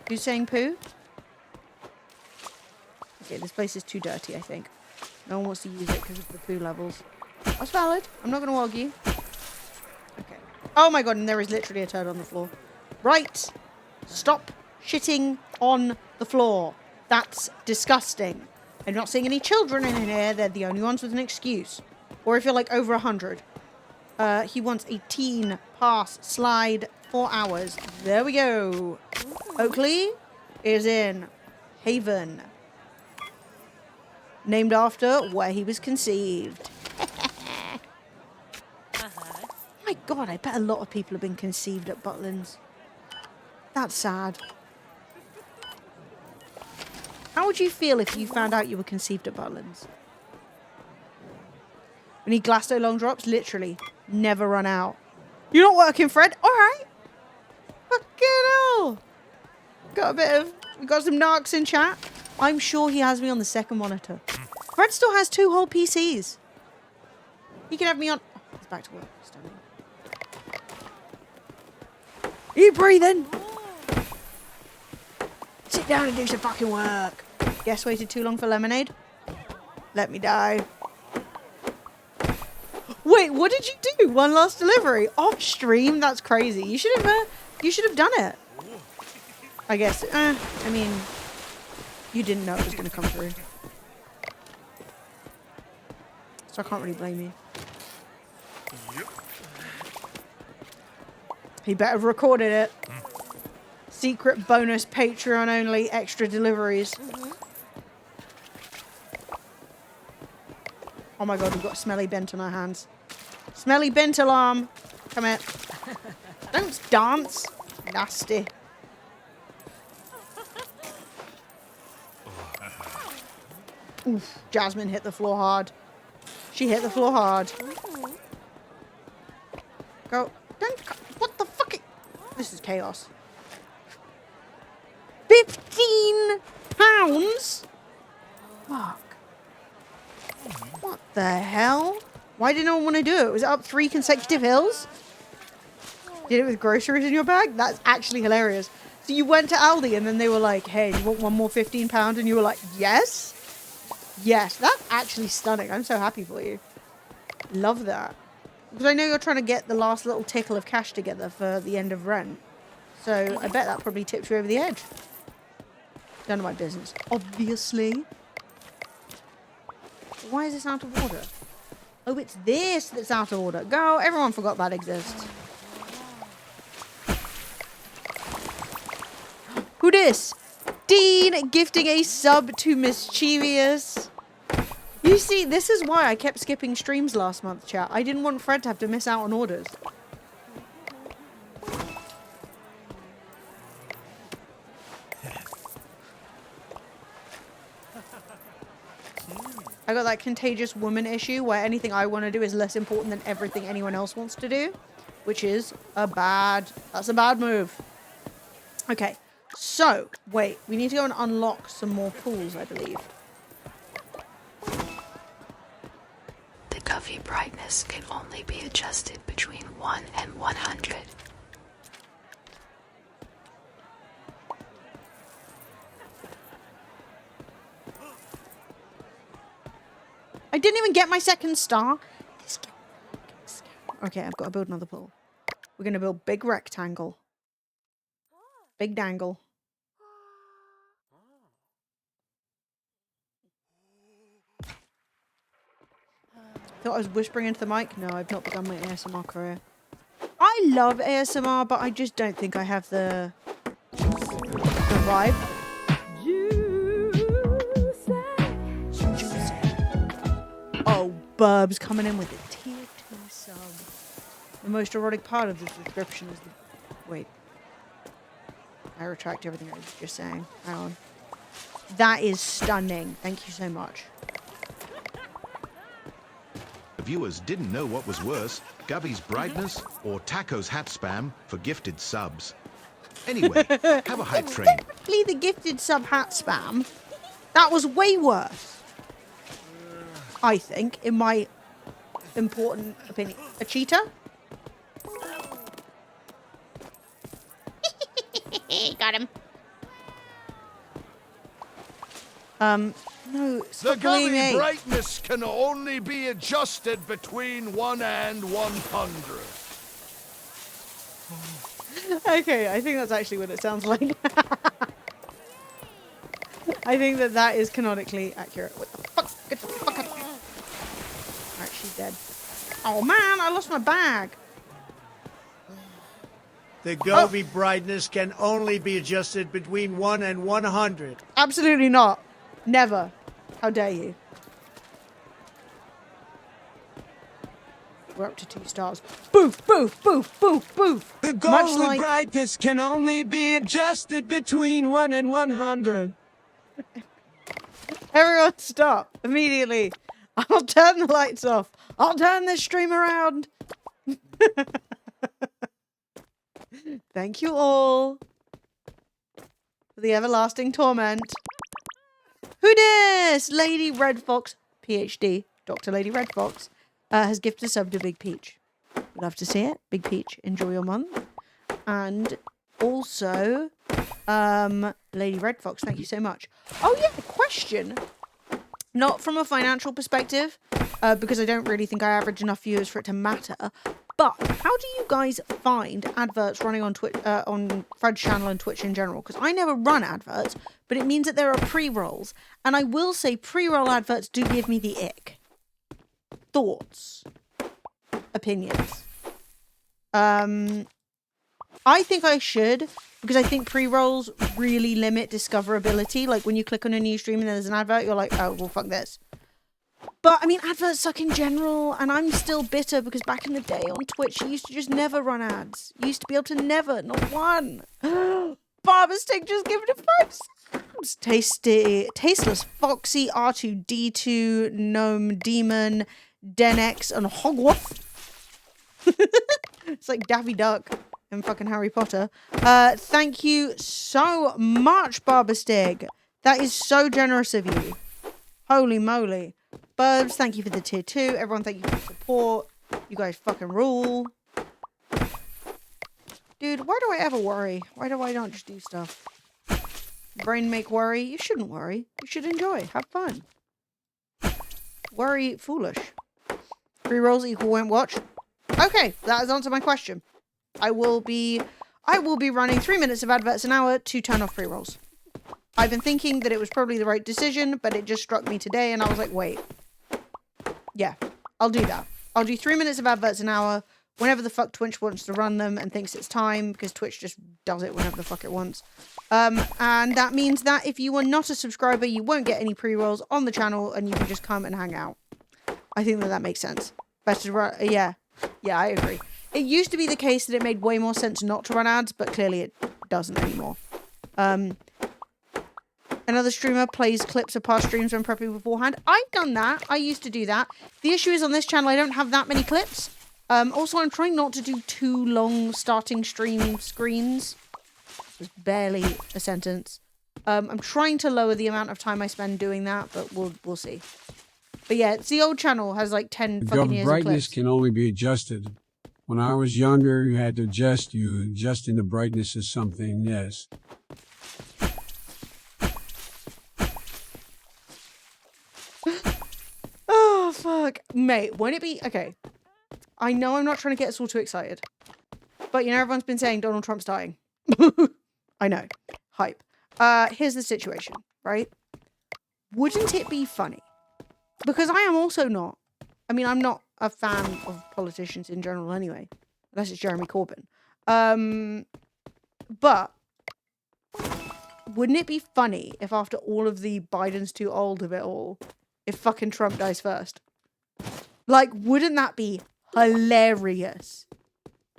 Who's saying poo? Okay, this place is too dirty, I think. No one wants to use it because of the poo levels. That's valid. I'm not going to argue. Okay. Oh my god, and there is literally a turd on the floor. Right. Stop shitting on the floor. That's disgusting. I'm not seeing any children in here. They're the only ones with an excuse. Or if you're like over 100. He wants a teen pass slide 4 hours. There we go. Oakley is in Haven. Named after where he was conceived. My god, I bet a lot of people have been conceived at Butlins. That's sad. How would you feel if you found out you were conceived at Butlins? We need Glasto long drops, literally. Never run out. You're not working, Fred? Alright. Fucking hell. We got some narcs in chat. I'm sure he has me on the second monitor. Fred still has 2 whole PCs. He can have me on... Oh, he's back to work. Stunning. Are you breathing? Sit down and do some fucking work. Guess waited too long for lemonade? Let me die. Wait, what did you do? One last delivery off stream? That's crazy. You should have done it. I guess. I mean, you didn't know it was going to come through, so I can't really blame you. He better have recorded it. Secret bonus, Patreon only, extra deliveries. Oh my god, we've got a smelly bent on our hands. Smelly bent alarm. Come here. Don't dance. Nasty. Oof, Jasmine hit the floor hard. She hit the floor hard. Go. Don't. What the fuck? This is chaos. 15 pounds? Fuck. What the hell? Why did no one want to do it? Was it up 3 consecutive hills? Did it with groceries in your bag? That's actually hilarious. So you went to Aldi and then they were like, hey, do you want one more 15 pounds? And you were like, yes? Yes, that's actually stunning. I'm so happy for you. Love that. Because I know you're trying to get the last little tickle of cash together for the end of rent. So I bet that probably tipped you over the edge. None of my business. Obviously. Why is this out of order? Oh, it's this that's out of order. Go. Everyone forgot that exists. Who dis? Dean gifting a sub to Mischievous. You see, this is why I kept skipping streams last month, chat. I didn't want Fred to have to miss out on orders. I got that contagious woman issue where anything I want to do is less important than everything anyone else wants to do, which is that's a bad move. Okay, so, wait, we need to go and unlock some more pools, I believe. The coffee brightness can only be adjusted between 1 and 100. I didn't even get my second star. Okay, I've got to build another pool. We're going to build big rectangle. Big dangle. Thought I was whispering into the mic. No, I've not begun my ASMR career. I love ASMR, but I just don't think I have the vibe. Oh, Burbs coming in with a tier 2 sub. The most erotic part of the subscription is the... Wait. I retract everything I was just saying. Hang on. That is stunning. Thank you so much. Viewers didn't know what was worse, Gubby's brightness or Taco's hat spam for gifted subs. Anyway, have a hype train. Definitely the gifted sub hat spam. That was way worse. I think, in my important opinion. A cheetah? Got him. No, The stop bullying Govy me. brightness can only be adjusted between 1 and 100. Okay, I think that's actually what it sounds like. I think that is canonically accurate. What the fuck? Get the fuck out. Alright, she's dead. Oh man, I lost my bag. The Govy brightness can only be adjusted between 1 and 100. Absolutely not. Never. How dare you? We're up to 2 stars. Boof, boof, boof, boof, boof. The Much goal like... brightness can only be adjusted between 1 and 100. Everyone stop. Immediately. I'll turn the lights off. I'll turn this stream around. Thank you all for the everlasting torment. Who dis? Lady Red Fox, PhD, Dr. Lady Red Fox, has gifted a sub to Big Peach. Love to see it. Big Peach, enjoy your month. And also, Lady Red Fox, thank you so much. Oh yeah, question. Not from a financial perspective, because I don't really think I average enough viewers for it to matter. But how do you guys find adverts running on Twitch, on Fred's channel and Twitch in general? Because I never run adverts, but it means that there are pre-rolls. And I will say pre-roll adverts do give me the ick. Thoughts? Opinions? I think I should, because I think pre-rolls really limit discoverability. Like when you click on a new stream and there's an advert, you're like, oh, well, fuck this. But, I mean, adverts suck in general, and I'm still bitter because back in the day on Twitch, you used to just never run ads. You used to be able to never, not one. Barber Stick just give it a 5 stars. Tasty, Tasteless, Foxy, R2D2, Gnome, Demon, Denex, and Hogwarts. It's like Daffy Duck and fucking Harry Potter. Thank you so much, Barber Stick. That is so generous of you. Holy moly. Burbs, thank you for the tier 2. Everyone, thank you for the support. You guys fucking rule. Dude, why do I ever worry? Why do I not just do stuff? Brain make worry? You shouldn't worry. You should enjoy. Have fun. Worry, foolish. Pre-rolls equal won't watch. Okay, that has answered my question. I will be running 3 minutes of adverts an hour to turn off pre-rolls. I've been thinking that it was probably the right decision, but it just struck me today and I was like, wait. Yeah, I'll do that. I'll do 3 minutes of adverts an hour whenever the fuck Twitch wants to run them and thinks it's time, because Twitch just does it whenever the fuck it wants. And that means that if you are not a subscriber, you won't get any pre-rolls on the channel and you can just come and hang out. I think that makes sense. Best to run, yeah, I agree. It used to be the case that it made way more sense not to run ads, but clearly it doesn't anymore. Another streamer plays clips of past streams when prepping beforehand. I've done that. I used to do that. The issue is on this channel, I don't have that many clips. Also, I'm trying not to do too long starting stream screens. It's barely a sentence. I'm trying to lower the amount of time I spend doing that, but we'll see. But yeah, it's the old channel has like 10 fucking years of clips. Brightness can only be adjusted. When I was younger, you had to adjust. Adjusting the brightness of something, yes. Oh, fuck. Mate, won't it be... Okay. I know I'm not trying to get us all too excited. But, you know, everyone's been saying Donald Trump's dying. I know. Hype. Here's the situation, right? Wouldn't it be funny? Because I am also not. I mean, I'm not a fan of politicians in general anyway. Unless it's Jeremy Corbyn. But wouldn't it be funny if after all of the Biden's too old of it all, if fucking Trump dies first? Like, wouldn't that be hilarious?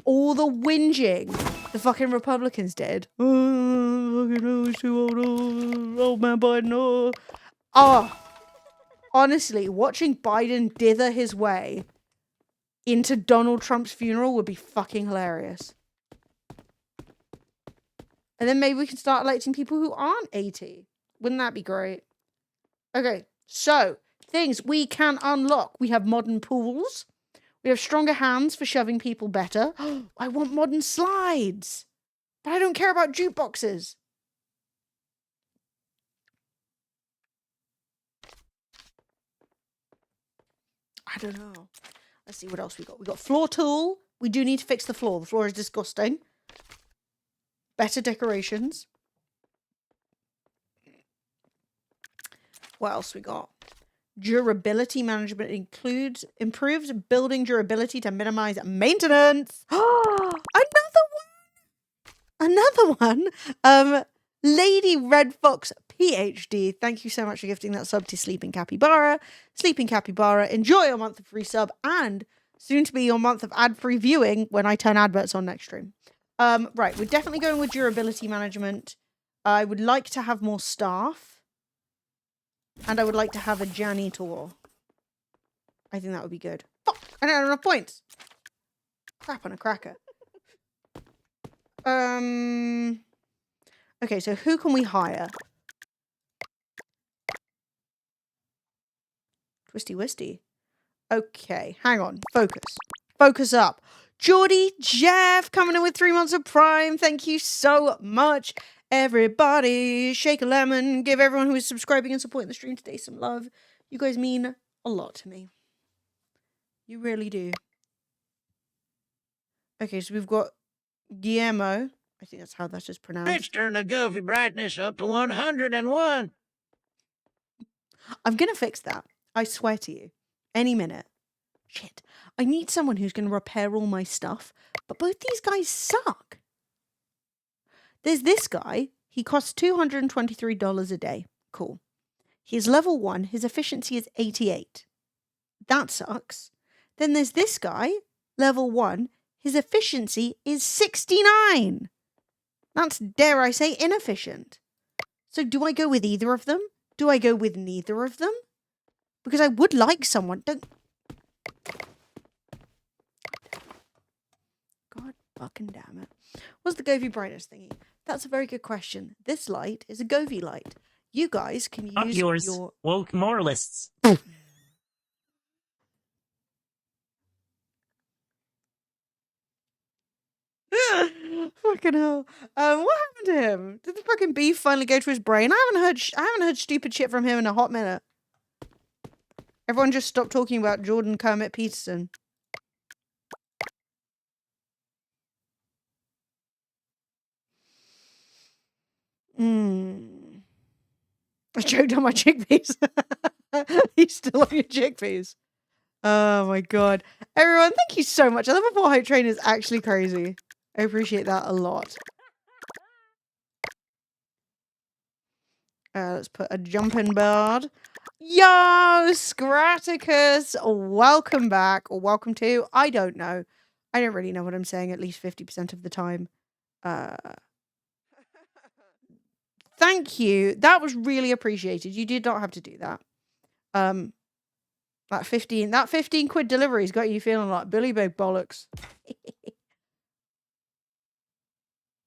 All the whinging the fucking Republicans did. Oh, fucking no, he's too old. Oh, old man Biden. Oh. Oh. Honestly, watching Biden dither his way into Donald Trump's funeral would be fucking hilarious. And then maybe we can start electing people who aren't 80. Wouldn't that be great? Okay, so things we can unlock. We have modern pools. We have stronger hands for shoving people better. I want modern slides. But I don't care about jukeboxes. I don't know. Let's see what else we got. We got floor tool. We do need to fix the floor. The floor is disgusting. Better decorations. What else we got? Durability management includes improves building durability to minimize maintenance. Another one. Lady Red Fox PhD. Thank you so much for gifting that sub to Sleeping Capybara. Sleeping Capybara, enjoy your month of free sub and soon to be your month of ad-free viewing when I turn adverts on next stream. Right, we're definitely going with durability management. I would like to have more staff. And I would like to have a janitor. I think that would be good. Fuck! I don't have enough points. Crap on a cracker. Okay, so who can we hire? Twisty Wisty. Okay, hang on. Focus. Focus up. Geordie Jeff coming in with 3 months of Prime. Thank you so much. Everybody, shake a lemon. Give everyone who is subscribing and supporting the stream today some love. You guys mean a lot to me. You really do. Okay, so we've got Guillermo. I think that's how that is pronounced. Let's turn the Goofy brightness up to 101. I'm going to fix that. I swear to you. Any minute. Shit. I need someone who's going to repair all my stuff. But both these guys suck. There's this guy. He costs $223 a day. Cool. He's level 1. His efficiency is 88. That sucks. Then there's this guy. Level 1. His efficiency is 69. That's, dare I say, inefficient. So do I go with either of them? Do I go with neither of them? Because I would like someone. Don't. God fucking damn it. What's the Govy brightness thingy? That's a very good question. This light is a Govy light. You guys can use your woke moralists. Fucking hell. What happened to him? Did the fucking beef finally go to his brain? I haven't heard stupid shit from him in a hot minute. Everyone just stopped talking about Jordan Kermit Peterson. I choked on my chickpeas. He's still on your chickpeas. Oh my god. Everyone, thank you so much. I love a 4 hype train is actually crazy. I appreciate that a lot. Let's put a jumping bird. Yo, Scraticus, welcome back, or welcome to, I don't know. I don't really know what I'm saying at least 50% of the time. Thank you. That was really appreciated. You did not have to do that. That 15 quid delivery's got you feeling like Billy Big Bollocks.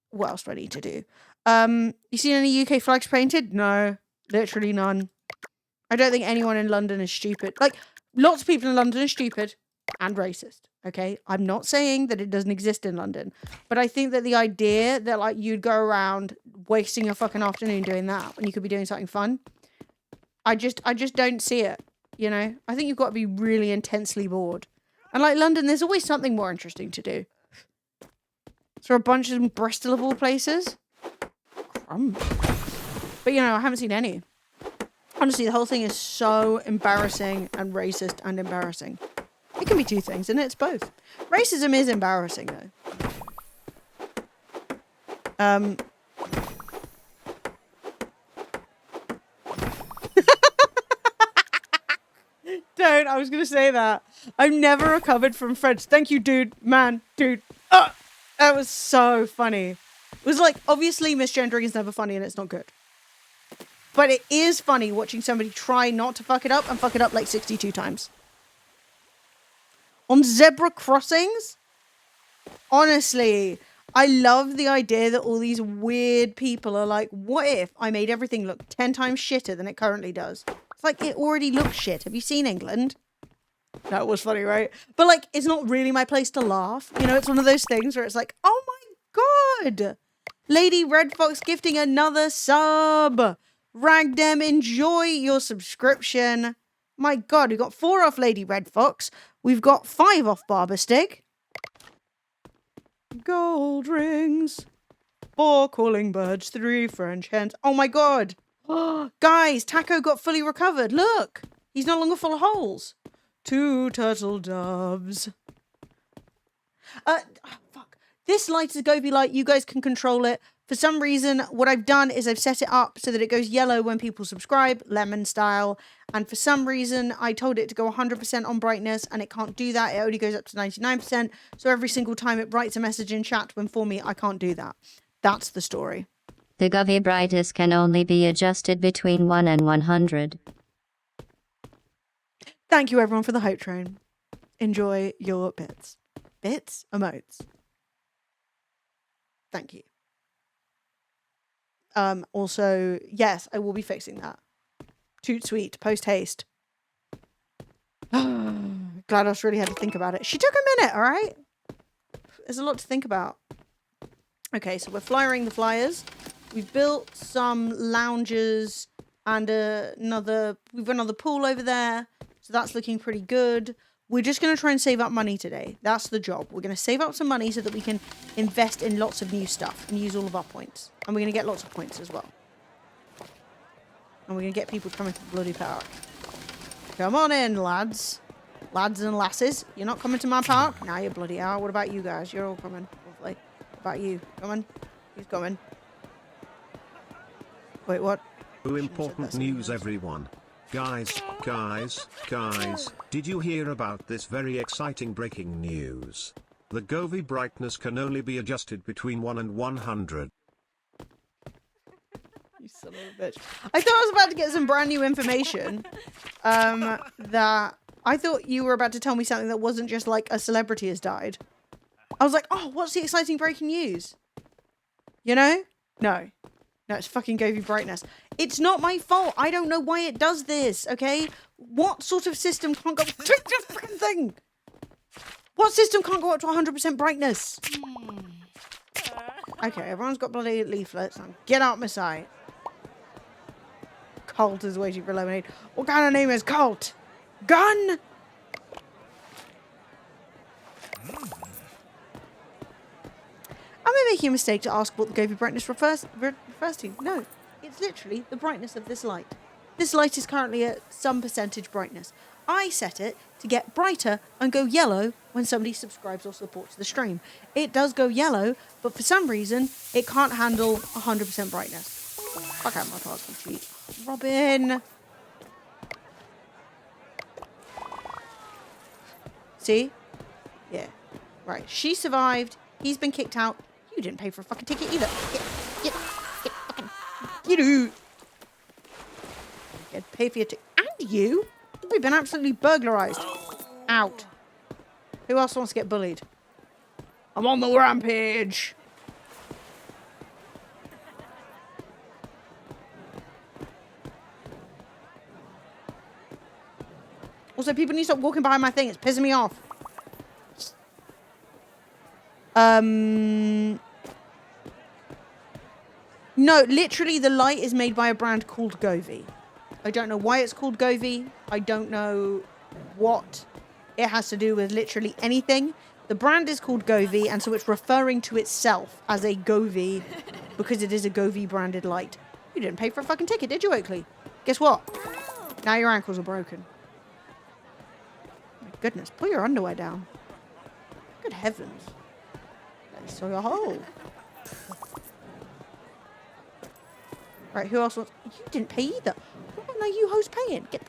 What else do I need to do? You seen any UK flags painted? No, literally none. I don't think anyone in London is stupid. Like, lots of people in London are stupid and racist, okay? I'm not saying that it doesn't exist in London, but I think that the idea that, like, you'd go around wasting your fucking afternoon doing that when you could be doing something fun, I just don't see it, you know? I think you've got to be really intensely bored. And, like, London, there's always something more interesting to do. So a bunch of Bristol of all places? Crumb. But, you know, I haven't seen any. Honestly, the whole thing is so embarrassing and racist and embarrassing. It can be two things, and it's both. Racism is embarrassing, though. Don't. I was going to say that. I've never recovered from French. Thank you, dude. Man. Dude. That was so funny. It was like, obviously, misgendering is never funny, and it's not good. But it is funny watching somebody try not to fuck it up and fuck it up like 62 times. On zebra crossings? Honestly, I love the idea that all these weird people are like, what if I made everything look 10 times shitter than it currently does? It's like, it already looks shit. Have you seen England? That was funny, right? But, like, it's not really my place to laugh. You know, it's one of those things where it's like, oh my god! Lady Red Fox gifting another sub! Ragdem, enjoy your subscription. My God, we've got 4 off Lady Red Fox. We've got 5 off Barber Stick. Gold rings. 4 calling birds, 3 French hens. Oh my God. Guys, Taco got fully recovered. Look. He's no longer full of holes. 2 turtle doves. Fuck. This light is a Gobi light. You guys can control it. For some reason, what I've done is I've set it up so that it goes yellow when people subscribe, lemon style. And for some reason, I told it to go 100% on brightness, and it can't do that. It only goes up to 99%. So every single time it writes a message in chat to inform me, I can't do that. That's the story. The Govi brightness can only be adjusted between 1 and 100. Thank you, everyone, for the hype train. Enjoy your bits. Bits? Emotes. Thank you. Also, yes, I will be fixing that. Toot sweet, post haste. GLaDOS really had to think about it. She took a minute, all right? There's a lot to think about. Okay, so we're flyering the flyers. We've built some lounges and we've got another pool over there. So that's looking pretty good. We're just going to try and save up money today. That's the job. We're going to save up some money so that we can invest in lots of new stuff and use all of our points. And we're going to get lots of points as well. And we're going to get people to come into the bloody park. Come on in, lads. Lads and lasses. You're not coming to my park? Nah, you bloody are. What about you guys? You're all coming. Lovely. What about you? Coming? Who's coming? Wait, what? Important news, everyone. Guys, did you hear about this very exciting breaking news? The Govi brightness can only be adjusted between 1 and 100. You son of a bitch. I thought I was about to get some brand new information. That I thought you were about to tell me something that wasn't just like a celebrity has died. I was like, oh, what's the exciting breaking news? You know? No. No, it's fucking Govi brightness. It's not my fault. I don't know why it does this, okay? What sort of system can't go... Take this fucking thing! What system can't go up to 100% brightness? Okay, everyone's got bloody leaflets. Get out my sight. Colt is waiting for lemonade. What kind of name is Colt? Gun? Am I making a mistake to ask what the Govi brightness refers to? No, it's literally the brightness of this light. This light is currently at some percentage brightness. I set it to get brighter and go yellow when somebody subscribes or supports the stream. It does go yellow, but for some reason, it can't handle 100% brightness. Fuck out my parking cheat. Robin! See? Yeah. Right, she survived. He's been kicked out. You didn't pay for a fucking ticket either. Get fucking... You pay for your ticket. And you? We've been absolutely burglarized. Out. Who else wants to get bullied? I'm on the rampage. Also, people need to stop walking behind my thing. It's pissing me off. No, literally the light is made by a brand called Govi. I don't know why it's called Govi. I don't know what it has to do with literally anything. The brand is called Govi, and so it's referring to itself as a Govi because it is a Govi branded light. You didn't pay for a fucking ticket, did you, Oakley? Guess what? Now your ankles are broken. My goodness, pull your underwear down. Good heavens. I saw your hole. Right, who else wants... You didn't pay either. Why are you hoes paying? Get...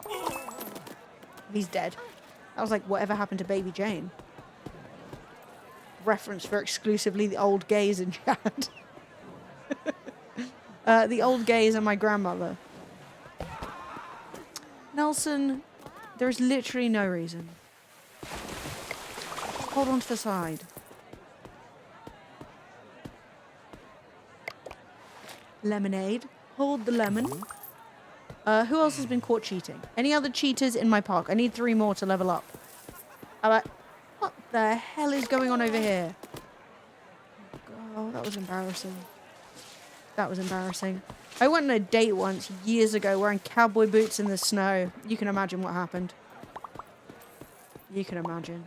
He's dead. That was like whatever happened to Baby Jane. Reference for exclusively the old gays in chat. The old gays and my grandmother. Nelson, there is literally no reason. Hold on to the side. Lemonade. Hold the lemon. Who else has been caught cheating? Any other cheaters in my park? I need 3 more to level up. What the hell is going on over here? Oh, that was embarrassing. That was embarrassing. I went on a date once years ago wearing cowboy boots in the snow. You can imagine what happened. You can imagine.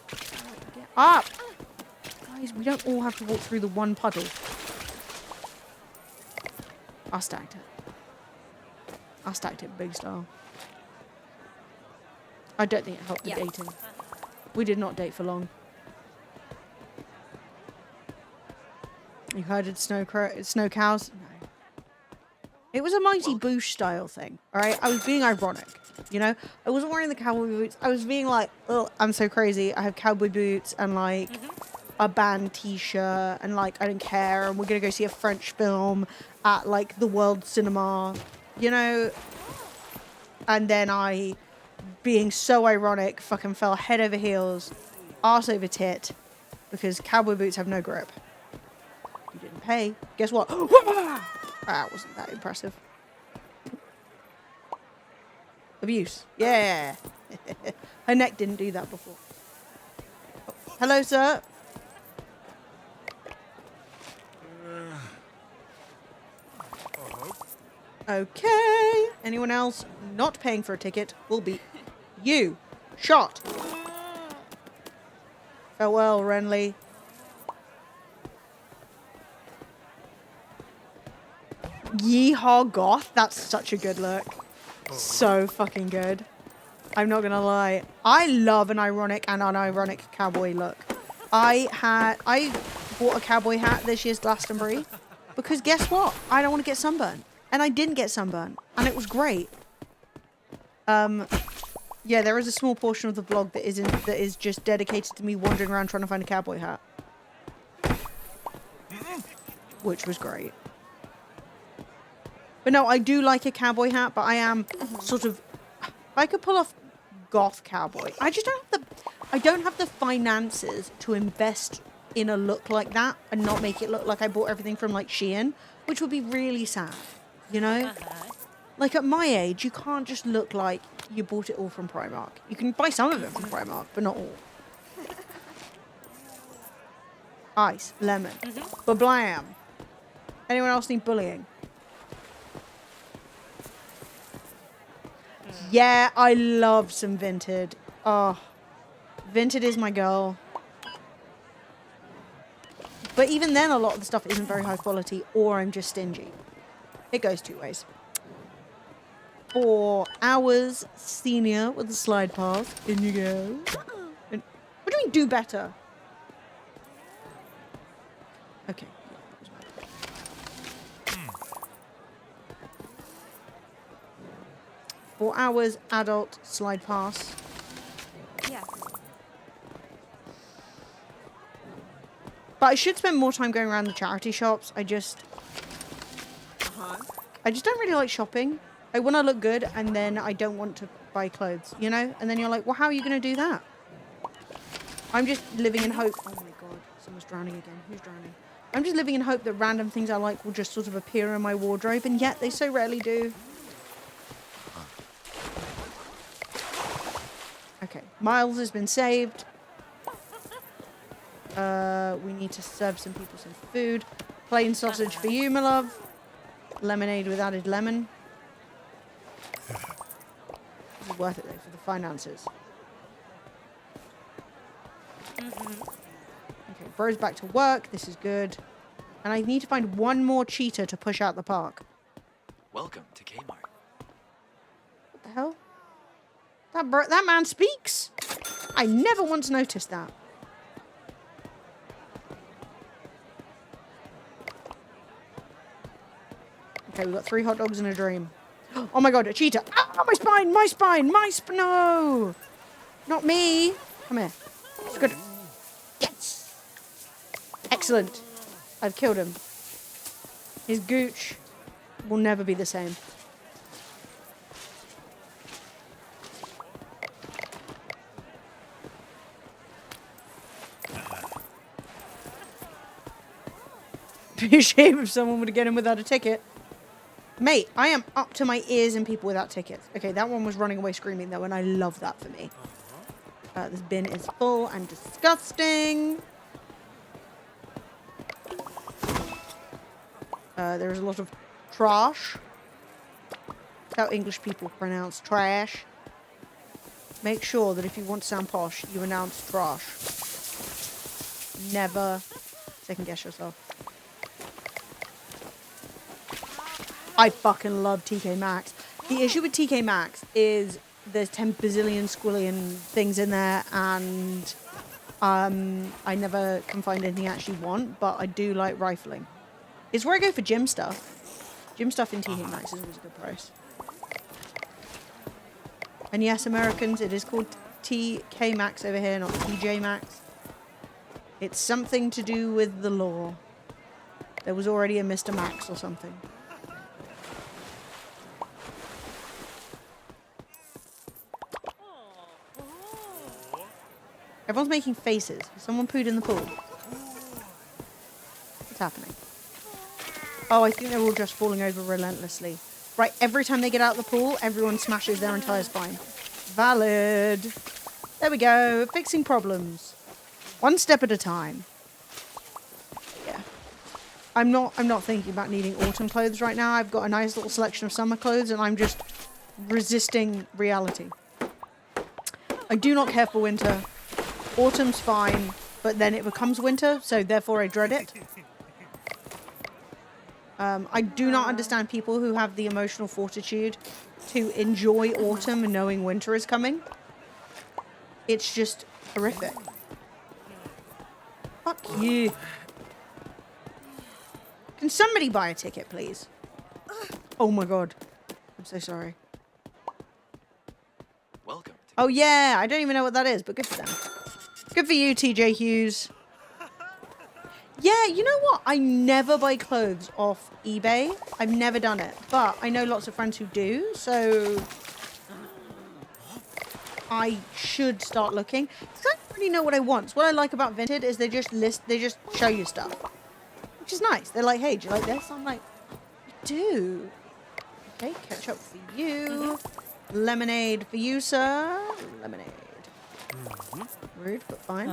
Get up! Guys, we don't all have to walk through the one puddle. I stacked it. I stacked it big style. I don't think it helped the dating. We did not date for long. You herded snow cows? No. It was a Mighty Boosh style thing, alright? I was being ironic, you know? I wasn't wearing the cowboy boots. I was being like, oh, I'm so crazy. I have cowboy boots and like a band t-shirt and like, I don't care. And we're going to go see a French film at like the World Cinema, you know? And then I, being so ironic, fucking fell head over heels, arse over tit, because cowboy boots have no grip. You didn't pay. Guess what? That wasn't that impressive. Abuse. Yeah. Her neck didn't do that before. Oh, hello, sir. Okay. Anyone else not paying for a ticket will be you. Shot. Farewell, Renly. Yeehaw goth. That's such a good look. So fucking good. I'm not gonna lie. I love an ironic and unironic cowboy look. I bought a cowboy hat this year's Glastonbury because guess what? I don't want to get sunburned. And I didn't get sunburned. And it was great. Yeah, there is a small portion of the vlog that is just dedicated to me wandering around trying to find a cowboy hat. Which was great. But no, I do like a cowboy hat, but I am sort of, I could pull off goth cowboy. I just don't have the finances to invest in a look like that and not make it look like I bought everything from like Shein, which would be really sad, you know? Like at my age, you can't just look like you bought it all from Primark. You can buy some of it from Primark, but not all. Ice, lemon, ba-blam. Anyone else need bullying? Yeah, I love some Vinted. Oh, Vinted is my girl. But even then, a lot of the stuff isn't very high quality, or I'm just stingy. It goes two ways. 4 hours senior with a slide pass. In you go. And, what do you mean, do better? Okay. 4 hours adult slide pass. Yes. But I should spend more time going around the charity shops. I just don't really like shopping. I want to look good and then I don't want to buy clothes, you know? And then you're like, well, how are you going to do that? I'm just living in hope. Oh my god, someone's drowning again. Who's drowning? I'm just living in hope that random things I like will just sort of appear in my wardrobe, and yet they so rarely do. Okay, Miles has been saved. We need to serve some people some food. Plain sausage for you, my love. Lemonade with added lemon. It's worth it though for the finances. Okay, bro's back to work. This is good. And I need to find one more cheetah to push out the park. Welcome to Kmart. What the hell? That man speaks. I never once noticed that. Okay, we've got 3 hot dogs and a dream. Oh my god, a cheetah. Ah, my spine, my spine, no. Not me. Come here. It's good. Yes. Excellent. I've killed him. His gooch will never be the same. Be a shame if someone would get him without a ticket. Mate, I am up to my ears in people without tickets. Okay, that one was running away screaming though, and I love that for me. This bin is full and disgusting. There's a lot of trash. That's how English people pronounce trash. Make sure that if you want to sound posh, you announce trash. Never second guess yourself. I fucking love TK Maxx. The issue with TK Maxx is there's 10 bazillion squillion things in there, and I never can find anything I actually want, but I do like rifling. It's where I go for gym stuff. Gym stuff in TK Maxx is always a good price. And yes, Americans, it is called TK Maxx over here, not TJ Maxx. It's something to do with the law. There was already a Mr. Max or something. Everyone's making faces. Someone pooed in the pool. What's happening? Oh, I think they're all just falling over relentlessly. Right, every time they get out of the pool, everyone smashes their entire spine. Valid. There we go. Fixing problems. One step at a time. Yeah. I'm not thinking about needing autumn clothes right now. I've got a nice little selection of summer clothes, and I'm just resisting reality. I do not care for winter. Autumn's fine, but then it becomes winter, so therefore I dread it. I do not understand people who have the emotional fortitude to enjoy autumn and knowing winter is coming. It's just horrific. Fuck you. Can somebody buy a ticket, please? Oh my god. I'm so sorry. Welcome. Oh yeah, I don't even know what that is, but good for them. Good for you, TJ Hughes. Yeah, you know what? I never buy clothes off eBay. I've never done it. But I know lots of friends who do, so I should start looking. Because I don't really know what I want. So what I like about Vinted is they just show you stuff. Which is nice. They're like, hey, do you like this? I'm like, I do. Okay, ketchup for you. Lemonade for you, sir. Lemonade. Rude, but fine.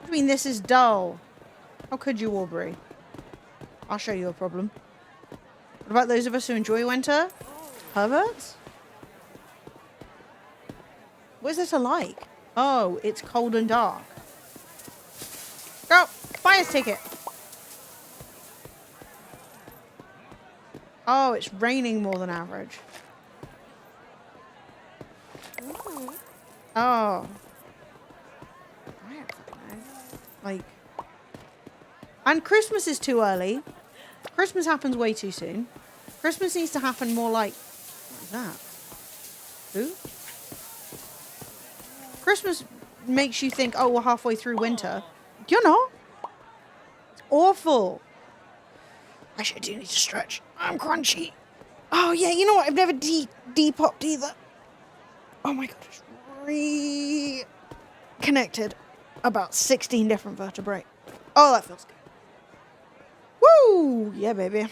I mean, this is dull. How could you, Aubrey? I'll show you a problem. What about those of us who enjoy winter? Perverts? What is this like? Oh, it's cold and dark. Girl, buy a ticket. Oh, it's raining more than average. Oh. I don't fucking know. Like. And Christmas is too early. Christmas happens way too soon. Christmas needs to happen more like. What is that? Who? Christmas makes you think, oh, we're halfway through winter. You're not. It's awful. Actually, I do need to stretch. I'm crunchy. Oh, yeah, you know what? I've never de-popped either. Oh my god, it's reconnected about 16 different vertebrae. Oh, that feels good. Woo! Yeah, baby.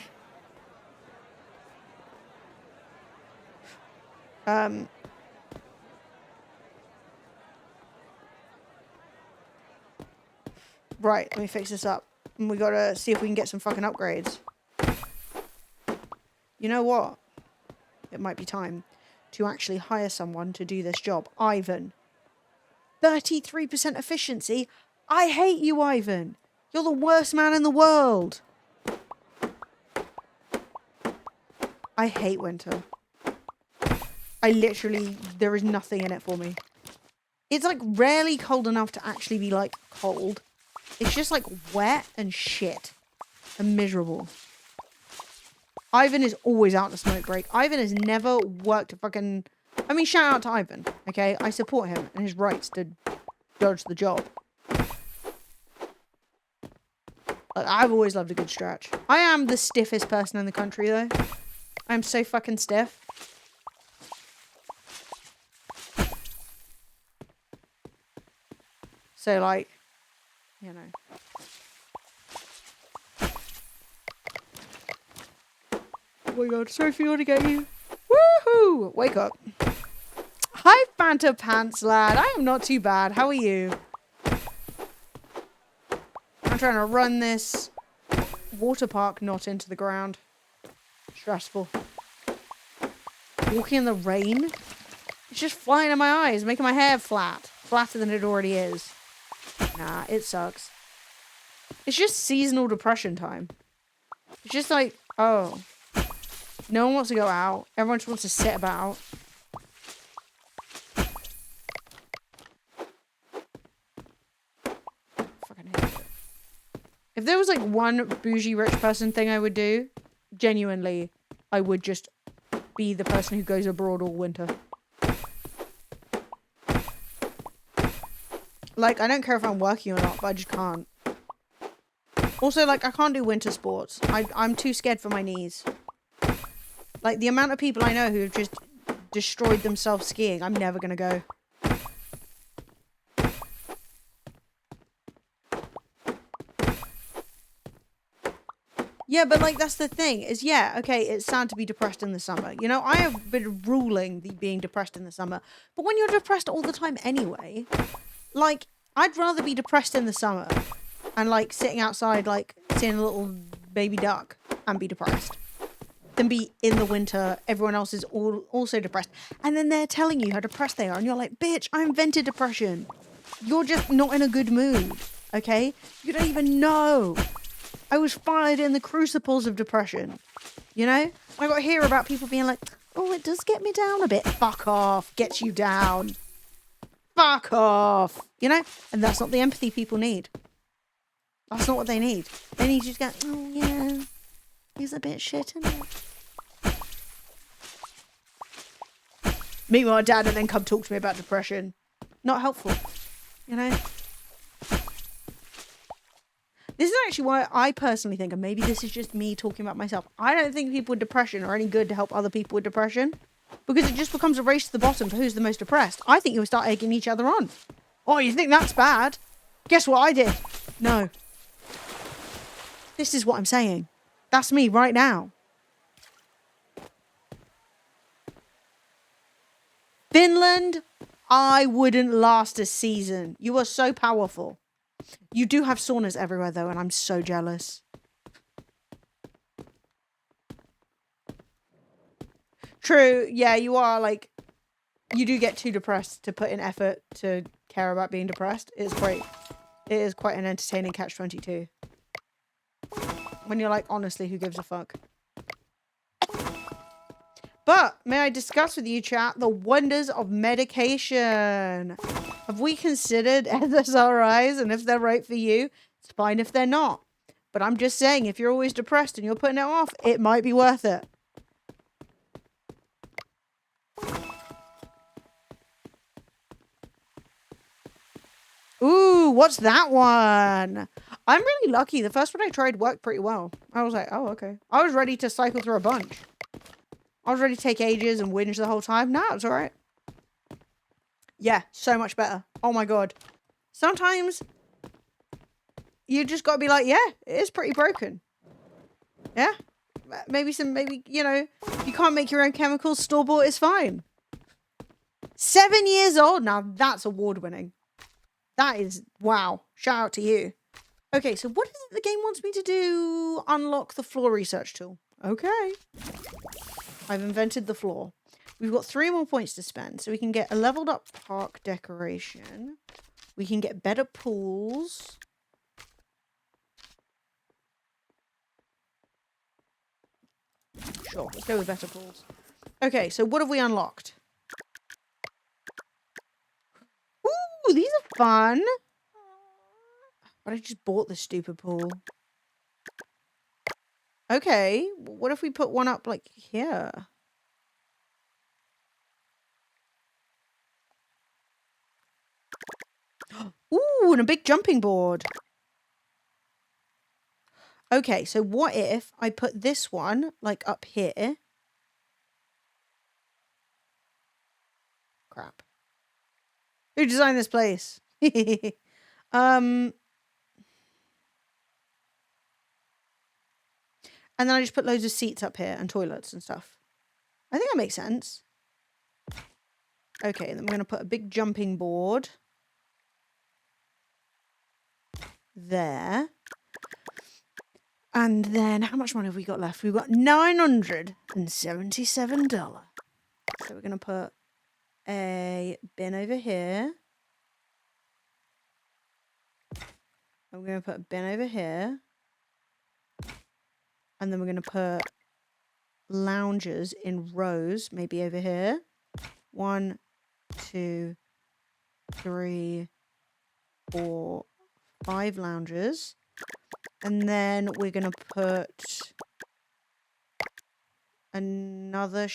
Right, let me fix this up. And we gotta see if we can get some fucking upgrades. You know what? It might be time to actually hire someone to do this job. Ivan. 33% efficiency? I hate you, Ivan. You're the worst man in the world. I hate winter. I literally, there is nothing in it for me. It's like rarely cold enough to actually be like cold. It's just like wet and shit and miserable. Ivan is always out to smoke break. Ivan has never worked a fucking... I mean, shout out to Ivan, okay? I support him and his rights to dodge the job. Like, I've always loved a good stretch. I am the stiffest person in the country, though. I'm so fucking stiff. So, like, you know. Oh my god, Sophie, I want to get you. Woohoo! Wake up. Hi, Fanta Pants Lad. I am not too bad. How are you? I'm trying to run this water park, not into the ground. Stressful. Walking in the rain? It's just flying in my eyes, making my hair flat. Flatter than it already is. Nah, it sucks. It's just seasonal depression time. It's just like, oh. No one wants to go out. Everyone just wants to sit about. Fucking hate it. If there was like one bougie rich person thing I would do, genuinely, I would just be the person who goes abroad all winter. Like, I don't care if I'm working or not, but I just can't. Also, like, I can't do winter sports. I'm too scared for my knees. Like, the amount of people I know who have just destroyed themselves skiing, I'm never gonna go. Yeah, but, like, that's the thing, is, yeah, okay, it's sad to be depressed in the summer. You know, I have been ruling the being depressed in the summer. But when you're depressed all the time anyway, like, I'd rather be depressed in the summer and, like, sitting outside, like, seeing a little baby duck and be depressed than be in the winter, everyone else is also depressed. And then they're telling you how depressed they are. And you're like, bitch, I invented depression. You're just not in a good mood, okay? You don't even know. I was fired in the crucibles of depression, you know? I got to hear about people being like, oh, it does get me down a bit. Fuck off. Gets you down. Fuck off. You know? And that's not the empathy people need. That's not what they need. They need you to go, oh, yeah, he's a bit shit, isn't it? Meanwhile, dad and then come talk to me about depression. Not helpful. You know? This is actually why I personally think, and maybe this is just me talking about myself, I don't think people with depression are any good to help other people with depression. Because it just becomes a race to the bottom for who's the most depressed. I think you'll start egging each other on. Oh, you think that's bad? Guess what I did? No. This is what I'm saying. That's me right now. Finland, I wouldn't last a season. You are so powerful. You do have saunas everywhere, though, and I'm so jealous. True, yeah, you are, like, you do get too depressed to put in effort to care about being depressed. It is quite an entertaining catch-22. When you're like, honestly, who gives a fuck? But, may I discuss with you, chat, the wonders of medication? Have we considered SSRIs, and if they're right for you, it's fine if they're not. But I'm just saying, if you're always depressed and you're putting it off, it might be worth it. Ooh, what's that one? I'm really lucky. The first one I tried worked pretty well. I was like, oh, okay. I was ready to cycle through a bunch. I was ready to take ages and whinge the whole time. Nah, it's alright. Yeah, so much better. Oh my god. Sometimes you just gotta be like, yeah, it is pretty broken. Yeah? Maybe, you know, you can't make your own chemicals, store-bought is fine. 7 years old? Now that's award-winning. That is, wow. Shout out to you. Okay, so what is it the game wants me to do? Unlock the floor research tool. Okay. I've invented the floor. We've got 3 more points to spend. So we can get a leveled up park decoration. We can get better pools. Sure, let's go with better pools. Okay, so what have we unlocked? Ooh, these are fun. But I just bought this stupid pool. Okay, what if we put one up like here? Ooh, and a big jumping board. Okay, so what if I put this one like up here? Crap. Who designed this place? And then I just put loads of seats up here and toilets and stuff. I think that makes sense. Okay, then we're going to put a big jumping board there. And then, how much money have we got left? We've got $977. So we're going to put a bin over here. And we're going to put a bin over here. And then we're going to put loungers in rows, maybe over here. 1, 2, 3, 4, 5 loungers. And then we're going to put another...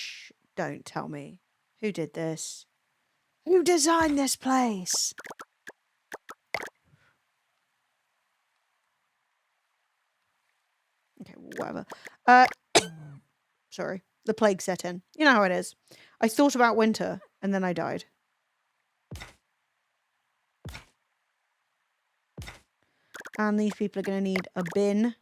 Don't tell me. Who did this? Who designed this place? Okay, whatever. Sorry. The plague set in. You know how it is. I thought about winter, and then I died. And these people are going to need a bin.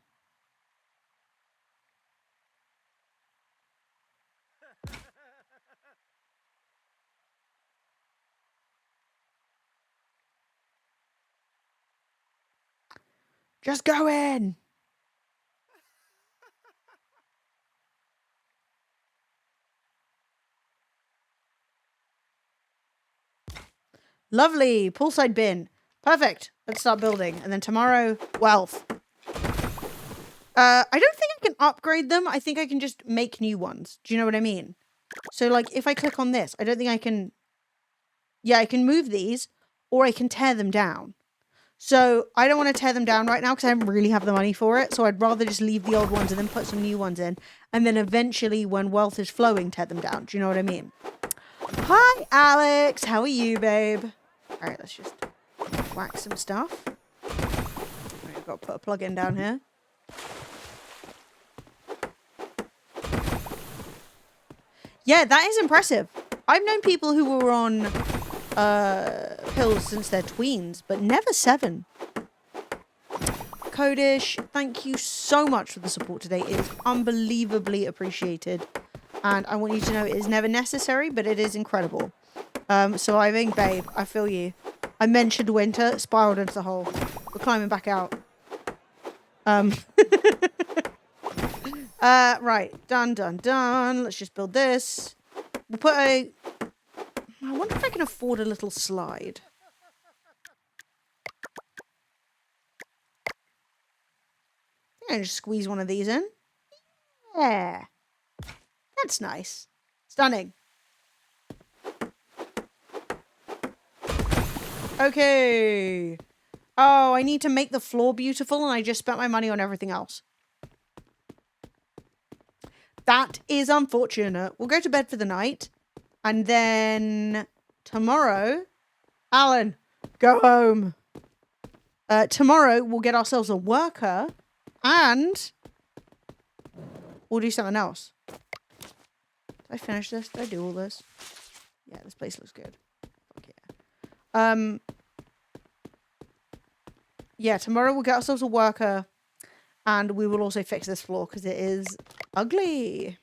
Just go in! Lovely! Poolside bin. Perfect. Let's start building. And then tomorrow, wealth. I don't think I can upgrade them. I think I can just make new ones. Do you know what I mean? So, like, if I click on this, I don't think I can... Yeah, I can move these, or I can tear them down. So, I don't want to tear them down right now because I don't really have the money for it. So, I'd rather just leave the old ones and then put some new ones in. And then eventually, when wealth is flowing, tear them down. Do you know what I mean? Hi, Alex. How are you, babe? All right, let's just whack some stuff. Right, I've got to put a plug-in down here. Yeah, that is impressive. I've known people who were on pills since they're tweens, but never 7. Codish, thank you so much for the support today. It is unbelievably appreciated. And I want you to know it is never necessary, but it is incredible. So I think, babe, I feel you. I mentioned winter, spiraled into the hole. We're climbing back out. Right. Done. Let's just build this. We'll put a... I wonder if I can afford a little slide. I think I can just squeeze one of these in. Yeah. That's nice. Stunning. Okay. Oh, I need to make the floor beautiful, and I just spent my money on everything else. That is unfortunate. We'll go to bed for the night. And then tomorrow... Alan, go home. Tomorrow, we'll get ourselves a worker. And we'll do something else. Did I finish this? Did I do all this? Yeah, this place looks good. Fuck yeah. Yeah, tomorrow we'll get ourselves a worker. And we will also fix this floor because it is ugly.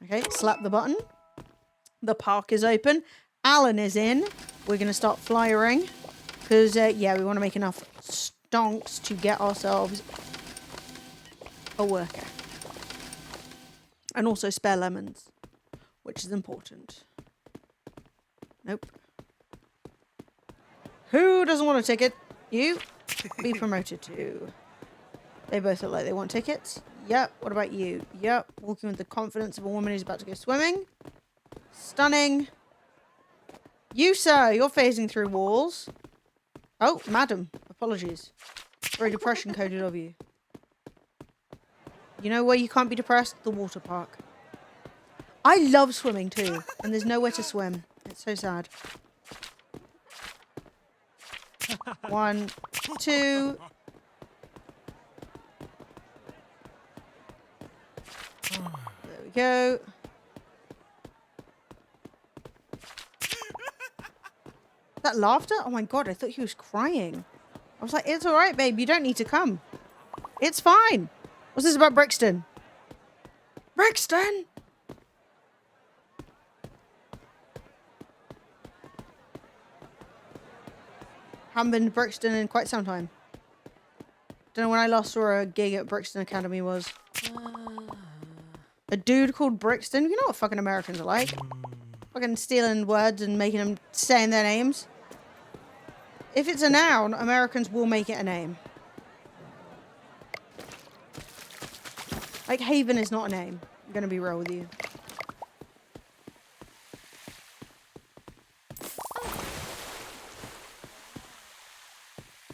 Okay, slap the button. The park is open. Alan is in. We're going to start flyering. Because, yeah, we want to make enough stonks to get ourselves a worker. And also spare lemons. Which is important. Nope. Who doesn't want a ticket? You? Be promoted to... They both look like they want tickets. Yep. What about you? Yep. Walking with the confidence of a woman who's about to go swimming. Stunning. You, sir, you're phasing through walls. Oh, madam. Apologies. Very depression coded of you. You know where you can't be depressed? The water park. I love swimming too. And there's nowhere to swim. It's so sad. 1, 2... There we go. That laughter? Oh my god, I thought he was crying. I was like, it's alright, babe. You don't need to come. It's fine. What's this about Brixton? Brixton? Haven't been to Brixton in quite some time. Don't know when I last saw a gig at Brixton Academy was. A dude called Brixton. You know what fucking Americans are like. Fucking stealing words and making them saying their names. If it's a noun, Americans will make it a name. Like Haven is not a name. I'm gonna be real with you.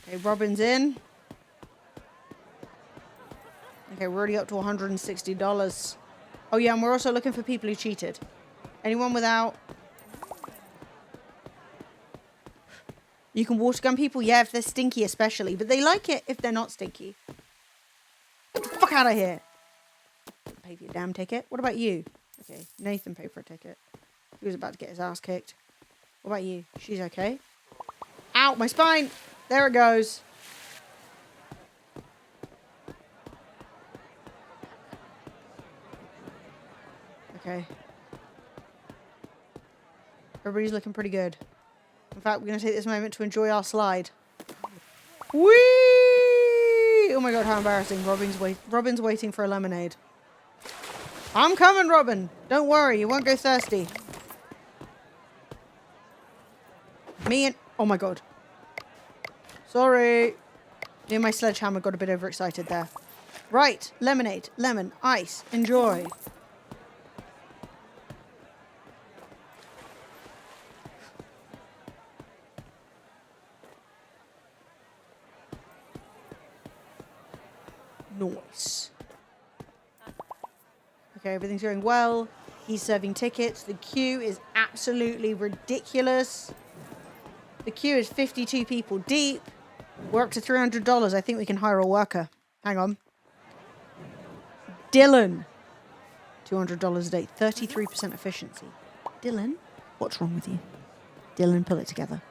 Okay, Robin's in. Okay, we're already up to $160. Oh yeah, and we're also looking for people who cheated. Anyone without... You can water gun people, yeah, if they're stinky especially. But they like it if they're not stinky. Get the fuck out of here. Pay for your damn ticket. What about you? Okay, Nathan paid for a ticket. He was about to get his ass kicked. What about you? She's okay? Ow, my spine! There it goes. Okay. Everybody's looking pretty good. In fact, we're going to take this moment to enjoy our slide. Whee! Oh my god, how embarrassing. Robin's waiting for a lemonade. I'm coming, Robin. Don't worry, you won't go thirsty. Me and... Oh my god. Sorry. Me and my sledgehammer got a bit overexcited there. Right. Lemonade. Lemon. Ice. Enjoy. Nice. Okay, everything's going well. He's serving tickets. The queue is absolutely ridiculous. The queue is 52 people deep. We're up to $300. I think we can hire a worker. Hang on. Dylan. $200 a day. 33% efficiency. Dylan? What's wrong with you? Dylan, pull it together.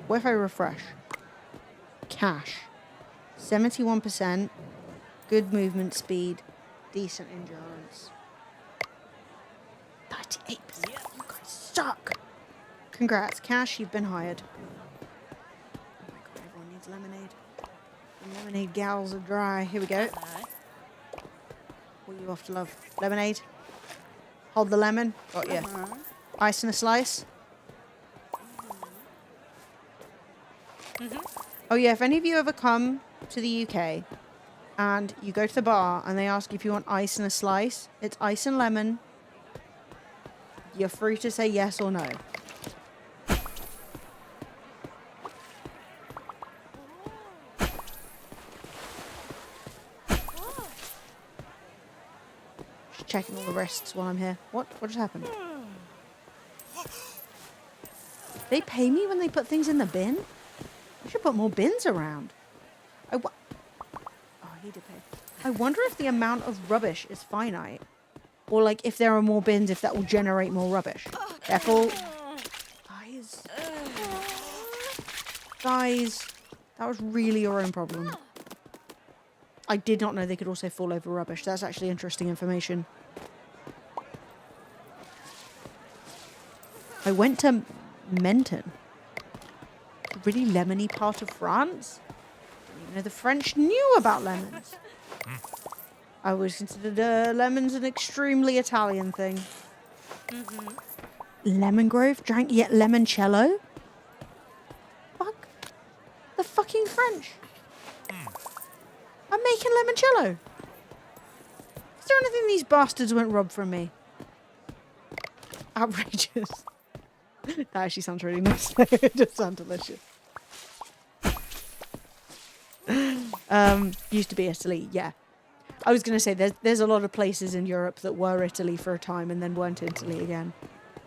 What if I refresh? Cash. 71%. Good movement speed. Decent endurance. 38%. You guys suck. Congrats. Cash, you've been hired. Oh my god, everyone needs lemonade. The lemonade gals are dry. Here we go. What are you off to love? Lemonade. Hold the lemon. Got you. Ice and a slice. Oh yeah, if any of you ever come to the UK and you go to the bar and they ask if you want ice and a slice, it's ice and lemon. You're free to say yes or no. Just checking all the wrists while I'm here. What just happened? They pay me when they put things in the bin? I should put more bins around. Oh, he did pay. I wonder if the amount of rubbish is finite. Or, like, if there are more bins, if that will generate more rubbish. Careful. Guys. Guys. That was really your own problem. I did not know they could also fall over rubbish. That's actually interesting information. I went to Menton. A really lemony part of France. Didn't even know the French knew about lemons. I always considered lemons an extremely Italian thing. Lemon Grove? Drank yet limoncello? Fuck. The fucking French. I'm making limoncello. Is there anything these bastards won't rob from me? Outrageous. That actually sounds really nice. It does sound delicious. Used to be Italy, yeah. I was going to say, there's a lot of places in Europe that were Italy for a time and then weren't Italy again.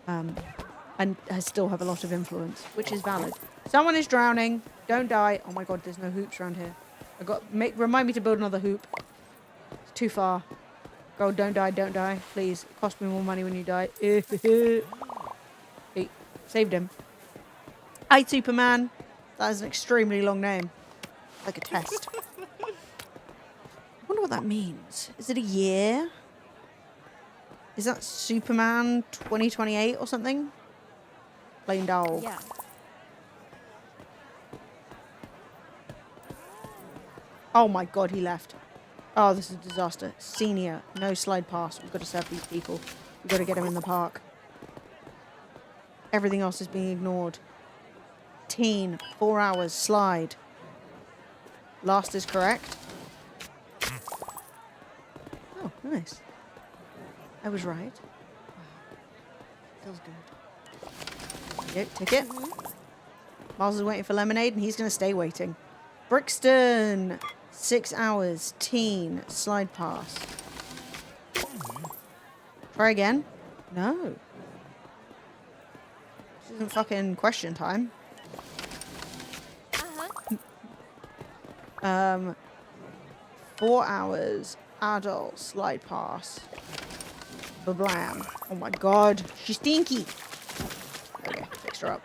And still have a lot of influence, which is valid. Someone is drowning. Don't die. Oh my god, there's no hoops around here. Remind me to build another hoop. It's too far. God, don't die, please. It cost me more money when you die. Hey, saved him. Hi, Superman. That is an extremely long name. Like a test. I wonder what that means. Is it a year? Is that Superman 2028 or something? Plain dog. Yeah. Oh my god, he left. Oh, this is a disaster. Senior, no slide pass. We've got to serve these people. We've got to get them in the park. Everything else is being ignored. Teen, 4 hours, slide. Last is correct. Oh, nice. I was right. Wow. Feels good. Yep, ticket. Miles is waiting for lemonade and he's going to stay waiting. Brixton, 6 hours, teen, slide pass. Try again. No. This isn't fucking question time. 4 hours, adult, slide pass. Bablam. Oh my god, she's stinky. Okay, fixed her up.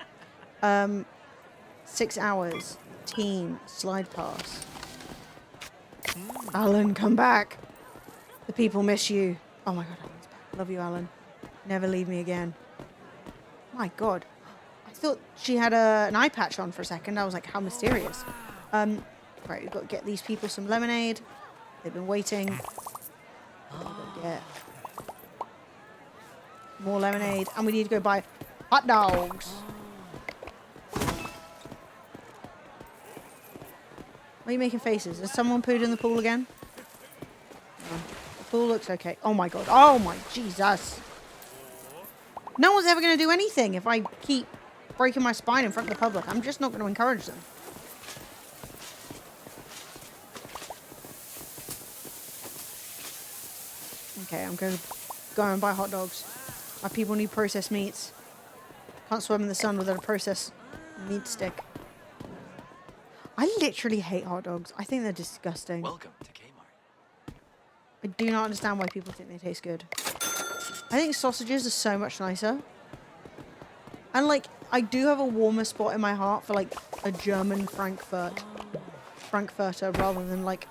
6 hours, teen, slide pass. Alan, come back. The people miss you. Oh my god, Alan's back. Love you, Alan. Never leave me again. My god. I thought she had an eye patch on for a second. I was like, how mysterious. Right, we've got to get these people some lemonade. They've been waiting. We've got to get more lemonade. And we need to go buy hot dogs. Why are you making faces? Has someone pooed in the pool again? No. The pool looks okay. Oh my god. Oh my Jesus. No one's ever going to do anything if I keep breaking my spine in front of the public. I'm just not going to encourage them. Okay, I'm going to go and buy hot dogs. My people need processed meats. Can't swim in the sun without a processed meat stick. I literally hate hot dogs. I think they're disgusting. Welcome to Kmart. I do not understand why people think they taste good. I think sausages are so much nicer. And like, I do have a warmer spot in my heart for like a German Frankfurter rather than like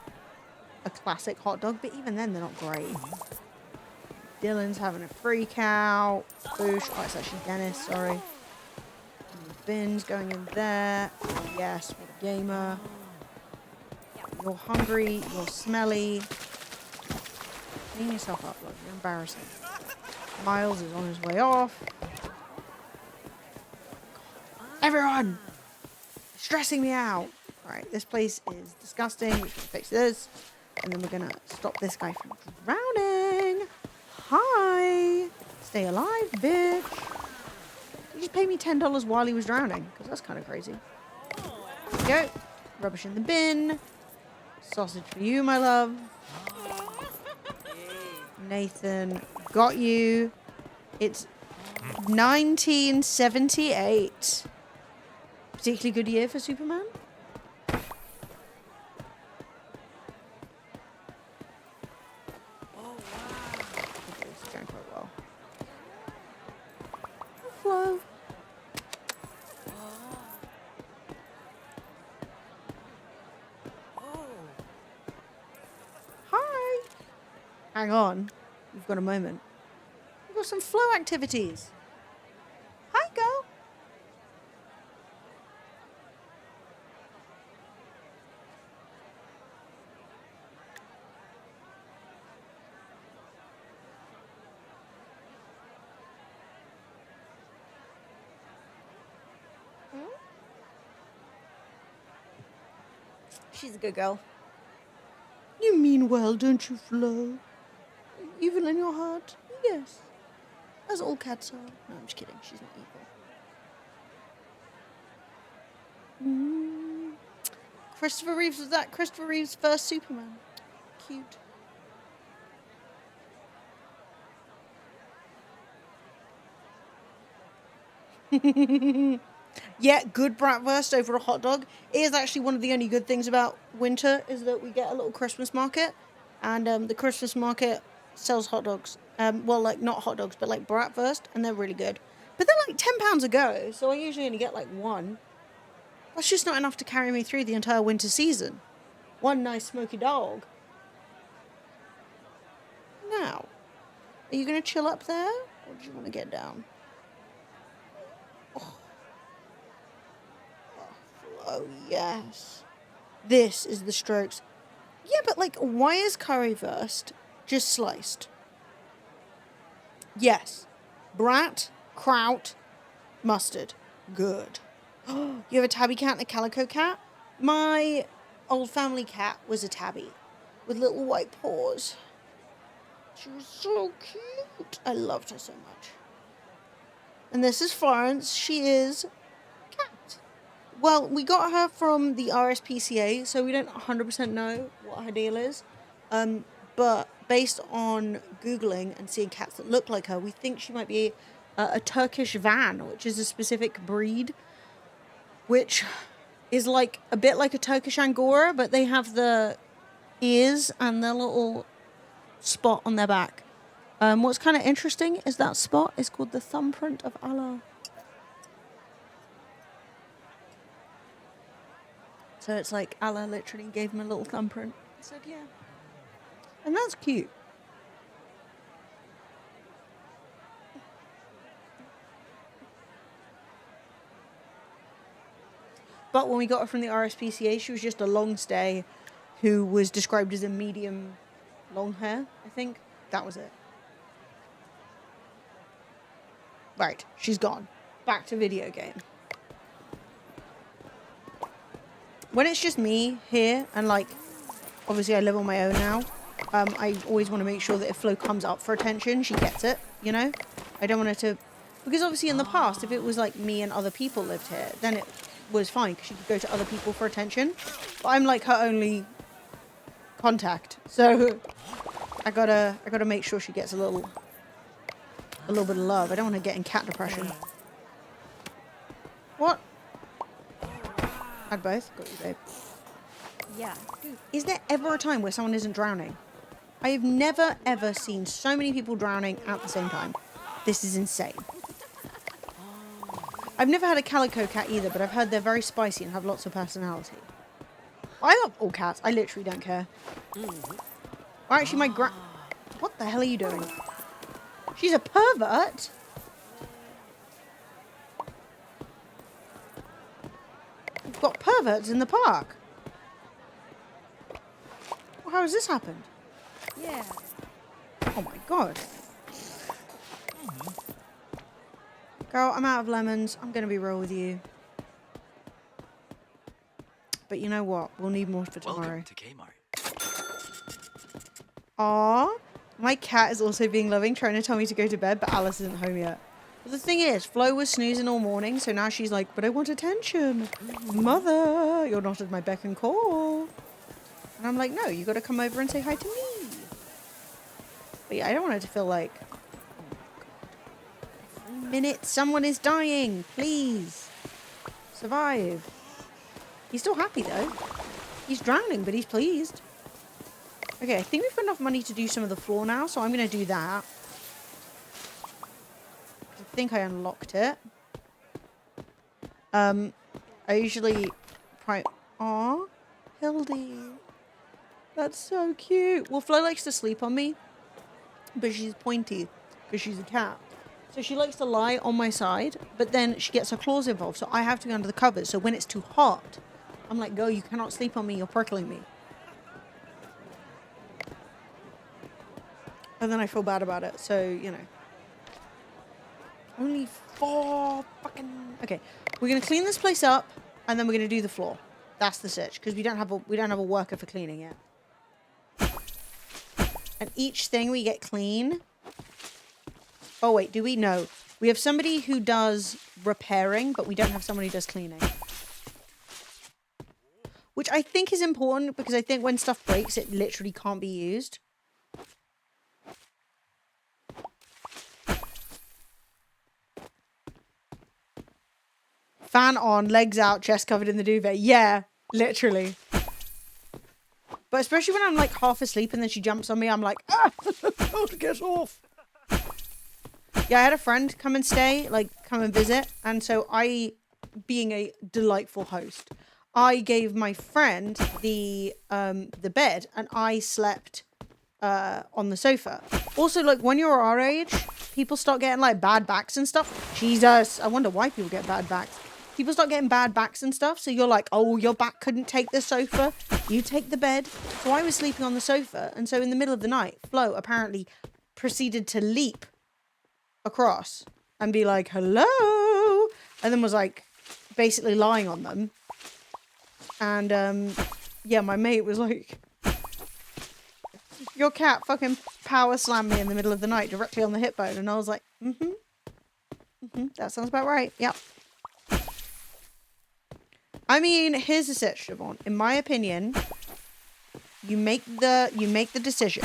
a classic hot dog. But even then, they're not great. Dylan's having a freak out. Boosh. Oh, it's actually Dennis, sorry. And the bin's going in there. Yes, what a gamer. You're hungry. You're smelly. Clean yourself up, look. You're embarrassing. Miles is on his way off. Everyone! Stressing me out. Alright, this place is disgusting. We should fix this. And then we're gonna stop this guy from drowning. Hi! Stay alive, bitch. You just paid me $10 while he was drowning. Because that's kind of crazy. There we go. Rubbish in the bin. Sausage for you, my love. Nathan, got you. It's 1978. Particularly good year for Superman. Okay, this is going quite well. Flow. Hi. Hang on. We've got a moment. We've got some flow activities. Hi, girl. She's a good girl. You mean well, don't you, Flo? Evil in your heart? Yes. As all cats are. No, I'm just kidding. She's not evil. Christopher Reeves, was that Christopher Reeves' first Superman? Cute. Yeah, good bratwurst over a hot dog. It is actually one of the only good things about winter is that we get a little Christmas market. And the Christmas market sells hot dogs. Well, like, not hot dogs, but like bratwurst. And they're really good. But they're like £10 a go, so I usually only get like one. That's just not enough to carry me through the entire winter season. One nice smoky dog. Now, are you going to chill up there? Or do you want to get down? Oh, yes. This is the strokes. Yeah, but like, why is currywurst just sliced? Yes. Brat, kraut, mustard. Good. You have a tabby cat and a calico cat? My old family cat was a tabby with little white paws. She was so cute. I loved her so much. And this is Florence. She is cat. Well, we got her from the RSPCA, so we don't 100% know what her deal is. But based on Googling and seeing cats that look like her, we think she might be a Turkish van, which is a specific breed, which is like a bit like a Turkish Angora, but they have the ears and the little spot on their back. What's kind of interesting is that spot is called the thumbprint of Allah. So it's like Allah literally gave him a little thumbprint. I said, yeah. And that's cute. But when we got her from the RSPCA, she was just a long stay who was described as a medium long hair, I think. That was it. Right, she's gone. Back to video game. When it's just me here, and like, obviously I live on my own now, I always want to make sure that if Flo comes up for attention, she gets it, you know? I don't want her to... Because obviously in the past, if it was like me and other people lived here, then it was fine, because she could go to other people for attention. But I'm like her only contact, so I gotta make sure she gets a little bit of love. I don't want to get in cat depression. What? Had both? Got you, babe. Yeah. Dude, is there ever a time where someone isn't drowning? I have never, ever seen so many people drowning at the same time. This is insane. I've never had a calico cat either, but I've heard they're very spicy and have lots of personality. I love all cats. I literally don't care. Or actually, what the hell are you doing? She's a pervert? We've got perverts in the park. Well, how has this happened? Yeah. Oh my god. Girl, I'm out of lemons. I'm going to be real with you. But you know what? We'll need more for tomorrow. Welcome to Kmart. Aww. My cat is also being loving, trying to tell me to go to bed, but Alice isn't home yet. But the thing is, Flo was snoozing all morning, so now she's like, but I want attention. Mother, you're not at my beck and call. And I'm like, no, you got to come over and say hi to me. But yeah, I don't want her to feel like, minute, someone is dying, please survive. He's still happy though. He's drowning, but he's pleased. Okay, I think we've got enough money to do some of the floor now, so I'm gonna do that. I think I unlocked it. I usually Aw, Hildy, that's so cute. Well, Flo likes to sleep on me, but she's pointy because she's a cat. So she likes to lie on my side, but then she gets her claws involved, so I have to be under the covers. So when it's too hot, I'm like, girl, you cannot sleep on me, you're prickling me. And then I feel bad about it, so, you know. Only 4 fucking... Okay, we're going to clean this place up, and then we're going to do the floor. That's the sitch, because we don't have a worker for cleaning yet. And each thing we get clean... Oh, wait, do we? No. We have somebody who does repairing, but we don't have someone who does cleaning. Which I think is important, because I think when stuff breaks, it literally can't be used. Fan on, legs out, chest covered in the duvet. Yeah, literally. But especially when I'm like half asleep and then she jumps on me, I'm like, ah, get off. Yeah, I had a friend come and stay, like come and visit. And so I, being a delightful host, I gave my friend the bed and I slept on the sofa. Also, like when you're our age, people start getting like bad backs and stuff. Jesus, I wonder why people get bad backs. people start getting bad backs and stuff. So you're like, oh, your back couldn't take the sofa. You take the bed. So I was sleeping on the sofa. And so in the middle of the night, Flo apparently proceeded to leap across and be like, hello. And then was like basically lying on them. And yeah, my mate was like, your cat fucking power slammed me in the middle of the night directly on the hip bone. And I was like, that sounds about right. Yep. I mean, here's the sit, Siobhan. In my opinion, you make the decision.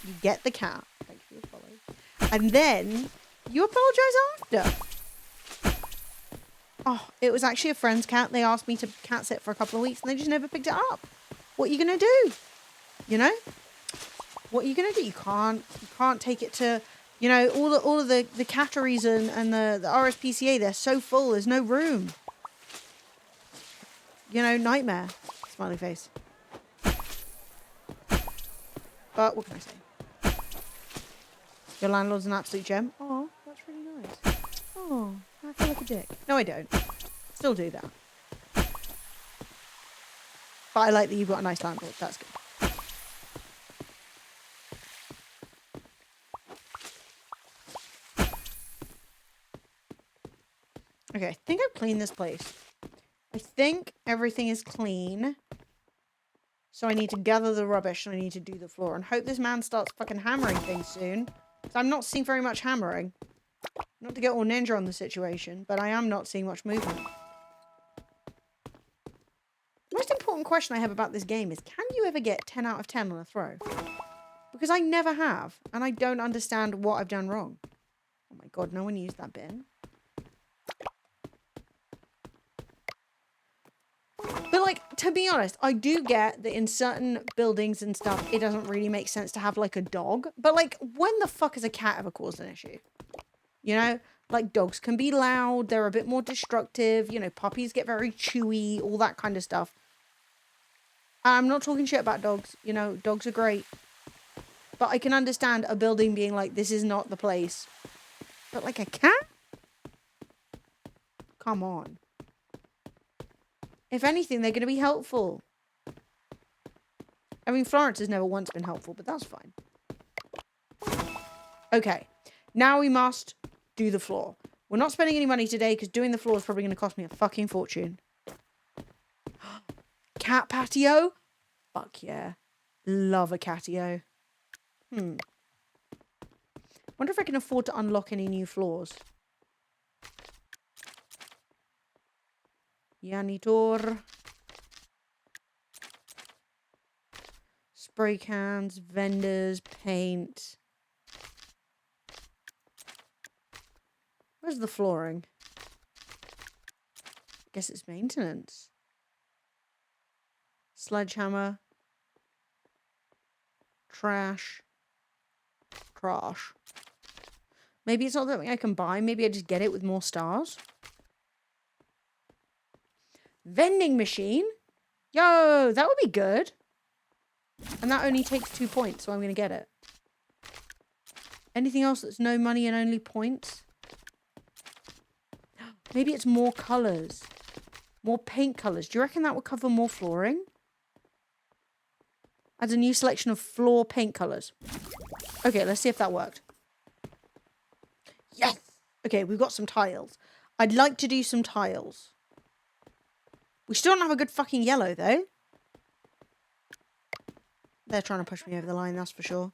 You get the cat. Thank you for following. And then you apologize after. Oh, it was actually a friend's cat. They asked me to cat sit for a couple of weeks and they just never picked it up. What are you going to do? You know? What are you going to do? You can't take it to, you know, all of the catteries and the RSPCA. They're so full. There's no room. You know, nightmare. Smiley face. But what can I say? Your landlord's an absolute gem. Oh, that's really nice. Oh, I feel like a dick. No, I don't. Still do that. But I like that you've got a nice landlord. That's good. Okay, I think I've cleaned this place. I think everything is clean. So I need to gather the rubbish and I need to do the floor. And hope this man starts fucking hammering things soon. So I'm not seeing very much hammering. Not to get all ninja on the situation, but I am not seeing much movement. The most important question I have about this game is, can you ever get 10 out of 10 on a throw? Because I never have. And I don't understand what I've done wrong. Oh my god, no one used that bin. But, like, to be honest, I do get that in certain buildings and stuff, it doesn't really make sense to have, like, a dog. But, like, when the fuck has a cat ever caused an issue? You know? Like, dogs can be loud, they're a bit more destructive, you know, puppies get very chewy, all that kind of stuff. I'm not talking shit about dogs, you know, dogs are great. But I can understand a building being like, this is not the place. But, like, a cat? Come on. If anything, they're going to be helpful. I mean, Florence has never once been helpful, but that's fine. Okay. Now we must do the floor. We're not spending any money today because doing the floor is probably going to cost me a fucking fortune. Cat patio? Fuck yeah. Love a catio. Wonder if I can afford to unlock any new floors. Janitor. Spray cans, vendors, paint. Where's the flooring? Guess it's maintenance. Sledgehammer. Trash. Trash. Maybe it's not something I can buy. Maybe I just get it with more stars. Vending machine? Yo, that would be good. And that only takes 2 points, so I'm going to get it. Anything else that's no money and only points? Maybe it's more colours. More paint colours. Do you reckon that would cover more flooring? Adds a new selection of floor paint colours. Okay, let's see if that worked. Yes! Okay, we've got some tiles. I'd like to do some tiles. We still don't have a good fucking yellow, though. They're trying to push me over the line, that's for sure.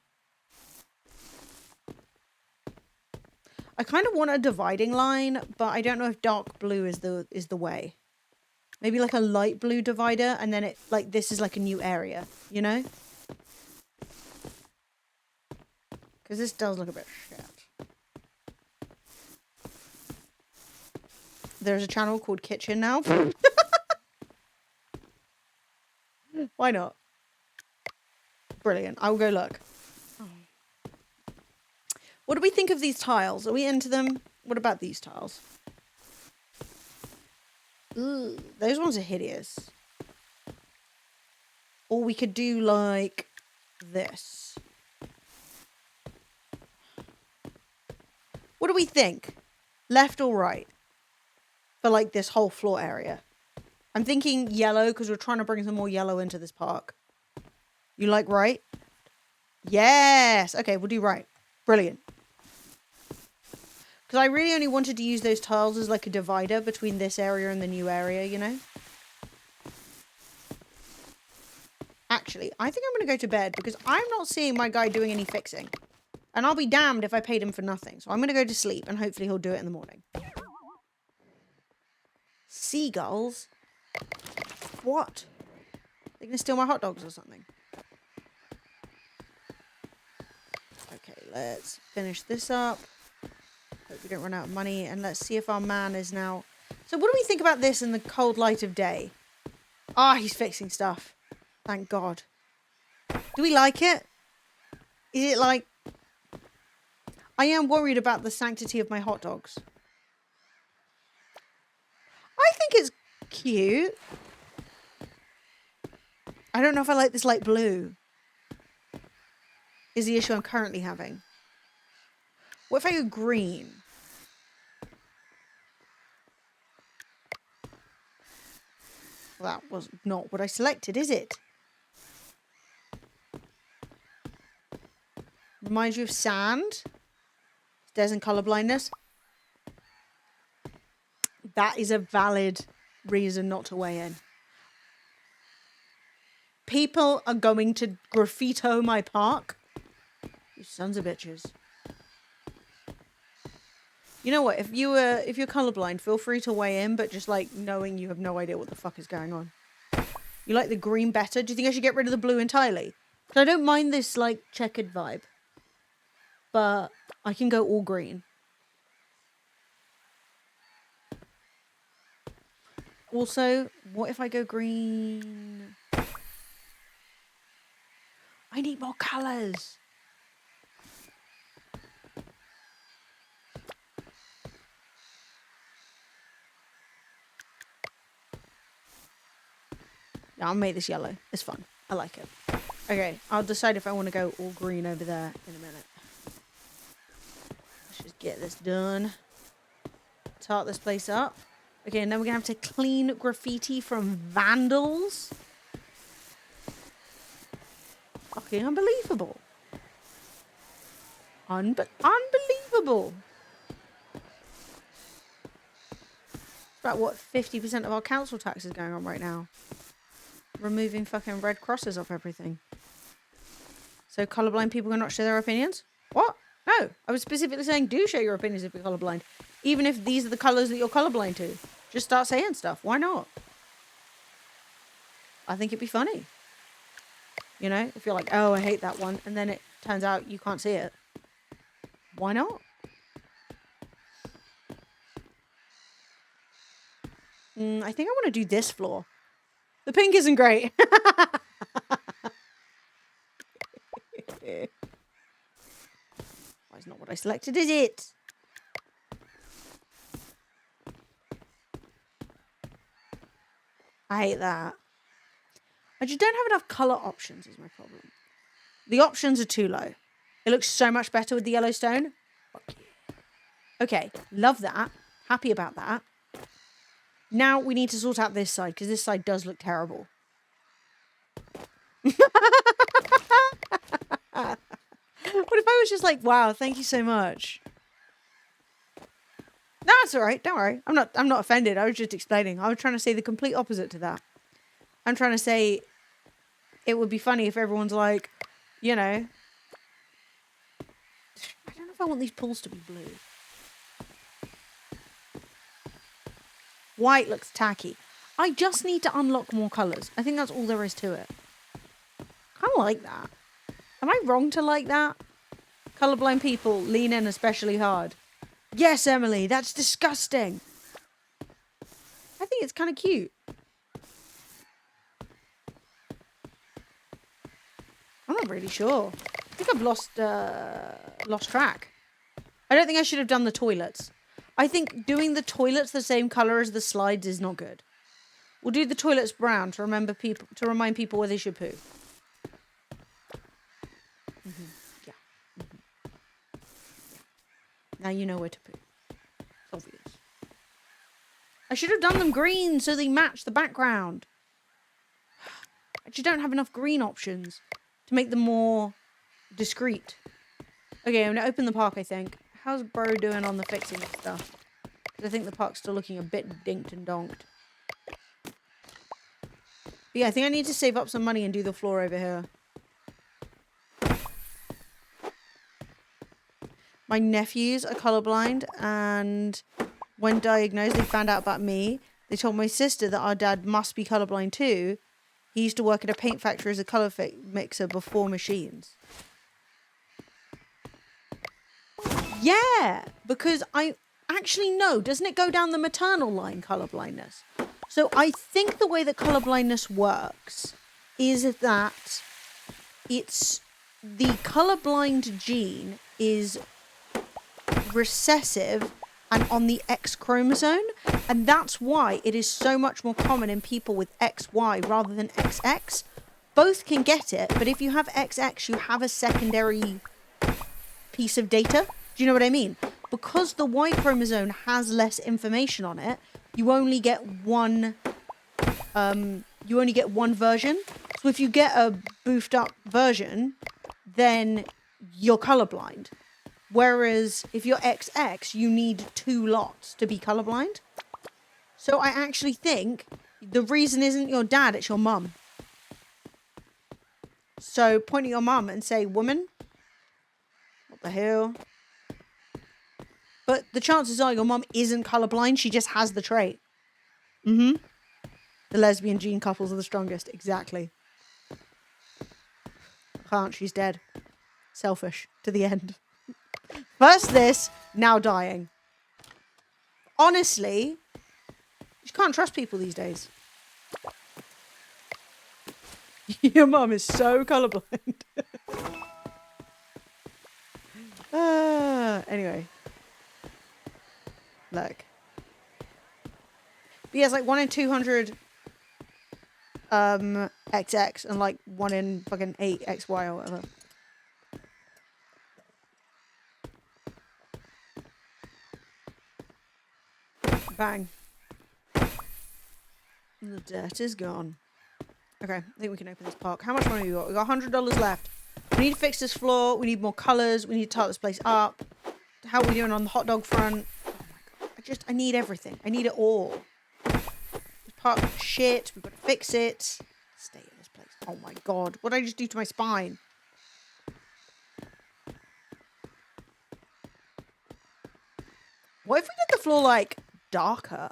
I kind of want a dividing line, but I don't know if dark blue is the way. Maybe like a light blue divider, and then it like this is like a new area, you know? Because this does look a bit shit. There's a channel called Kitchen now. Why not? Brilliant. I will go look. What do we think of these tiles? Are we into them? What about these tiles? Ooh, those ones are hideous. Or we could do like this. What do we think? Left or right? for like this whole floor area. I'm thinking yellow because we're trying to bring some more yellow into this park. You like right? Yes. Okay, we'll do right. Brilliant. Because I really only wanted to use those tiles as like a divider between this area and the new area, you know? Actually, I think I'm going to go to bed because I'm not seeing my guy doing any fixing. And I'll be damned if I paid him for nothing. So I'm going to go to sleep and hopefully he'll do it in the morning. Seagulls? What? They're going to steal my hot dogs or something. Okay, let's finish this up. Hope we don't run out of money. And let's see if our man is now... So what do we think about this in the cold light of day? Ah, he's fixing stuff. Thank God. Do we like it? Is it like... I am worried about the sanctity of my hot dogs. I think it's cute. I don't know if I like this light blue. Is the issue I'm currently having. What if I go green? Well, that was not what I selected, is it? Reminds you of sand. Stairs and colour blindness. That is a valid reason not to weigh in. People are going to graffito my park. You sons of bitches. You know what? If you're colorblind, feel free to weigh in, but just like knowing you have no idea what the fuck is going on. You like the green better? Do you think I should get rid of the blue entirely? Because I don't mind this like checkered vibe, but I can go all green. Also, what if I go green? I need more colors. Yeah, I'll make this yellow. It's fun. I like it. Okay, I'll decide if I want to go all green over there in a minute. Let's just get this done. Tart this place up. Okay, and then we're going to have to clean graffiti from vandals. Fucking unbelievable. Unbelievable. It's about, what, 50% of our council tax is going on right now. Removing fucking red crosses off everything. So colourblind people cannot share their opinions? What? No. I was specifically saying do share your opinions if you're colourblind. Even if these are the colours that you're colourblind to. Just start saying stuff. Why not? I think it'd be funny. You know? If you're like, oh, I hate that one. And then it turns out you can't see it. Why not? I think I want to do this floor. The pink isn't great. Why is not what I selected, is it? I hate that. I just don't have enough colour options is my problem. The options are too low. It looks so much better with the Yellowstone. Okay, love that. Happy about that. Now we need to sort out this side, because this side does look terrible. What if I was just like, wow, thank you so much. No, it's alright, don't worry. I'm not offended. I was just explaining. I was trying to say the complete opposite to that. I'm trying to say it would be funny if everyone's like, you know. I don't know if I want these pools to be blue. White looks tacky. I just need to unlock more colours. I think that's all there is to it. I like that. Am I wrong to like that? Colourblind people lean in especially hard. Yes, Emily, that's disgusting. I think it's kind of cute. I'm not really sure. I think I've lost track. I don't think I should have done the toilets. I think doing the toilets the same colour as the slides is not good. We'll do the toilets brown to remind people where they should poo. Yeah. Now you know where to poo. It's obvious. I should have done them green so they match the background. I just don't have enough green options to make them more discreet. Okay, I'm going to open the park, I think. How's bro doing on the fixing of stuff? I think the park's still looking a bit dinked and donked. But yeah, I think I need to save up some money and do the floor over here. My nephews are colorblind, and when diagnosed, they found out about me. They told my sister that our dad must be colorblind too. He used to work at a paint factory as a color mixer before machines. Yeah, because I actually know, doesn't it go down the maternal line, colorblindness? So I think the way that colorblindness works is that it's the colorblind gene is recessive and on the X chromosome, and that's why it is so much more common in people with XY rather than XX. Both can get it, but if you have XX, you have a secondary piece of data. Do you know what I mean? Because the Y chromosome has less information on it, you only get one version. So if you get a boofed up version, then you're colorblind. Whereas if you're XX, you need 2 lots to be colorblind. So I actually think the reason isn't your dad, it's your mum. So point at your mum and say, woman, what the hell? But the chances are your mum isn't colorblind, she just has the trait. The lesbian gene couples are the strongest, exactly. Can't, she's dead. Selfish, to the end. First this, now dying. Honestly, you can't trust people these days. Your mum is so colorblind. Anyway. Look. But yeah, it's like 1 in 200 XX and like 1 in fucking 8 XY or whatever. Bang. And the dirt is gone. Okay, I think we can open this park. How much money have we got? We got $100 left. We need to fix this floor. We need more colours. We need to tart this place up. How are we doing on the hot dog front? Oh my god. I need everything. I need it all. This park is shit. We've got to fix it. Stay in this place. Oh my god. What did I just do to my spine? What if we did the floor like darker?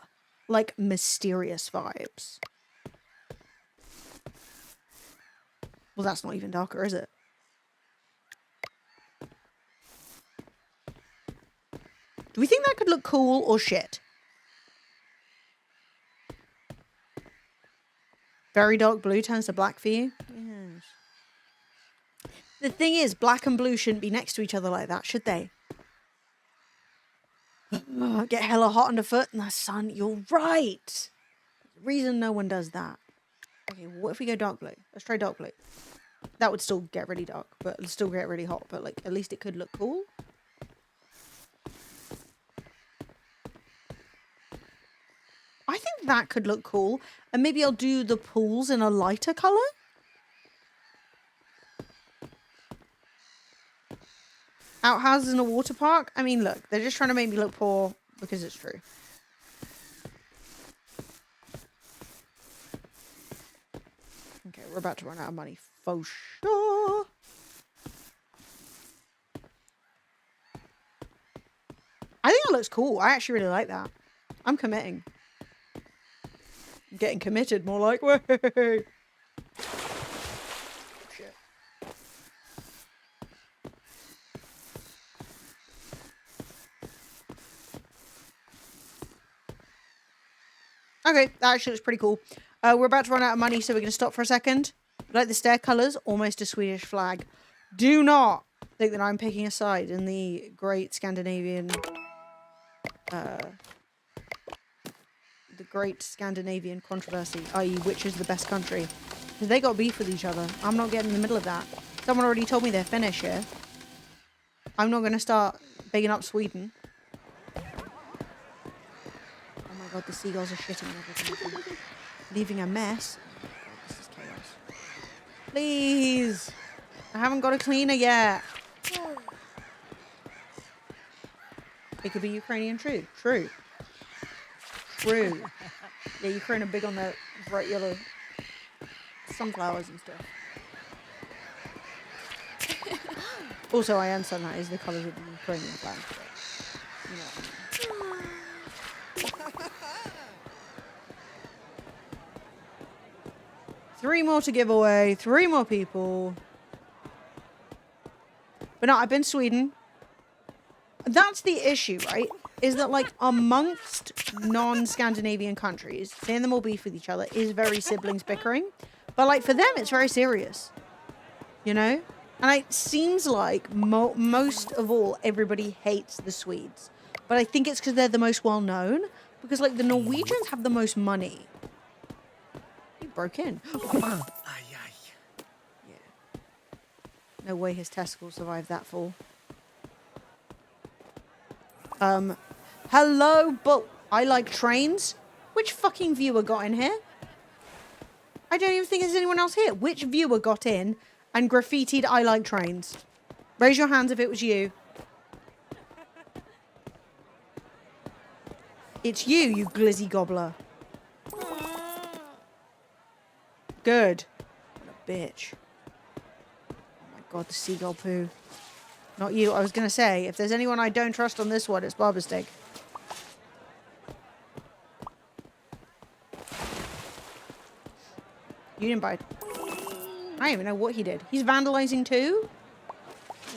Like mysterious vibes. Well, that's not even darker, is it? Do we think that could look cool or shit? Very dark blue turns to black for you? Yes. The thing is, black and blue shouldn't be next to each other like that, should they? Get hella hot underfoot in the sun. You're right. The reason no one does that. Okay, what if we go dark blue? Let's try dark blue. That would still get really dark, but it'll still get really hot. But like, at least it could look cool. I think that could look cool. And maybe I'll do the pools in a lighter color. Outhouses in a water park? I mean, look, they're just trying to make me look poor because it's true. Okay, we're about to run out of money for sure. I think that looks cool. I actually really like that. I'm committing. I'm getting committed, more like, way. Shit. Okay, that actually looks pretty cool. We're about to run out of money, so we're going to stop for a second. Like the stair colours, almost a Swedish flag. Do not think that I'm picking a side in the great Scandinavian... the great Scandinavian controversy, i.e. which is the best country. Because they got beef with each other. I'm not getting in the middle of that. Someone already told me they're Finnish here. I'm not going to start bigging up Sweden. Oh my God, the seagulls are shitting and everything. Leaving a mess. Oh my God, this is chaos. Please! I haven't got a cleaner yet. It could be Ukrainian true. True. Yeah, Ukraine are big on their bright yellow sunflowers and stuff. Also, I understand that is the colours of the Ukrainian flag. But, you know what I mean. 3 more to give away. 3 more people. But no, I've been to Sweden. That's the issue, right? Is that, like, amongst non-Scandinavian countries, seeing them all beef with each other is very siblings bickering. But, like, for them, it's very serious. You know? And it seems like most of all, everybody hates the Swedes. But I think it's because they're the most well-known. Because, like, the Norwegians have the most money. He broke in. Yeah. No way his testicles survived that fall. Hello, but I like trains. Which fucking viewer got in here? I don't even think there's anyone else here. Which viewer got in and graffitied I like trains? Raise your hands if it was you. It's you, you glizzy gobbler. Good. What a bitch. Oh my God, the seagull poo. Not you. I was going to say, if there's anyone I don't trust on this one, it's Barber Steak. You didn't bite. I don't even know what he did. He's vandalizing too?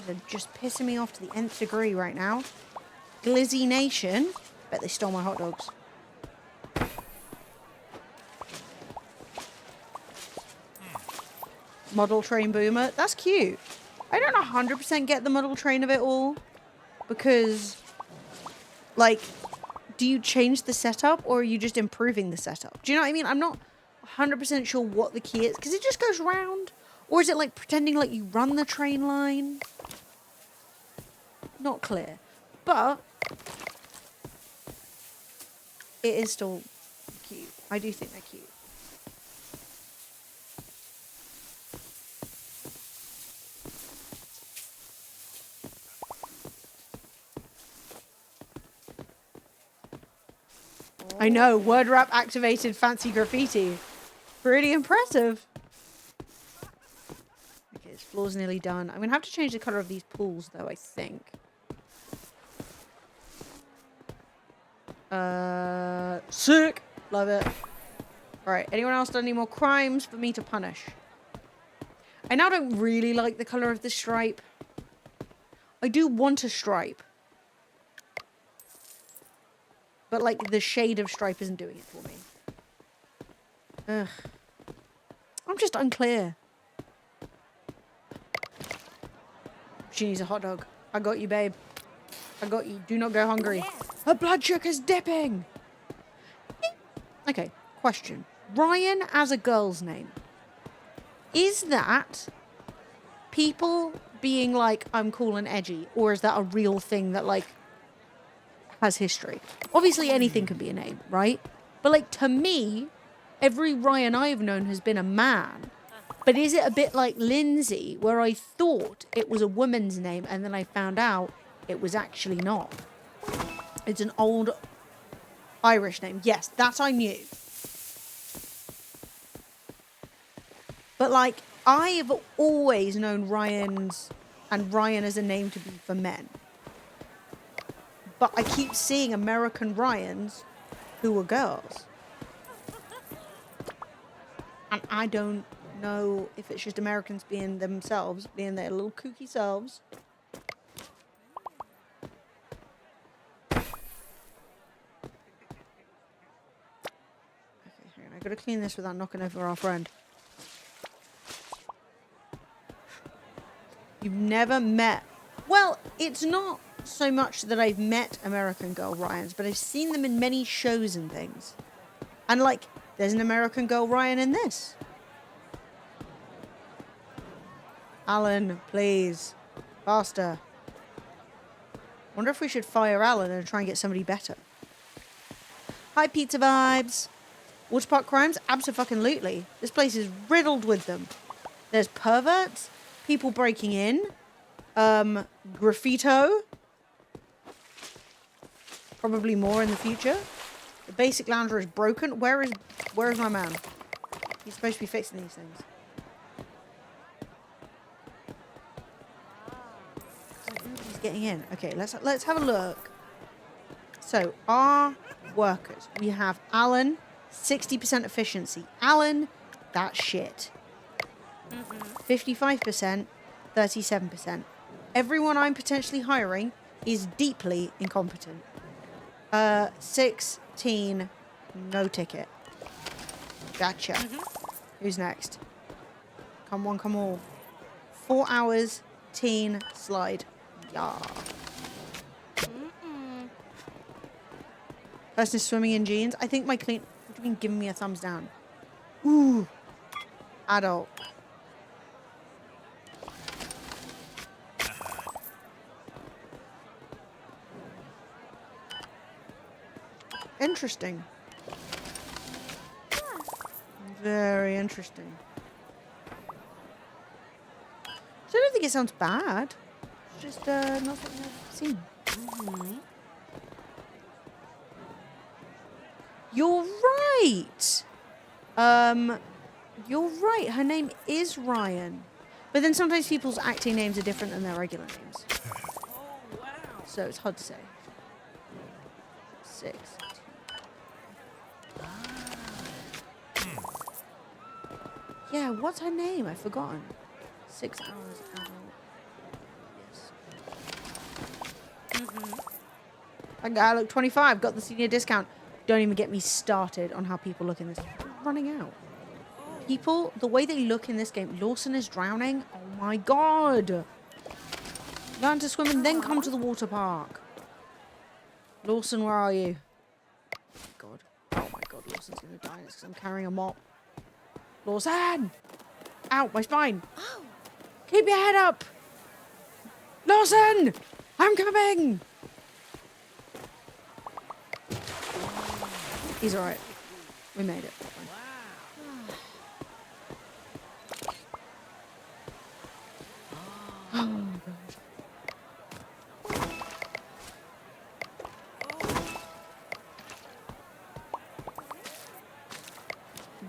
They're just pissing me off to the nth degree right now. Glizzy Nation. Bet they stole my hot dogs. Model train boomer. That's cute. I don't 100% get the model train of it all. Because, like, do you change the setup or are you just improving the setup? Do you know what I mean? I'm not 100% sure what the key is. Because it just goes round. Or is it like pretending like you run the train line? Not clear. But it is still cute. I do think they're cute. I know, word rap activated fancy graffiti. Pretty impressive. Okay, this floor's nearly done. I'm going to have to change the colour of these pools, though, I think. Sick! Love it. Alright, anyone else done any more crimes for me to punish? I now don't really like the colour of the stripe. I do want a stripe. But, like, the shade of stripe isn't doing it for me. Ugh. I'm just unclear. She needs a hot dog. I got you, babe. I got you. Do not go hungry. Her blood sugar's dipping! Okay, question. Ryan as a girl's name. Is that people being like, I'm cool and edgy? Or is that a real thing that, like, has history? Obviously anything can be a name, right? But, like, to me, every Ryan I've known has been a man. But is it a bit like Lindsay, where I thought it was a woman's name and then I found out it was actually not? It's an old Irish name. Yes, that I knew. But, like, I've always known Ryans and Ryan as a name to be for men. But I keep seeing American Ryans who are girls. And I don't know if it's just Americans being themselves, being their little kooky selves. Okay, hang on. I gotta clean this without knocking over our friend. You've never met... Well, it's not so much that I've met American Girl Ryans, but I've seen them in many shows and things. And, like, there's an American Girl Ryan in this. Alan, please. Faster. Wonder if we should fire Alan and try and get somebody better. Hi, pizza vibes. Waterpark crimes? Abso-fucking-lutely. This place is riddled with them. There's perverts, people breaking in, graffito. Probably more in the future. The basic lounger is broken. Where is my man? He's supposed to be fixing these things. Nobody's getting in. Okay, let's have a look. So our workers, we have Alan, 60% efficiency. Alan, that's shit. 55%, 37%. Everyone I'm potentially hiring is deeply incompetent. 16, no ticket. Gotcha. Who's next? Come on, come on. 4 hours, teen, slide. Yeah. Person is swimming in jeans. I think my clean... What do you mean giving me a thumbs down? Ooh. Adult. Interesting. Very interesting. So I don't think it sounds bad. It's just not something I've seen. You're right. You're right. Her name is Ryan. But then sometimes people's acting names are different than their regular names. So it's hard to say. 6. Yeah, what's her name? I've forgotten. 6 hours adult. Yes. That guy look 25. Got the senior discount. Don't even get me started on how people look in this. They're running out. People, the way they look in this game. Lawson is drowning. Oh my god. Learn to swim and then come to the water park. Lawson, where are you? God. Oh my god, Lawson's gonna die. It's because I'm carrying a mop. Lawson! Ow, my spine! Keep your head up! Lawson! I'm coming! He's alright. We made it. Oh, God.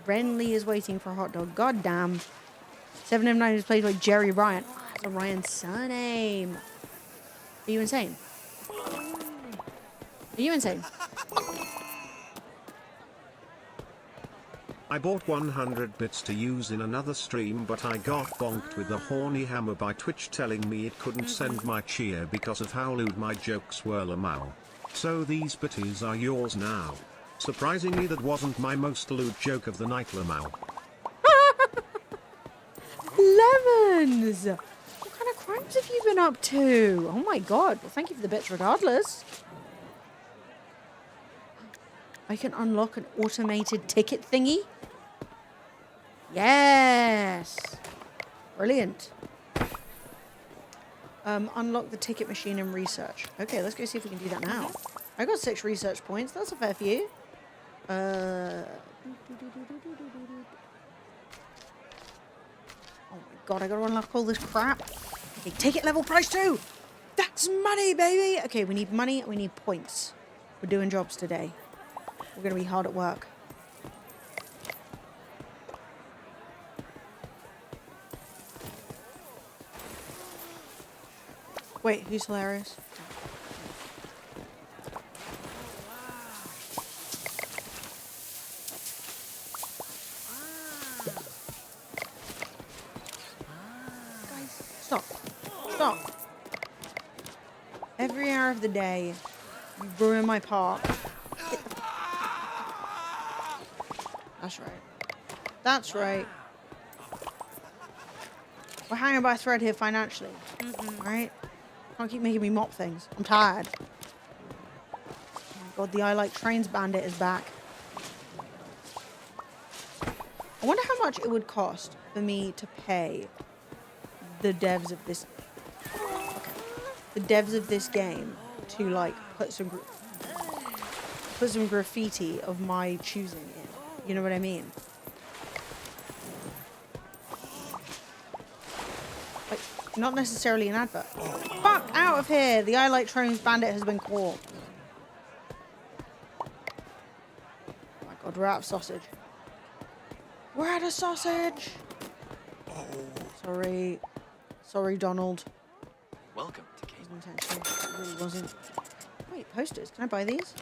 Renly is waiting for a hot dog. God damn. 7 of 9 is played by Jerry Ryan. Oh, that's a Ryan surname. Are you insane? Are you insane? I bought 100 bits to use in another stream, but I got bonked with a horny hammer by Twitch telling me it couldn't send my cheer because of how lewd my jokes were, lamau. So these bitties are yours now. Surprisingly, that wasn't my most lewd joke of the night, lamau. Lemons! What kind of crimes have you been up to? Oh my god. Well, thank you for the bits regardless. I can unlock an automated ticket thingy. Yes. Brilliant. Unlock the ticket machine and research. Okay, let's go see if we can do that now. I got 6 research points. That's a fair few. Oh my god, I gotta unlock all this crap. Okay, ticket level price 2. That's money, baby. Okay, we need money. We need points. We're doing jobs today. We're gonna be hard at work. Wait, who's hilarious? Guys, stop. Stop. Every hour of the day, you ruin my park. That's right. That's right. We're hanging by a thread here financially. Alright? Can't keep making me mop things. I'm tired. Oh my god, the I Like Trains bandit is back. I wonder how much it would cost for me to pay the devs of this... Okay. The devs of this game to, like, put some... put some graffiti of my choosing in. You know what I mean? Like, not necessarily an advert. Fuck out of here! The I Like Trones bandit has been caught. Oh my god, we're out of sausage. We're out of sausage! Sorry. Sorry, Donald. Welcome to Cake. Wasn't intentional. It really wasn't. Wait, posters. Can I buy these?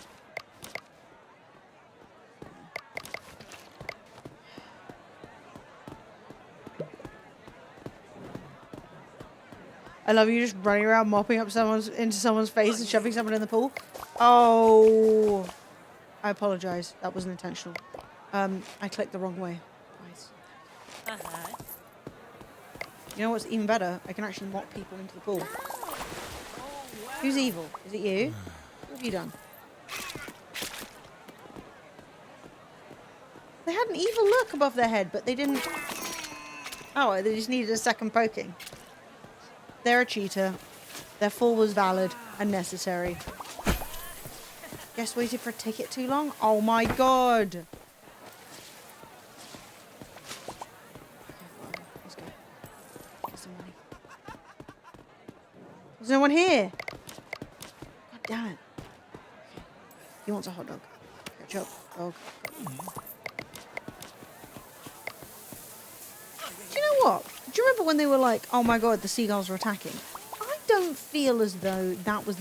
I love you just running around mopping up into someone's face and shoving someone in the pool. Oh, I apologize. That wasn't intentional. I clicked the wrong way. Nice. You know what's even better? I can actually mop people into the pool. Who's evil? Is it you? What have you done? They had an evil look above their head, but they didn't... Oh, they just needed a second poking. They're a cheater. Their fall was valid and necessary. Guess waited for a ticket too long? Oh my god! Let's go. Get some money. There's no one here! God damn it. Okay. He wants a hot dog. Catch up, dog. Do you know what? Do you remember when they were like, oh my god, the seagulls were attacking? I don't feel as though that was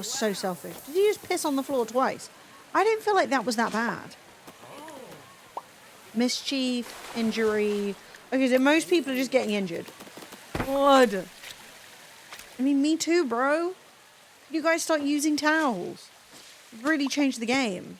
so selfish. Did you just piss on the floor twice? I didn't feel like that was that bad. Mischief, injury. Okay, so most people are just getting injured. God. I mean, me too, bro. Can you guys start using towels? You've really changed the game.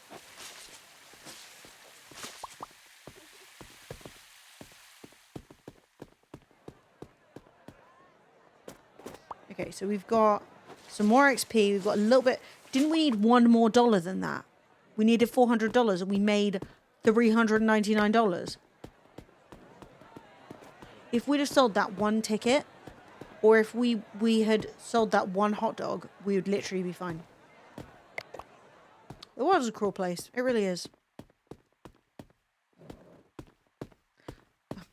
Okay, so we've got some more XP. We've got a little bit... Didn't we need $1 more than that? We needed $400 and we made $399. If we'd have sold that one ticket, or if we had sold that one hot dog, we would literally be fine. The world is a cruel place. It really is.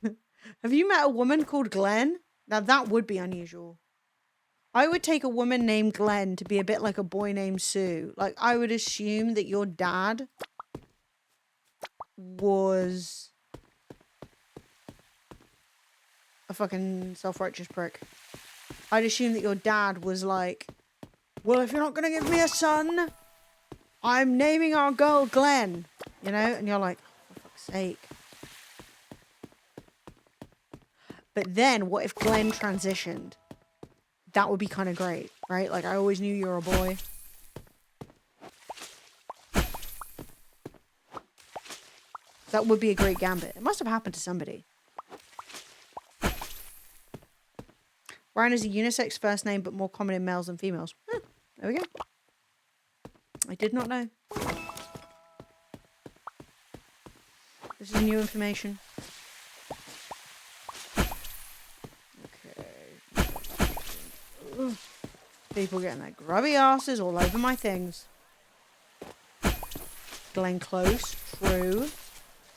Have you met a woman called Glenn? Now that would be unusual. I would take a woman named Glenn to be a bit like a boy named Sue. Like, I would assume that your dad was a fucking self-righteous prick. I'd assume that your dad was like, well, if you're not going to give me a son, I'm naming our girl Glenn. You know? And you're like, oh, for fuck's sake. But then, what if Glenn transitioned? That would be kind of great, right? Like, I always knew you were a boy. That would be a great gambit. It must have happened to somebody. Ryan is a unisex first name, but more common in males than females. There we go. I did not know. This is new information. People getting their grubby asses all over my things. Glenn Close, true.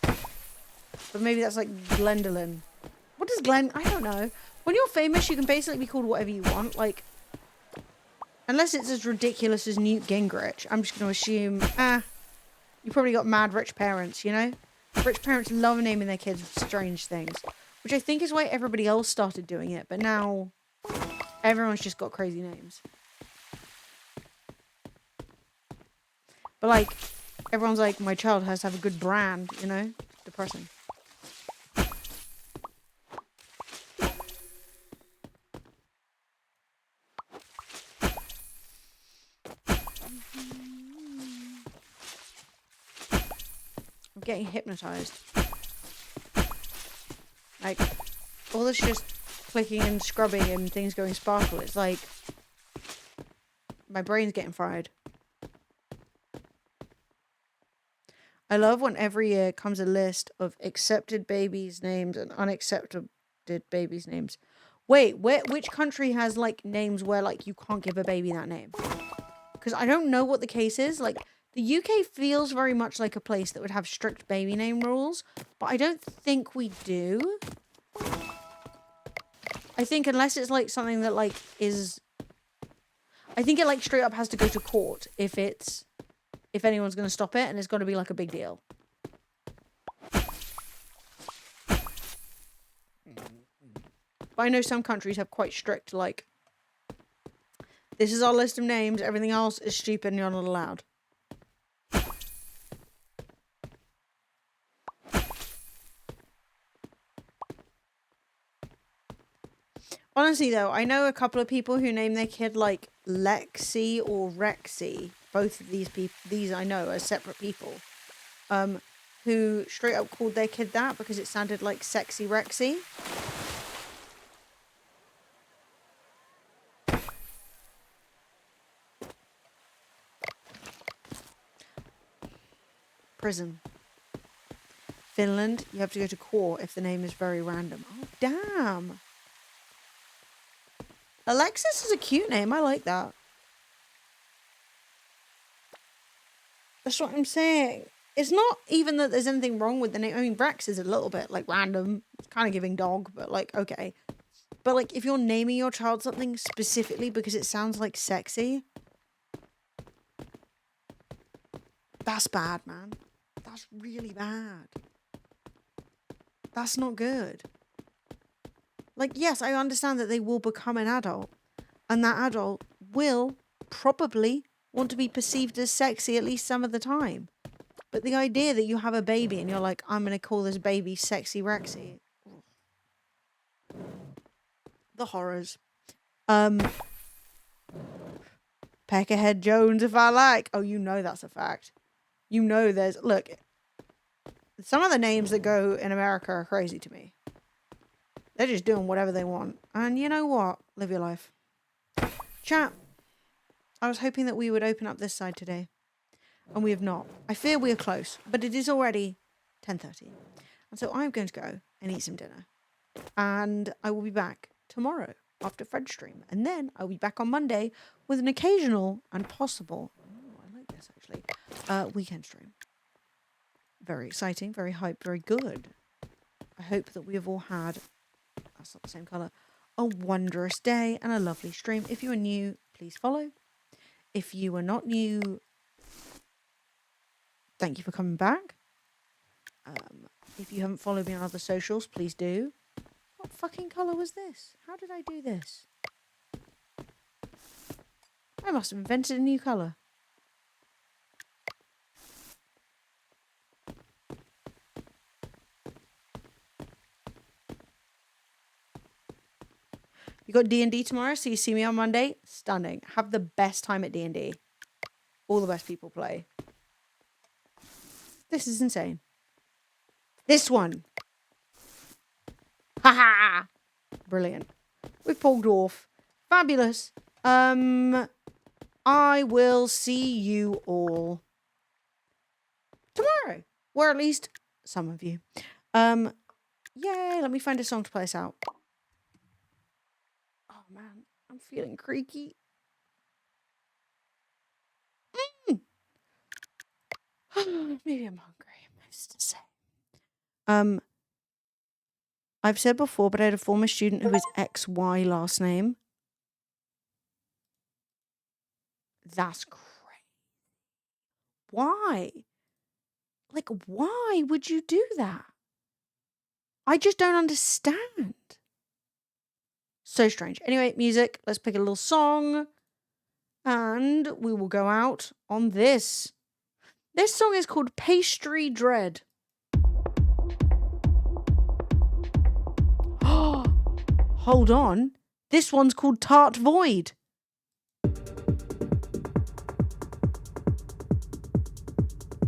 But maybe that's like Glendolyn. What does Glenn... I don't know. When you're famous, you can basically be called whatever you want. Like, unless it's as ridiculous as Newt Gingrich, I'm just going to assume, you probably got mad rich parents, you know? Rich parents love naming their kids strange things. Which I think is why everybody else started doing it. But now... everyone's just got crazy names. But like, everyone's like, my child has to have a good brand, you know? Depressing. I'm getting hypnotized. Like, all this just clicking and scrubbing and things going sparkle. It's like my brain's getting fried. I love when every year comes a list of accepted babies' names and unaccepted babies' names. Wait, which country has like names where like you can't give a baby that name? because I don't know what the case is. Like, the UK feels very much like a place that would have strict baby name rules, but I don't think we do. I think unless it's like something that like is, I think it like straight up has to go to court if anyone's going to stop it, and it's got to be like a big deal. But I know some countries have quite strict, like, this is our list of names, everything else is stupid and you're not allowed. Honestly, though, I know a couple of people who name their kid, like, Lexi or Rexy. Both of these people, these I know are separate people, who straight up called their kid that because it sounded like Sexy Rexy. Prison. Finland, you have to go to court if the name is very random. Oh, damn. Alexis is a cute name. I like that. That's what I'm saying. It's not even that there's anything wrong with the name. I mean, Rex is a little bit, like, random. It's kind of giving dog, but, like, okay. But, like, if you're naming your child something specifically because it sounds like sexy, that's bad, man. That's really bad. That's not good. Like, yes, I understand that they will become an adult, and that adult will probably want to be perceived as sexy at least some of the time. But the idea that you have a baby and you're like, I'm going to call this baby Sexy Rexy. The horrors. Peckerhead Jones, if I like. Oh, you know that's a fact. You know there's... Look, some of the names that go in America are crazy to me. They're just doing whatever they want. And you know what? Live your life. Chat. I was hoping that we would open up this side today. And we have not. I fear we are close. But it is already 10:30. And so I'm going to go and eat some dinner. And I will be back tomorrow after Fred's stream. And then I'll be back on Monday with an occasional and possible... Oh, I like this actually. Weekend stream. Very exciting, very hype, very good. I hope that we have all had... That's not the same colour. A wondrous day and a lovely stream. If you are new, please follow. If you are not new, thank you for coming back. If you haven't followed me on other socials, please do. What fucking colour was this? How did I do this? I must have invented a new colour. You got D&D tomorrow, so you see me on Monday. Stunning. Have the best time at D&D. All the best people play. This is insane. This one. Ha! Brilliant. With Paul Dwarf. Fabulous. I will see you all tomorrow. Or at least some of you. Yay, let me find a song to play us out. Oh man, I'm feeling creaky. Maybe I'm hungry. Who's to say? I've said before, but I had a former student who was XY last name. That's crazy. Why? Like, why would you do that? I just don't understand. So strange. Anyway, music. Let's pick a little song. And we will go out on this. This song is called Pastry Dread. Hold on. This one's called Tart Void.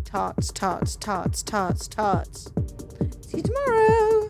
Tarts, tarts, tarts, tarts, tarts. See you tomorrow.